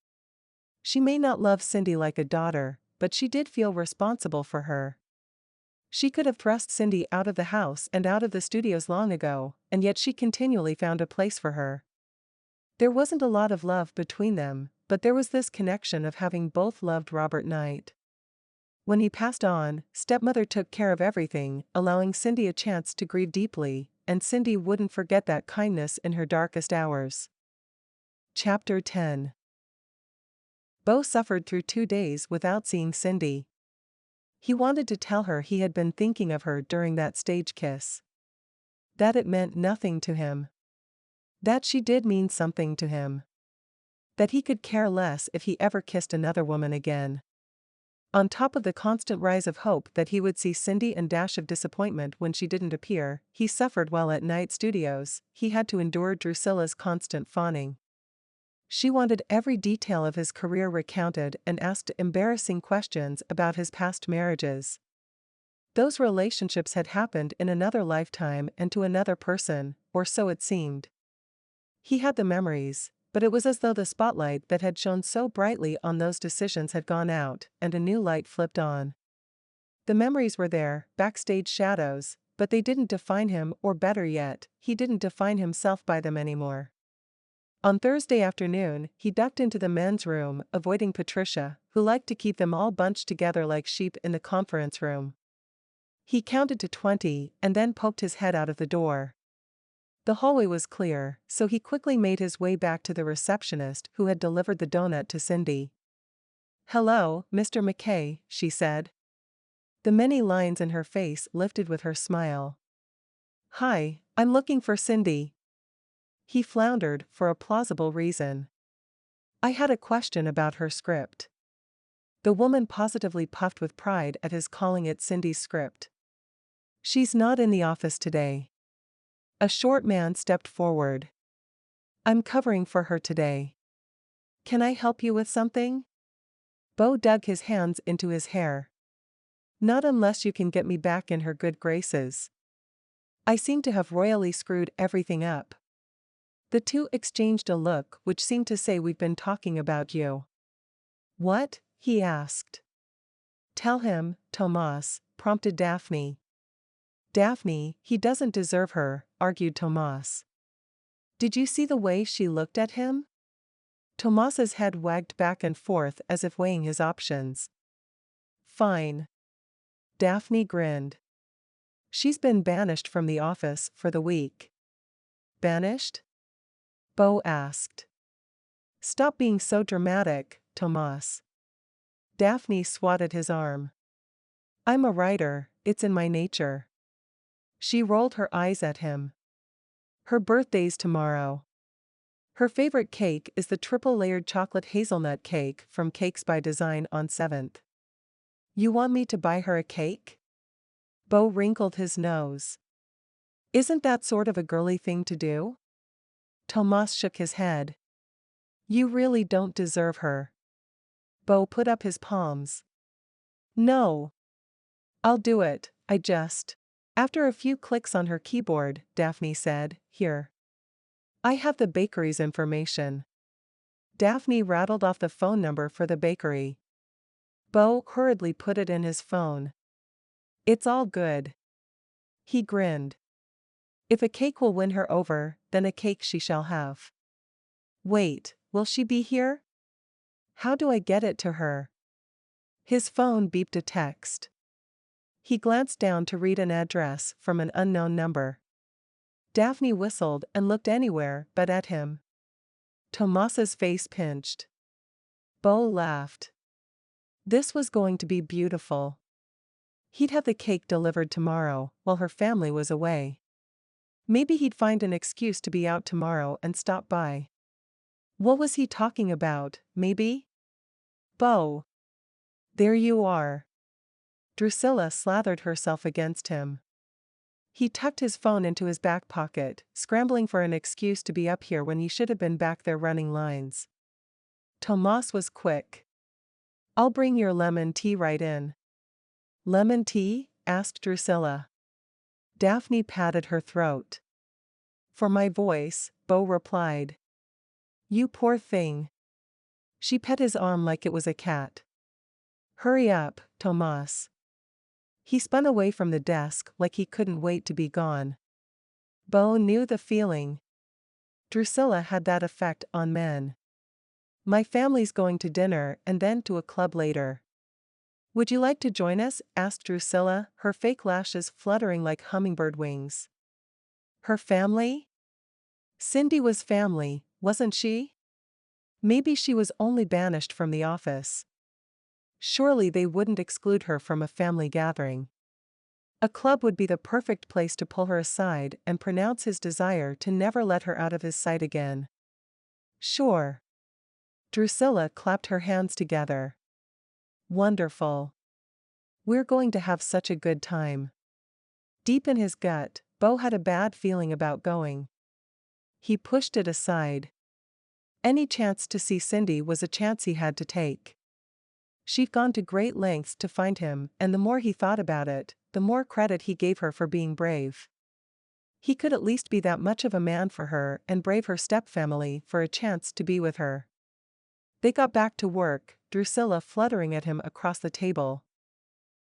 She may not love Cindy like a daughter, but she did feel responsible for her. She could have thrust Cindy out of the house and out of the studios long ago, and yet she continually found a place for her. There wasn't a lot of love between them, but there was this connection of having both loved Robert Knight. When he passed on, stepmother took care of everything, allowing Cindy a chance to grieve deeply, and Cindy wouldn't forget that kindness in her darkest hours. Chapter 10. Beau suffered through 2 days without seeing Cindy. He wanted to tell her he had been thinking of her during that stage kiss. That it meant nothing to him. That she did mean something to him. That he could care less if he ever kissed another woman again. On top of the constant rise of hope that he would see Cindy and dash of disappointment when she didn't appear, he suffered while at Night Studios. He had to endure Drusilla's constant fawning. She wanted every detail of his career recounted and asked embarrassing questions about his past marriages. Those relationships had happened in another lifetime and to another person, or so it seemed. He had the memories, but it was as though the spotlight that had shone so brightly on those decisions had gone out, and a new light flipped on. The memories were there, backstage shadows, but they didn't define him, or better yet, he didn't define himself by them anymore. On Thursday afternoon, he ducked into the men's room, avoiding Patricia, who liked to keep them all bunched together like sheep in the conference room. He counted to 20 and then poked his head out of the door. The hallway was clear, so he quickly made his way back to the receptionist who had delivered the donut to Cindy. "Hello, Mr. Mckay," she said. The many lines in her face lifted with her smile. "Hi, I'm looking for Cindy." He floundered for a plausible reason. "I had a question about her script." The woman positively puffed with pride at his calling it Cindy's script. "She's not in the office today." A short man stepped forward. "I'm covering for her today. Can I help you with something?" Beau dug his hands into his hair. "Not unless you can get me back in her good graces. I seem to have royally screwed everything up." The two exchanged a look which seemed to say, "We've been talking about you." "What?" he asked. "Tell him, Tomas," prompted Daphne. "Daphne, he doesn't deserve her," argued Tomas. "Did you see the way she looked at him?" Tomas's head wagged back and forth as if weighing his options. "Fine." Daphne grinned. "She's been banished from the office for the week." "Banished?" Beau asked. "Stop being so dramatic, Tomas." Daphne swatted his arm. "I'm a writer, it's in my nature." She rolled her eyes at him. "Her birthday's tomorrow. Her favorite cake is the triple-layered chocolate hazelnut cake from Cakes by Design on 7th. You want me to buy her a cake?" Beau wrinkled his nose. "Isn't that sort of a girly thing to do?" Tomas shook his head. "You really don't deserve her." Beau put up his palms. "No. I'll do it, I just..." After a few clicks on her keyboard, Daphne said, "Here. I have the bakery's information." Daphne rattled off the phone number for the bakery. Beau hurriedly put it in his phone. "It's all good." He grinned. "If a cake will win her over, then a cake she shall have." "Wait, will she be here? How do I get it to her?" His phone beeped a text. He glanced down to read an address from an unknown number. Daphne whistled and looked anywhere but at him. Tomas's face pinched. Beau laughed. This was going to be beautiful. He'd have the cake delivered tomorrow while her family was away. Maybe he'd find an excuse to be out tomorrow and stop by. What was he talking about, maybe? "Beau. There you are." Drusilla slathered herself against him. He tucked his phone into his back pocket, scrambling for an excuse to be up here when he should have been back there running lines. Tomas was quick. "I'll bring your lemon tea right in." "Lemon tea?" asked Drusilla. Daphne patted her throat. "For my voice," Beau replied. "You poor thing." She pet his arm like it was a cat. "Hurry up, Tomas." He spun away from the desk like he couldn't wait to be gone. Beau knew the feeling. Drusilla had that effect on men. My family's going to dinner and then to a club later. Would you like to join us? Asked Drusilla, her fake lashes fluttering like hummingbird wings. Her family? Cindy was family, wasn't she? Maybe she was only banished from the office. Surely they wouldn't exclude her from a family gathering. A club would be the perfect place to pull her aside and pronounce his desire to never let her out of his sight again. Sure. Drusilla clapped her hands together. Wonderful. We're going to have such a good time. Deep in his gut, Beau had a bad feeling about going. He pushed it aside. Any chance to see Cindy was a chance he had to take. She'd gone to great lengths to find him, and the more he thought about it, the more credit he gave her for being brave. He could at least be that much of a man for her and brave her stepfamily for a chance to be with her. They got back to work, Drusilla fluttering at him across the table.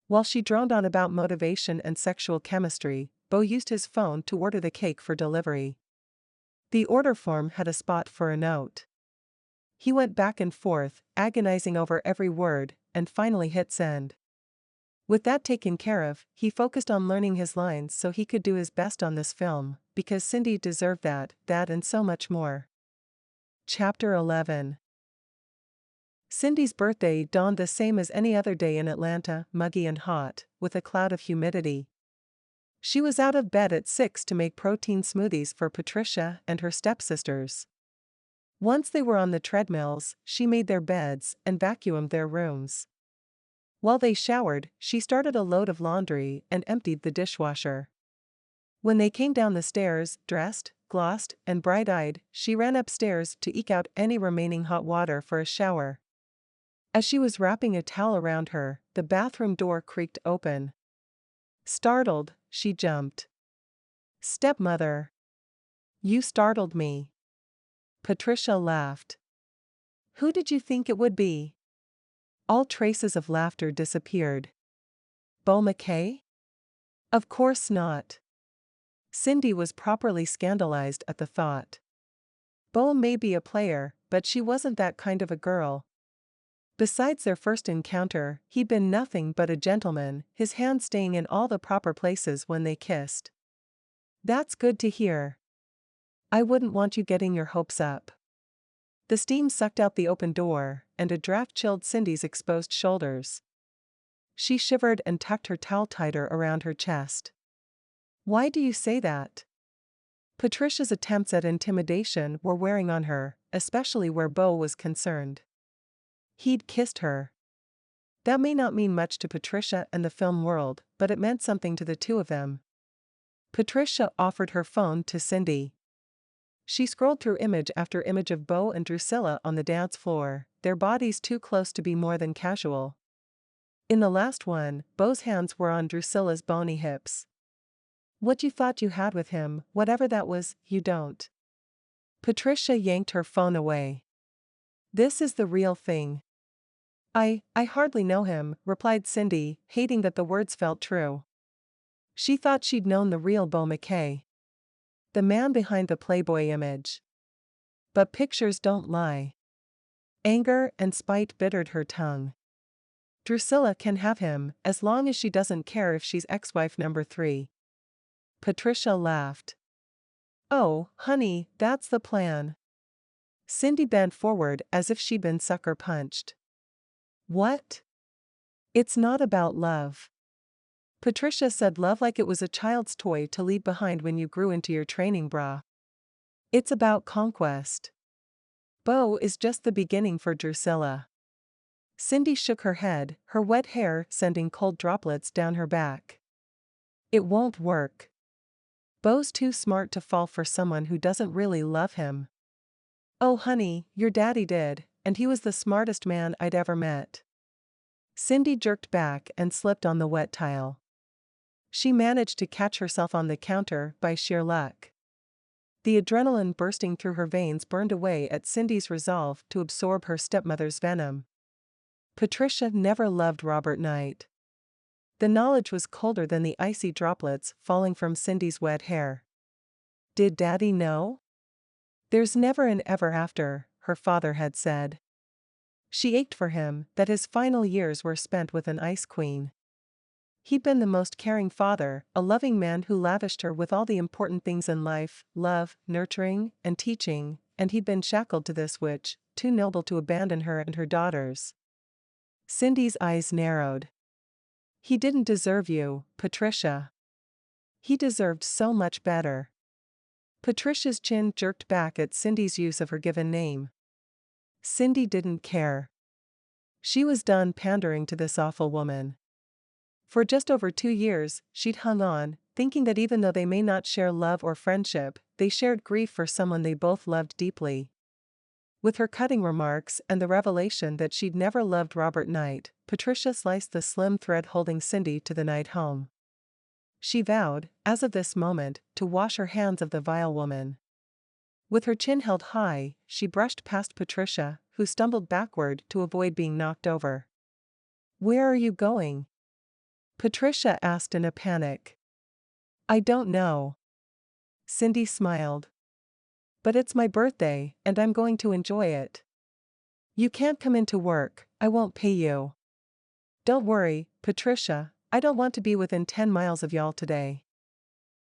While she droned on about motivation and sexual chemistry, Beau used his phone to order the cake for delivery. The order form had a spot for a note. He went back and forth, agonizing over every word, and finally hit send. With that taken care of, he focused on learning his lines so he could do his best on this film, because Cindy deserved that and so much more. Chapter 11. Cindy's birthday dawned the same as any other day in Atlanta, muggy and hot, with a cloud of humidity. She was out of bed at 6 to make protein smoothies for Patricia and her stepsisters. Once they were on the treadmills, she made their beds and vacuumed their rooms. While they showered, she started a load of laundry and emptied the dishwasher. When they came down the stairs, dressed, glossed, and bright-eyed, she ran upstairs to eke out any remaining hot water for a shower. As she was wrapping a towel around her, the bathroom door creaked open. Startled, she jumped. "Stepmother! You startled me." Patricia laughed. "Who did you think it would be?" All traces of laughter disappeared. "Beau Mckay? Of course not." Cindy was properly scandalized at the thought. Beau may be a player, but she wasn't that kind of a girl. Besides their first encounter, he'd been nothing but a gentleman, his hands staying in all the proper places when they kissed. "That's good to hear. I wouldn't want you getting your hopes up." The steam sucked out the open door, and a draft chilled Cindy's exposed shoulders. She shivered and tucked her towel tighter around her chest. "Why do you say that?" Patricia's attempts at intimidation were wearing on her, especially where Beau was concerned. He'd kissed her. That may not mean much to Patricia and the film world, but it meant something to the two of them. Patricia offered her phone to Cindy. She scrolled through image after image of Beau and Drusilla on the dance floor, their bodies too close to be more than casual. In the last one, Beau's hands were on Drusilla's bony hips. "What you thought you had with him, whatever that was, you don't." Patricia yanked her phone away. "This is the real thing." I hardly know him," replied Cindy, hating that the words felt true. She thought she'd known the real Beau Mckay. The man behind the Playboy image. But pictures don't lie. Anger and spite bittered her tongue. Drusilla can have him, as long as she doesn't care if she's ex-wife number 3. Patricia laughed. "Oh, honey, that's the plan." Cindy bent forward as if she'd been sucker punched. "What?" "It's not about love." Patricia said love like it was a child's toy to leave behind when you grew into your training bra. "It's about conquest." Beau is just the beginning for Drusilla. Cindy shook her head, her wet hair sending cold droplets down her back. "It won't work. Beau's too smart to fall for someone who doesn't really love him." "Oh honey, your daddy did, and he was the smartest man I'd ever met." Cindy jerked back and slipped on the wet tile. She managed to catch herself on the counter by sheer luck. The adrenaline bursting through her veins burned away at Cindy's resolve to absorb her stepmother's venom. Patricia never loved Robert Knight. The knowledge was colder than the icy droplets falling from Cindy's wet hair. Did Daddy know? There's never an ever after, her father had said. She ached for him, that his final years were spent with an ice queen. He'd been the most caring father, a loving man who lavished her with all the important things in life, love, nurturing, and teaching, and he'd been shackled to this which, too noble to abandon her and her daughters. Cindy's eyes narrowed. He didn't deserve you, Patricia. He deserved so much better. Patricia's chin jerked back at Cindy's use of her given name. Cindy didn't care. She was done pandering to this awful woman. For just over 2 years, she'd hung on, thinking that even though they may not share love or friendship, they shared grief for someone they both loved deeply. With her cutting remarks and the revelation that she'd never loved Robert Knight, Patricia sliced the slim thread holding Cindy to the night home. She vowed, as of this moment, to wash her hands of the vile woman. With her chin held high, she brushed past Patricia, who stumbled backward to avoid being knocked over. "Where are you going?" Patricia asked in a panic. "I don't know." Cindy smiled. "But it's my birthday, and I'm going to enjoy it." "You can't come into work, I won't pay you." "Don't worry, Patricia, I don't want to be within 10 miles of y'all today."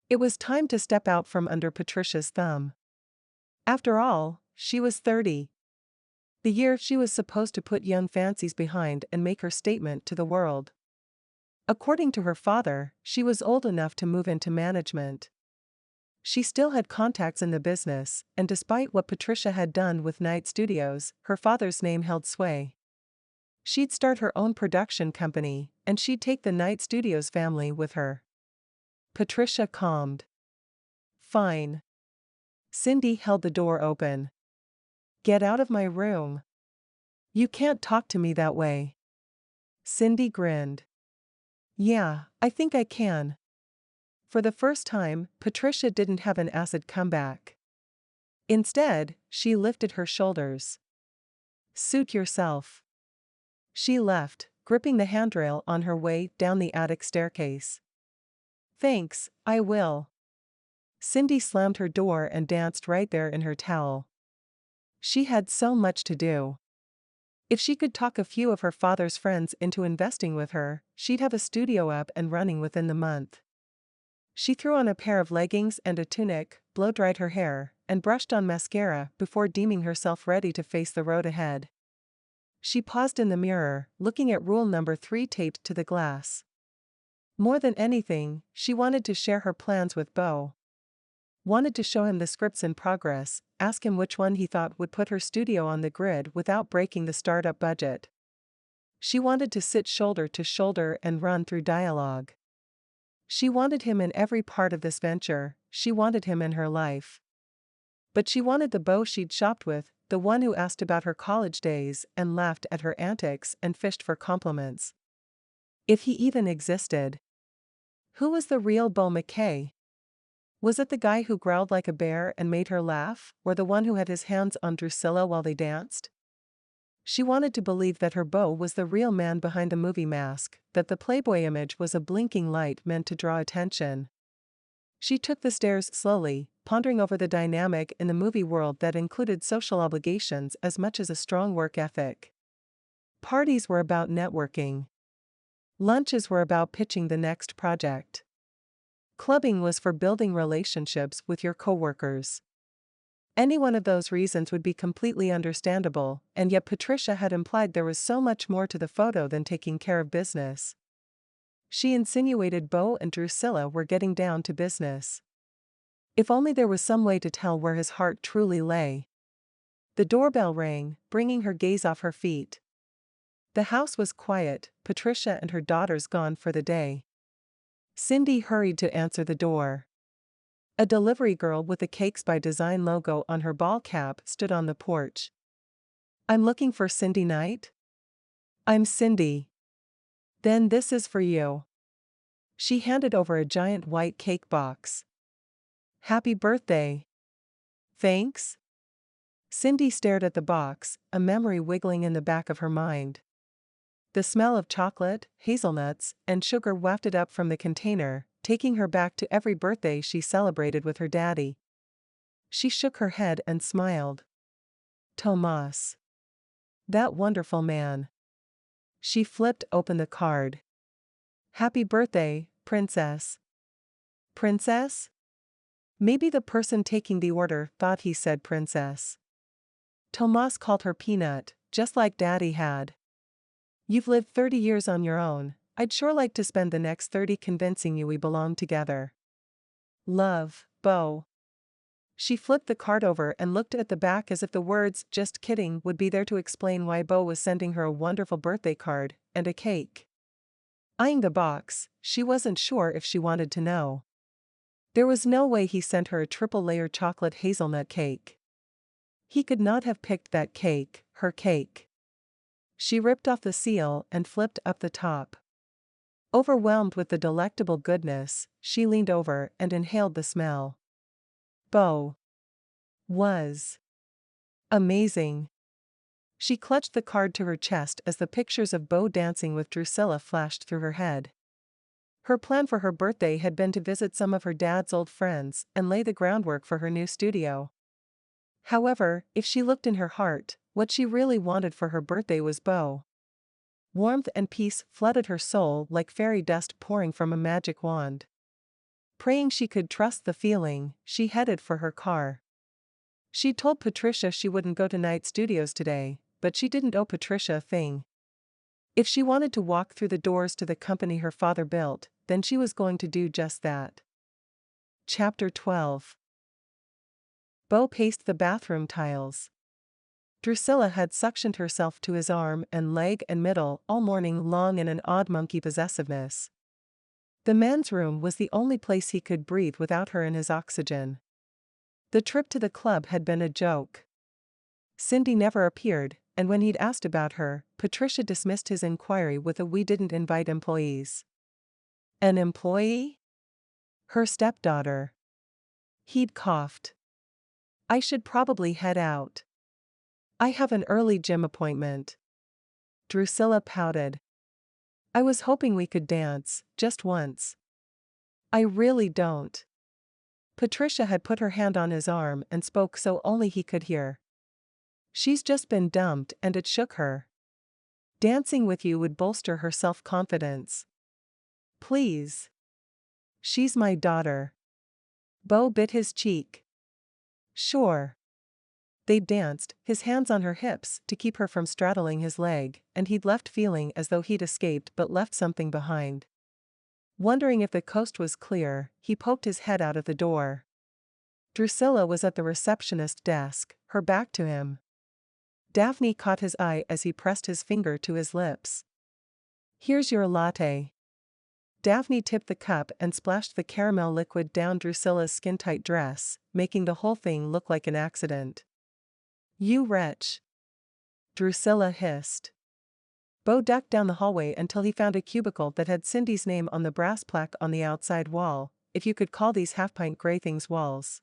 It was time to step out from under Patricia's thumb. After all, she was 30. The year she was supposed to put young fancies behind and make her statement to the world. According to her father, she was old enough to move into management. She still had contacts in the business, and despite what Patricia had done with Night Studios, her father's name held sway. She'd start her own production company, and she'd take the Night Studios family with her. Patricia calmed. "Fine." Cindy held the door open. "Get out of my room. You can't talk to me that way." Cindy grinned. "Yeah, I think I can." For the first time, Patricia didn't have an acid comeback. Instead, she lifted her shoulders. "Suit yourself." She left, gripping the handrail on her way down the attic staircase. "Thanks, I will." Cindy slammed her door and danced right there in her towel. She had so much to do. If she could talk a few of her father's friends into investing with her, she'd have a studio up and running within the month. She threw on a pair of leggings and a tunic, blow-dried her hair, and brushed on mascara before deeming herself ready to face the road ahead. She paused in the mirror, looking at rule number 3 taped to the glass. More than anything, she wanted to share her plans with Beau. Wanted to show him the scripts in progress, ask him which one he thought would put her studio on the grid without breaking the startup budget. She wanted to sit shoulder to shoulder and run through dialogue. She wanted him in every part of this venture, she wanted him in her life. But she wanted the Beau she'd shopped with, the one who asked about her college days and laughed at her antics and fished for compliments. If he even existed. Who was the real Beau Mckay? Was it the guy who growled like a bear and made her laugh, or the one who had his hands on Drusilla while they danced? She wanted to believe that her Beau was the real man behind the movie mask, that the Playboy image was a blinking light meant to draw attention. She took the stairs slowly, pondering over the dynamic in the movie world that included social obligations as much as a strong work ethic. Parties were about networking. Lunches were about pitching the next project. Clubbing was for building relationships with your coworkers. Any one of those reasons would be completely understandable, and yet Patricia had implied there was so much more to the photo than taking care of business. She insinuated Beau and Drusilla were getting down to business. If only there was some way to tell where his heart truly lay. The doorbell rang, bringing her gaze off her feet. The house was quiet, Patricia and her daughters gone for the day. Cindy hurried to answer the door. A delivery girl with a Cakes by Design logo on her ball cap stood on the porch. "I'm looking for Cindy Knight?" "I'm Cindy." "Then this is for you." She handed over a giant white cake box. "Happy birthday." "Thanks." Cindy stared at the box, a memory wiggling in the back of her mind. The smell of chocolate, hazelnuts, and sugar wafted up from the container, taking her back to every birthday she celebrated with her daddy. She shook her head and smiled. Tomas. That wonderful man. She flipped open the card. Happy birthday, princess. Princess? Maybe the person taking the order thought he said princess. Tomas called her Peanut, just like Daddy had. You've lived 30 years on your own. I'd sure like to spend the next 30 convincing you we belong together. Love, Beau. She flipped the card over and looked at the back as if the words, just kidding, would be there to explain why Beau was sending her a wonderful birthday card and a cake. Eyeing the box, she wasn't sure if she wanted to know. There was no way he sent her a triple-layer chocolate hazelnut cake. He could not have picked that cake, her cake. She ripped off the seal and flipped up the top. Overwhelmed with the delectable goodness, she leaned over and inhaled the smell. Beau was amazing. She clutched the card to her chest as the pictures of Beau dancing with Drusilla flashed through her head. Her plan for her birthday had been to visit some of her dad's old friends and lay the groundwork for her new studio. However, if she looked in her heart, what she really wanted for her birthday was Beau. Warmth and peace flooded her soul like fairy dust pouring from a magic wand. Praying she could trust the feeling, she headed for her car. She told Patricia she wouldn't go to night studios today, but she didn't owe Patricia a thing. If she wanted to walk through the doors to the company her father built, then she was going to do just that. Chapter 12. Beau paced the bathroom tiles. Drusilla had suctioned herself to his arm and leg and middle all morning long in an odd monkey possessiveness. The men's room was the only place he could breathe without her in his oxygen. The trip to the club had been a joke. Cindy never appeared, and when he'd asked about her, Patricia dismissed his inquiry with a "we didn't invite employees." An employee? Her stepdaughter. He'd coughed. I should probably head out. I have an early gym appointment. Drusilla pouted. I was hoping we could dance, just once. I really don't. Patricia had put her hand on his arm and spoke so only he could hear. She's just been dumped and it shook her. Dancing with you would bolster her self-confidence. Please. She's my daughter. Beau bit his cheek. Sure. They danced, his hands on her hips to keep her from straddling his leg, and he'd left feeling as though he'd escaped but left something behind. Wondering if the coast was clear, he poked his head out of the door. Drusilla was at the receptionist's desk, her back to him. Daphne caught his eye as he pressed his finger to his lips. Here's your latte. Daphne tipped the cup and splashed the caramel liquid down Drusilla's skin-tight dress, making the whole thing look like an accident. You wretch. Drusilla hissed. Beau ducked down the hallway until he found a cubicle that had Cindy's name on the brass plaque on the outside wall, if you could call these half-pint gray things walls.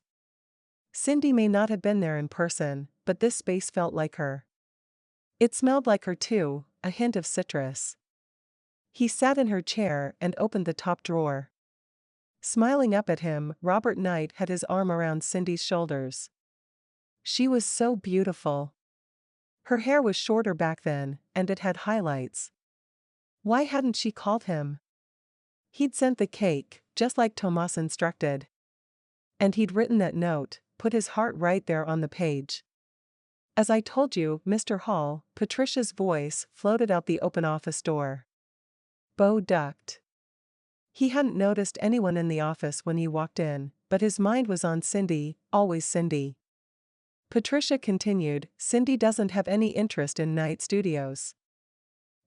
Cindy may not have been there in person, but this space felt like her. It smelled like her too, a hint of citrus. He sat in her chair and opened the top drawer. Smiling up at him, Robert Knight had his arm around Cindy's shoulders. She was so beautiful. Her hair was shorter back then, and it had highlights. Why hadn't she called him? He'd sent the cake, just like Tomas instructed. And he'd written that note, put his heart right there on the page. As I told you, Mr. Hall, Patricia's voice floated out the open office door. Beau ducked. He hadn't noticed anyone in the office when he walked in, but his mind was on Cindy, always Cindy. Patricia continued, Cindy doesn't have any interest in night studios.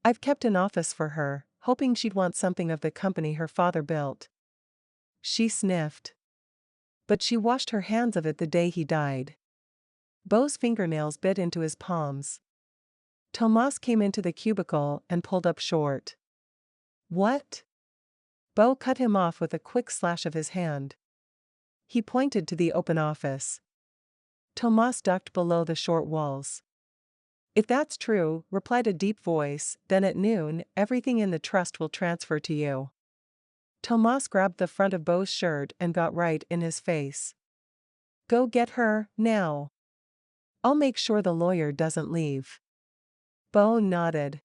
I've kept an office for her, hoping she'd want something of the company her father built. She sniffed. But she washed her hands of it the day he died. Beau's fingernails bit into his palms. Tomas came into the cubicle and pulled up short. What? Beau cut him off with a quick slash of his hand. He pointed to the open office. Tomas ducked below the short walls. If that's true, replied a deep voice, then at noon, everything in the trust will transfer to you. Tomas grabbed the front of Beau's shirt and got right in his face. Go get her, now. I'll make sure the lawyer doesn't leave. Beau nodded.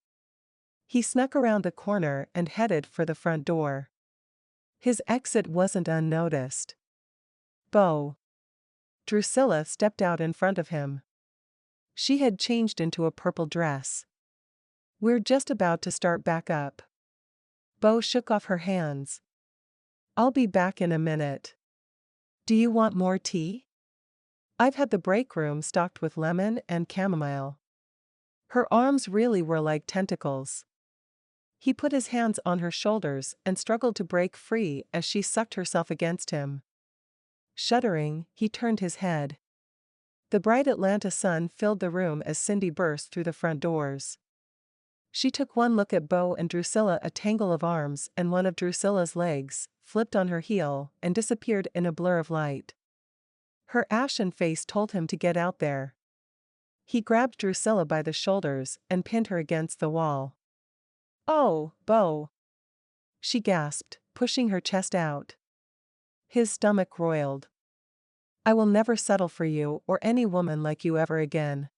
He snuck around the corner and headed for the front door. His exit wasn't unnoticed. Beau. Drusilla stepped out in front of him. She had changed into a purple dress. We're just about to start back up. Beau shook off her hands. I'll be back in a minute. Do you want more tea? I've had the break room stocked with lemon and chamomile. Her arms really were like tentacles. He put his hands on her shoulders and struggled to break free as she sucked herself against him. Shuddering, he turned his head. The bright Atlanta sun filled the room as Cindy burst through the front doors. She took one look at Beau and Drusilla. A tangle of arms and one of Drusilla's legs flipped on her heel and disappeared in a blur of light. Her ashen face told him to get out there. He grabbed Drusilla by the shoulders and pinned her against the wall. Oh, Beau! She gasped, pushing her chest out. His stomach roiled. I will never settle for you or any woman like you ever again.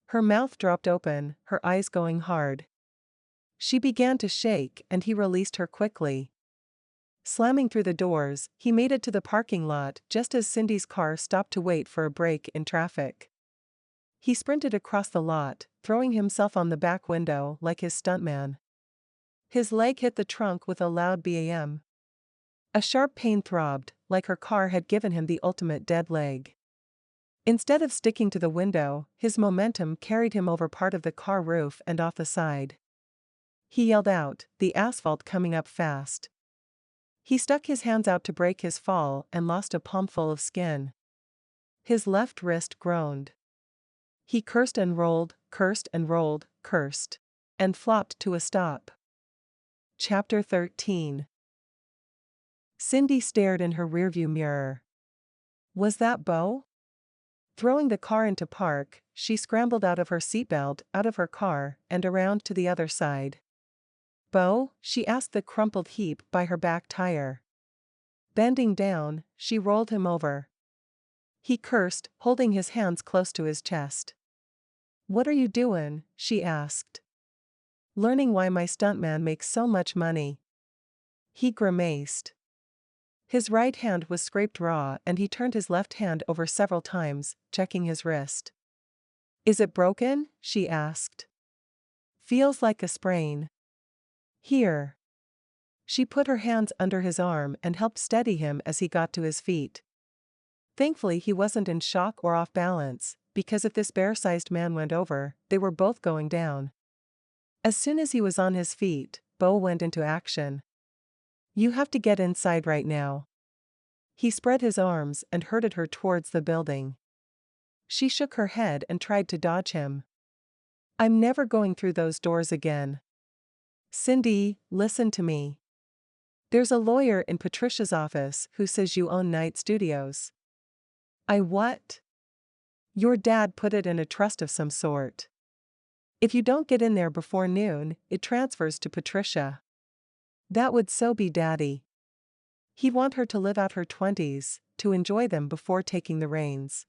Her mouth dropped open, her eyes going hard. She began to shake and he released her quickly. Slamming through the doors, he made it to the parking lot just as Cindy's car stopped to wait for a break in traffic. He sprinted across the lot, throwing himself on the back window like his stuntman. His leg hit the trunk with a loud bam. A sharp pain throbbed, like her car had given him the ultimate dead leg. Instead of sticking to the window, his momentum carried him over part of the car roof and off the side. He yelled out, the asphalt coming up fast. He stuck his hands out to break his fall and lost a palmful of skin. His left wrist groaned. He cursed and rolled, cursed and rolled, cursed, and flopped to a stop. Chapter 13. Cindy stared in her rearview mirror. Was that Beau? Throwing the car into park, she scrambled out of her seatbelt, out of her car, and around to the other side. Beau? She asked the crumpled heap by her back tire. Bending down, she rolled him over. He cursed, holding his hands close to his chest. What are you doing? She asked. Learning why my stuntman makes so much money. He grimaced. His right hand was scraped raw and he turned his left hand over several times, checking his wrist. Is it broken? She asked. Feels like a sprain. Here. She put her hands under his arm and helped steady him as he got to his feet. Thankfully he wasn't in shock or off balance, because if this bear-sized man went over, they were both going down. As soon as he was on his feet, Beau went into action. You have to get inside right now. He spread his arms and herded her towards the building. She shook her head and tried to dodge him. I'm never going through those doors again. Cindy, listen to me. There's a lawyer in Patricia's office who says you own Night Studios. I what? Your dad put it in a trust of some sort. If you don't get in there before noon, it transfers to Patricia. That would so be Daddy. He'd want her to live out her 20s, to enjoy them before taking the reins.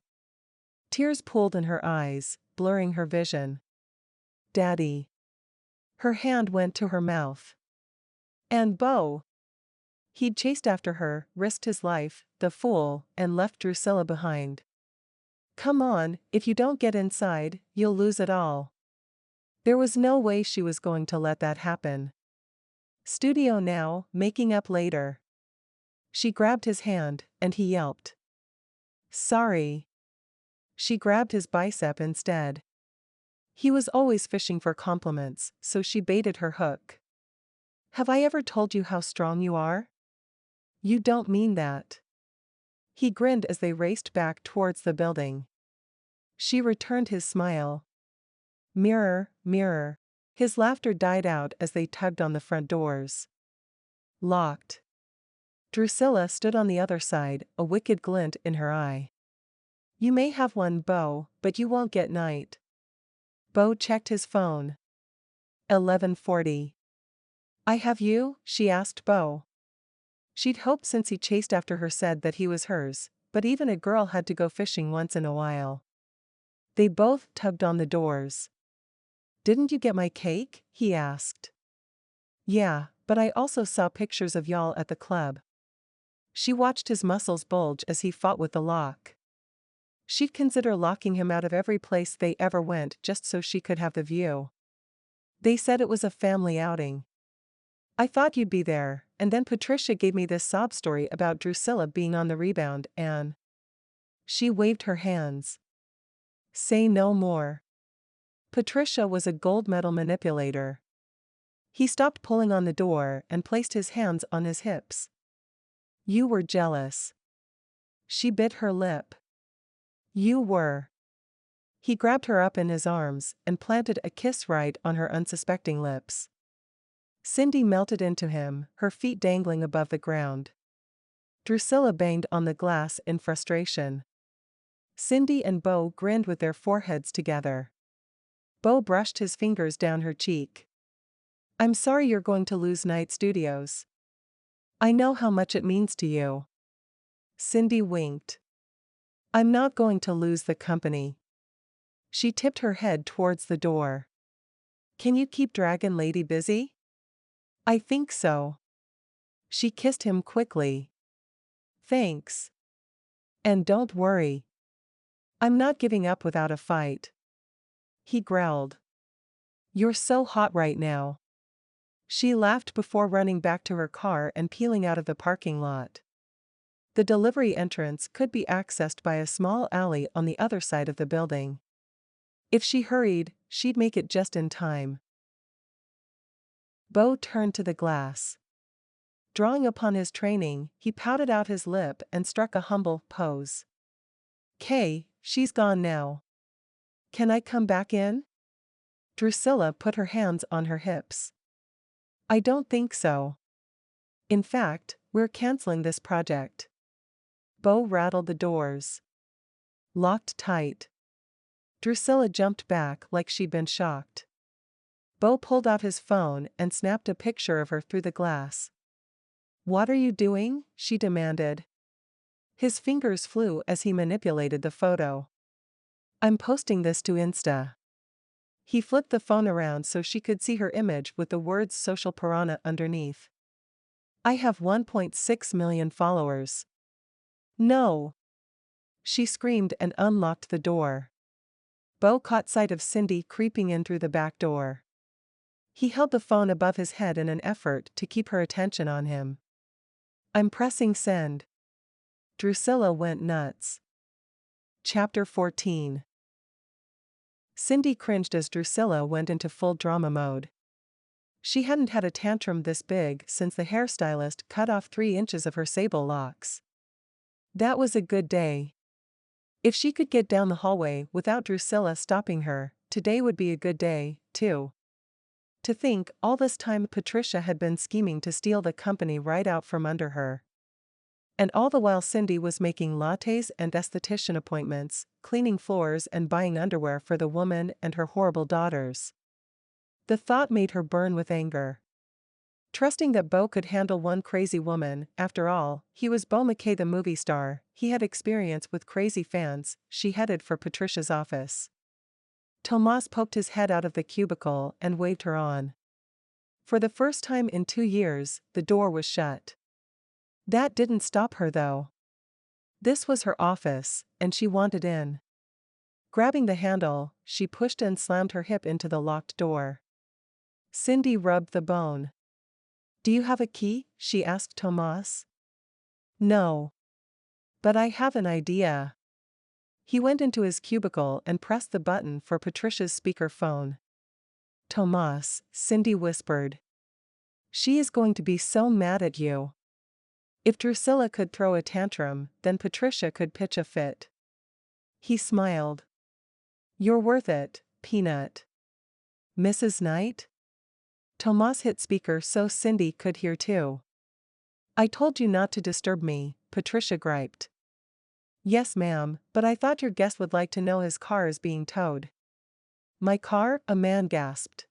Tears pooled in her eyes, blurring her vision. Daddy. Her hand went to her mouth. And Beau. He'd chased after her, risked his life, the fool, and left Drusilla behind. Come on, if you don't get inside, you'll lose it all. There was no way she was going to let that happen. Studio now, making up later. She grabbed his hand, and he yelped. Sorry. She grabbed his bicep instead. He was always fishing for compliments, so she baited her hook. Have I ever told you how strong you are? You don't mean that. He grinned as they raced back towards the building. She returned his smile. Mirror, mirror. His laughter died out as they tugged on the front doors. Locked. Drusilla stood on the other side, a wicked glint in her eye. You may have one, Beau, but you won't get Night. Beau checked his phone. 11:40. I have you? She asked Beau. She'd hoped since he chased after her said that he was hers, but even a girl had to go fishing once in a while. They both tugged on the doors. Didn't you get my cake? He asked. Yeah, but I also saw pictures of y'all at the club. She watched his muscles bulge as he fought with the lock. She'd consider locking him out of every place they ever went just so she could have the view. They said it was a family outing. I thought you'd be there, and then Patricia gave me this sob story about Drusilla being on the rebound and… She waved her hands. Say no more. Patricia was a gold medal manipulator. He stopped pulling on the door and placed his hands on his hips. You were jealous. She bit her lip. You were. He grabbed her up in his arms and planted a kiss right on her unsuspecting lips. Cindy melted into him, her feet dangling above the ground. Drusilla banged on the glass in frustration. Cindy and Beau grinned with their foreheads together. Beau brushed his fingers down her cheek. I'm sorry you're going to lose Night Studios. I know how much it means to you. Cindy winked. I'm not going to lose the company. She tipped her head towards the door. Can you keep Dragon Lady busy? I think so. She kissed him quickly. Thanks. And don't worry. I'm not giving up without a fight. He growled. You're so hot right now. She laughed before running back to her car and peeling out of the parking lot. The delivery entrance could be accessed by a small alley on the other side of the building. If she hurried, she'd make it just in time. Beau turned to the glass. Drawing upon his training, he pouted out his lip and struck a humble pose. Kay, she's gone now. Can I come back in? Drusilla put her hands on her hips. I don't think so. In fact, we're canceling this project. Beau rattled the doors. Locked tight. Drusilla jumped back like she'd been shocked. Beau pulled out his phone and snapped a picture of her through the glass. What are you doing? She demanded. His fingers flew as he manipulated the photo. I'm posting this to Insta. He flipped the phone around so she could see her image with the words social piranha underneath. I have 1.6 million followers. No. She screamed and unlocked the door. Beau caught sight of Cindy creeping in through the back door. He held the phone above his head in an effort to keep her attention on him. I'm pressing send. Drusilla went nuts. Chapter 14. Cindy cringed as Drusilla went into full drama mode. She hadn't had a tantrum this big since the hairstylist cut off 3 inches of her sable locks. That was a good day. If she could get down the hallway without Drusilla stopping her, today would be a good day, too. To think, all this time Patricia had been scheming to steal the company right out from under her. And all the while Cindy was making lattes and esthetician appointments, cleaning floors and buying underwear for the woman and her horrible daughters. The thought made her burn with anger. Trusting that Beau could handle one crazy woman, after all, he was Beau Mckay the movie star, he had experience with crazy fans, she headed for Patricia's office. Tomas poked his head out of the cubicle and waved her on. For the first time in 2 years, the door was shut. That didn't stop her though. This was her office, and she wanted in. Grabbing the handle, she pushed and slammed her hip into the locked door. Cindy rubbed the bone. Do you have a key? She asked Tomas. No. But I have an idea. He went into his cubicle and pressed the button for Patricia's speaker phone. Tomas, Cindy whispered. She is going to be so mad at you. If Drusilla could throw a tantrum, then Patricia could pitch a fit. He smiled. You're worth it, Peanut. Mrs. Knight? Tomas hit speaker so Cindy could hear too. I told you not to disturb me, Patricia griped. Yes ma'am, but I thought your guest would like to know his car is being towed. My car? A man gasped.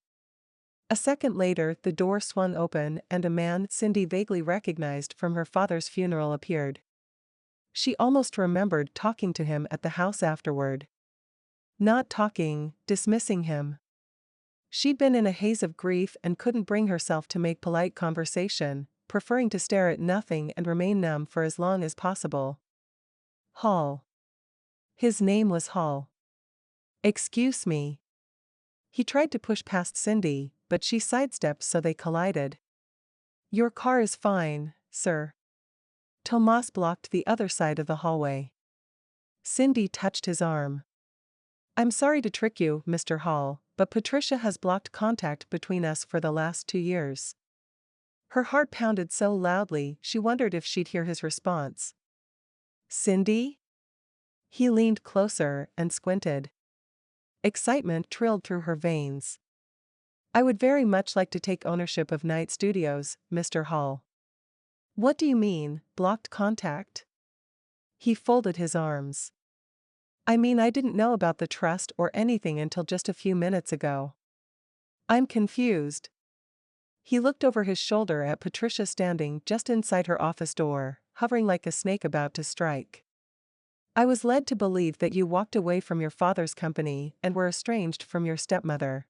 A second later, the door swung open and a man Cindy vaguely recognized from her father's funeral appeared. She almost remembered talking to him at the house afterward. Not talking, dismissing him. She'd been in a haze of grief and couldn't bring herself to make polite conversation, preferring to stare at nothing and remain numb for as long as possible. Hall. His name was Hall. Excuse me. He tried to push past Cindy, but she sidestepped so they collided. Your car is fine, sir. Tomas blocked the other side of the hallway. Cindy touched his arm. I'm sorry to trick you, Mr. Hall, but Patricia has blocked contact between us for the last 2 years. Her heart pounded so loudly she wondered if she'd hear his response. Cindy? He leaned closer and squinted. Excitement trilled through her veins. I would very much like to take ownership of Night Studios, Mr. Hall. What do you mean, blocked contact? He folded his arms. I mean, I didn't know about the trust or anything until just a few minutes ago. I'm confused. He looked over his shoulder at Patricia standing just inside her office door, hovering like a snake about to strike. I was led to believe that you walked away from your father's company and were estranged from your stepmother.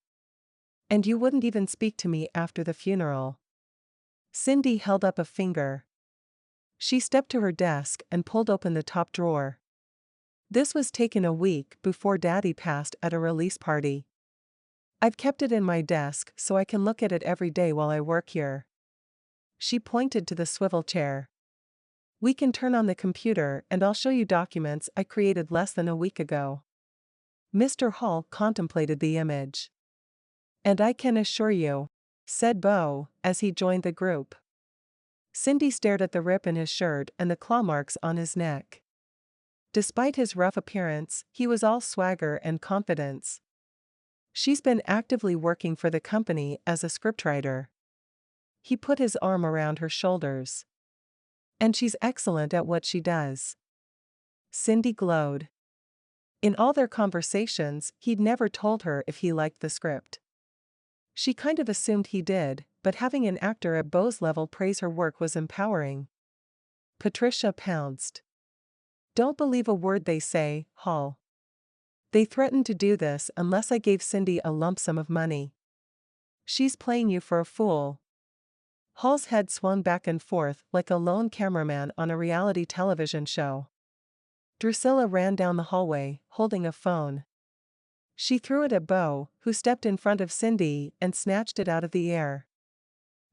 And you wouldn't even speak to me after the funeral. Cindy held up a finger. She stepped to her desk and pulled open the top drawer. This was taken a week before Daddy passed at a release party. I've kept it in my desk so I can look at it every day while I work here. She pointed to the swivel chair. We can turn on the computer and I'll show you documents I created less than a week ago. Mr. Hall contemplated the image. And I can assure you, said Beau, as he joined the group. Cindy stared at the rip in his shirt and the claw marks on his neck. Despite his rough appearance, he was all swagger and confidence. She's been actively working for the company as a scriptwriter. He put his arm around her shoulders. And she's excellent at what she does. Cindy glowed. In all their conversations, he'd never told her if he liked the script. She kind of assumed he did, but having an actor at Beau's level praise her work was empowering. Patricia pounced. Don't believe a word they say, Hall. They threatened to do this unless I gave Cindy a lump sum of money. She's playing you for a fool. Hall's head swung back and forth like a lone cameraman on a reality television show. Drusilla ran down the hallway, holding a phone. She threw it at Beau, who stepped in front of Cindy and snatched it out of the air.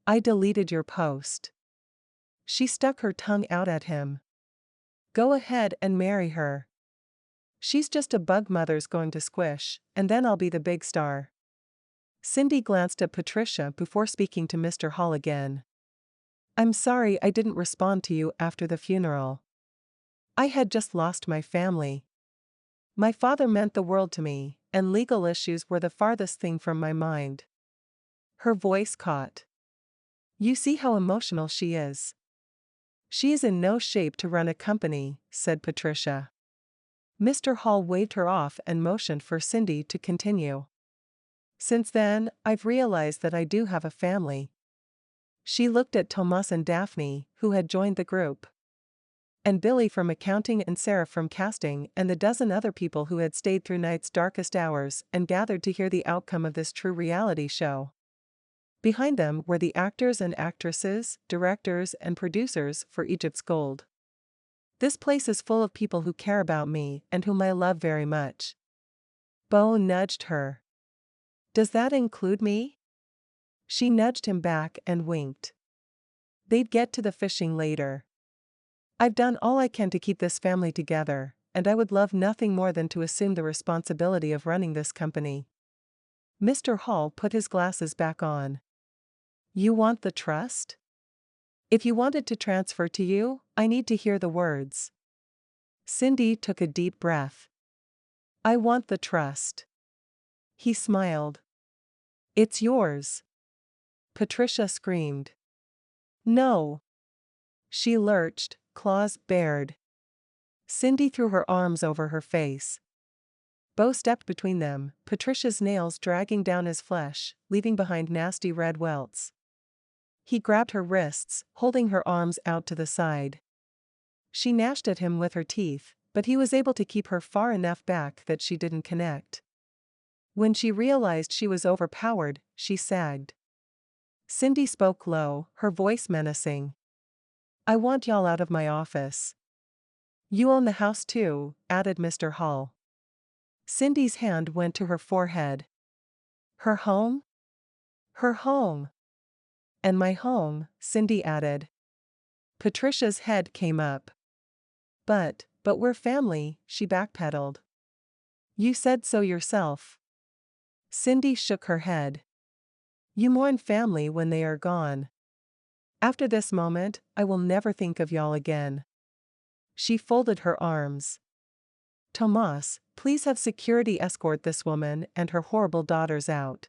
I deleted your post. She stuck her tongue out at him. Go ahead and marry her. She's just a bug mother's going to squish, and then I'll be the big star. Cindy glanced at Patricia before speaking to Mr. Hall again. I'm sorry I didn't respond to you after the funeral. I had just lost my family. My father meant the world to me, and legal issues were the farthest thing from my mind. Her voice caught. You see how emotional she is. She is in no shape to run a company, said Patricia. Mr. Hall waved her off and motioned for Cindy to continue. Since then, I've realized that I do have a family. She looked at Tomas and Daphne, who had joined the group. And Billy from accounting and Sarah from casting and the dozen other people who had stayed through night's darkest hours and gathered to hear the outcome of this true reality show. Behind them were the actors and actresses, directors and producers for Egypt's Gold. This place is full of people who care about me and whom I love very much. Beau nudged her. Does that include me? She nudged him back and winked. They'd get to the fishing later. I've done all I can to keep this family together, and I would love nothing more than to assume the responsibility of running this company. Mr. Hall put his glasses back on. You want the trust? If you want it to transfer to you, I need to hear the words. Cindy took a deep breath. I want the trust. He smiled. It's yours. Patricia screamed. No. She lurched, claws bared. Cindy threw her arms over her face. Beau stepped between them, Patricia's nails dragging down his flesh, leaving behind nasty red welts. He grabbed her wrists, holding her arms out to the side. She gnashed at him with her teeth, but he was able to keep her far enough back that she didn't connect. When she realized she was overpowered, she sagged. Cindy spoke low, her voice menacing. "I want y'all out of my office." "You own the house too," added Mr. Hall. Cindy's hand went to her forehead. "Her home?" "Her home." "And my home," Cindy added. Patricia's head came up. But we're family," she backpedaled. "You said so yourself." Cindy shook her head. "You mourn family when they are gone. After this moment, I will never think of y'all again." She folded her arms. "Tomas, please have security escort this woman and her horrible daughters out."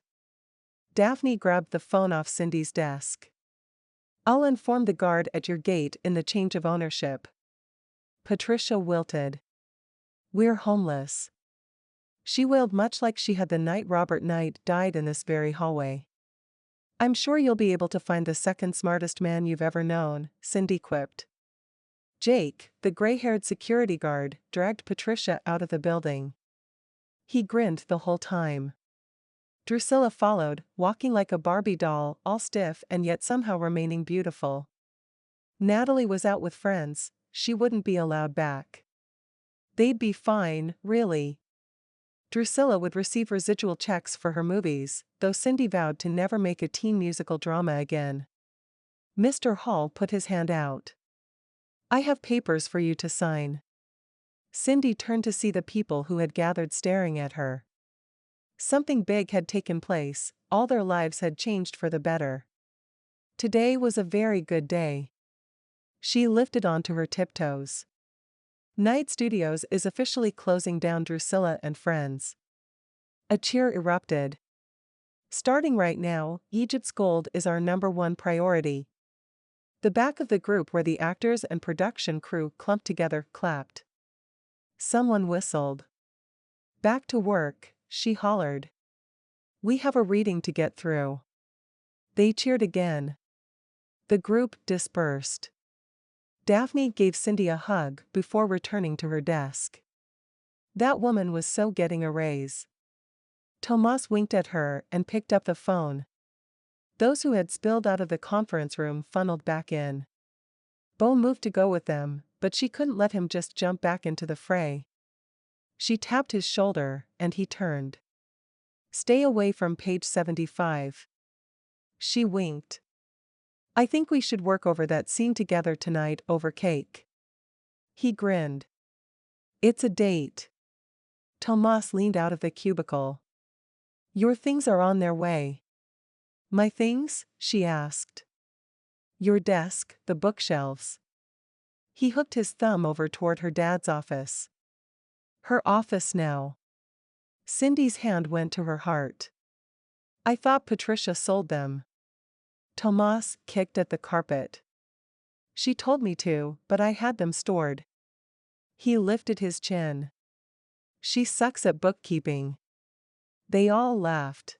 Daphne grabbed the phone off Cindy's desk. "I'll inform the guard at your gate in the change of ownership." Patricia wilted. "We're homeless." She wailed much like she had the night Robert Knight died in this very hallway. "I'm sure you'll be able to find the second smartest man you've ever known," Cindy quipped. Jake, the gray-haired security guard, dragged Patricia out of the building. He grinned the whole time. Drusilla followed, walking like a Barbie doll, all stiff and yet somehow remaining beautiful. Natalie was out with friends, she wouldn't be allowed back. They'd be fine, really. Drusilla would receive residual checks for her movies, though Cindy vowed to never make a teen musical drama again. Mr. Hall put his hand out. "I have papers for you to sign." Cindy turned to see the people who had gathered staring at her. Something big had taken place, all their lives had changed for the better. Today was a very good day. She lifted onto her tiptoes. Night Studios is officially closing down Drusilla and Friends. A cheer erupted. "Starting right now, Egypt's gold is our #1 priority." The back of the group where the actors and production crew clumped together clapped. Someone whistled. "Back to work," she hollered. "We have a reading to get through." They cheered again. The group dispersed. Daphne gave Cindy a hug before returning to her desk. That woman was so getting a raise. Tomas winked at her and picked up the phone. Those who had spilled out of the conference room funneled back in. Beau moved to go with them, but she couldn't let him just jump back into the fray. She tapped his shoulder, and he turned. "Stay away from page 75. She winked. "I think we should work over that scene together tonight over cake." He grinned. "It's a date." Tomas leaned out of the cubicle. "Your things are on their way." "My things?" she asked. "Your desk, the bookshelves." He hooked his thumb over toward her dad's office. "Her office now." Cindy's hand went to her heart. "I thought Patricia sold them." Tomas kicked at the carpet. "She told me to, but I had them stored." He lifted his chin. "She sucks at bookkeeping." They all laughed.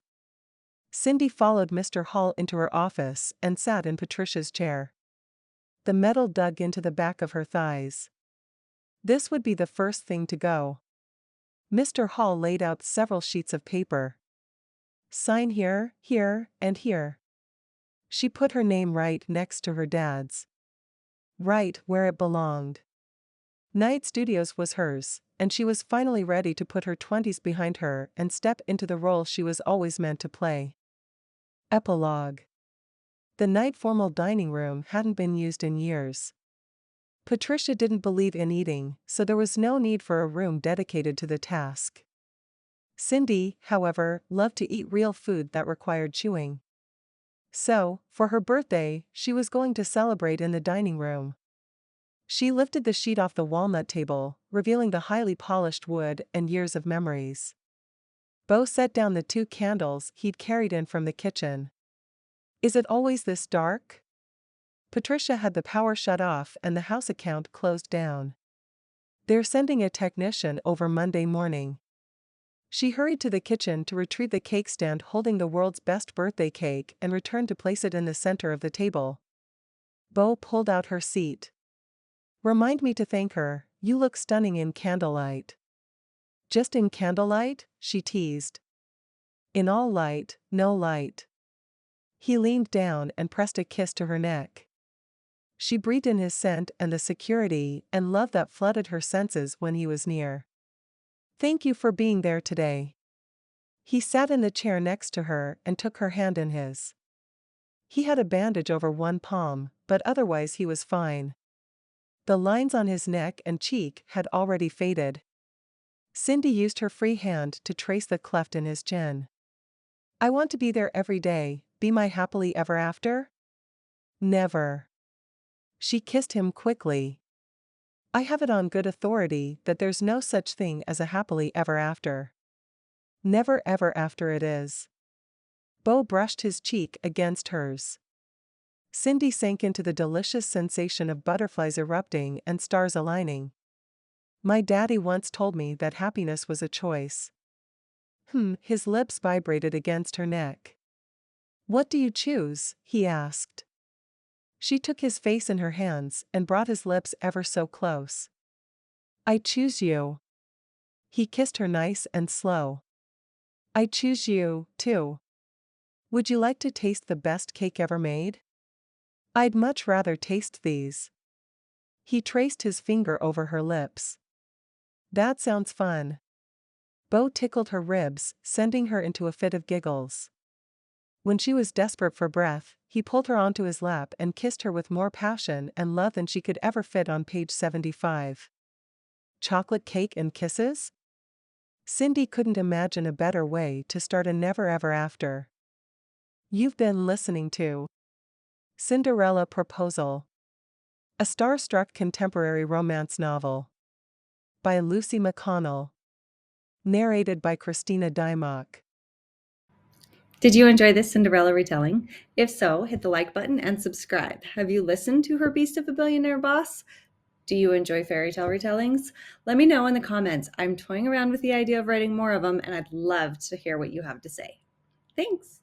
Cindy followed Mr. Hall into her office and sat in Patricia's chair. The metal dug into the back of her thighs. This would be the first thing to go. Mr. Hall laid out several sheets of paper. "Sign here, here, and here." She put her name right next to her dad's. Right where it belonged. Night Studios was hers, and she was finally ready to put her 20s behind her and step into the role she was always meant to play. Epilogue. The night formal dining room hadn't been used in years. Patricia didn't believe in eating, so there was no need for a room dedicated to the task. Cindy, however, loved to eat real food that required chewing. So, for her birthday, she was going to celebrate in the dining room. She lifted the sheet off the walnut table, revealing the highly polished wood and years of memories. Beau set down the 2 candles he'd carried in from the kitchen. "Is it always this dark?" Patricia had the power shut off and the house account closed down. "They're sending a technician over Monday morning." She hurried to the kitchen to retrieve the cake stand holding the world's best birthday cake and returned to place it in the center of the table. Beau pulled out her seat. Remind me to thank her, you look stunning in candlelight. Just in candlelight? She teased. In all light, no light. He leaned down and pressed a kiss to her neck. She breathed in his scent and the security and love that flooded her senses when he was near. Thank you for being there today. He sat in the chair next to her and took her hand in his. He had a bandage over one palm, but otherwise he was fine. The lines on his neck and cheek had already faded. Cindy used her free hand to trace the cleft in his chin. I want to be there every day, be my happily ever after? Never. She kissed him quickly. I have it on good authority that there's no such thing as a happily ever after. Never ever after it is. Beau brushed his cheek against hers. Cindy sank into the delicious sensation of butterflies erupting and stars aligning. My daddy once told me that happiness was a choice. His lips vibrated against her neck. What do you choose? He asked. She took his face in her hands and brought his lips ever so close. I choose you. He kissed her nice and slow. I choose you, too. Would you like to taste the best cake ever made? I'd much rather taste these. He traced his finger over her lips. That sounds fun. Beau tickled her ribs, sending her into a fit of giggles. When she was desperate for breath, he pulled her onto his lap and kissed her with more passion and love than she could ever fit on page 75. Chocolate cake and kisses? Cindy couldn't imagine a better way to start a never ever after. You've been listening to Cinderella Proposal, a star-struck contemporary romance novel by Lucy McConnell, narrated by Christina Dymock. Did you enjoy this Cinderella retelling? If so, hit the like button and subscribe. Have you listened to Her Beast of a Billionaire Boss? Do you enjoy fairy tale retellings? Let me know in the comments. I'm toying around with the idea of writing more of them, and I'd love to hear what you have to say. Thanks.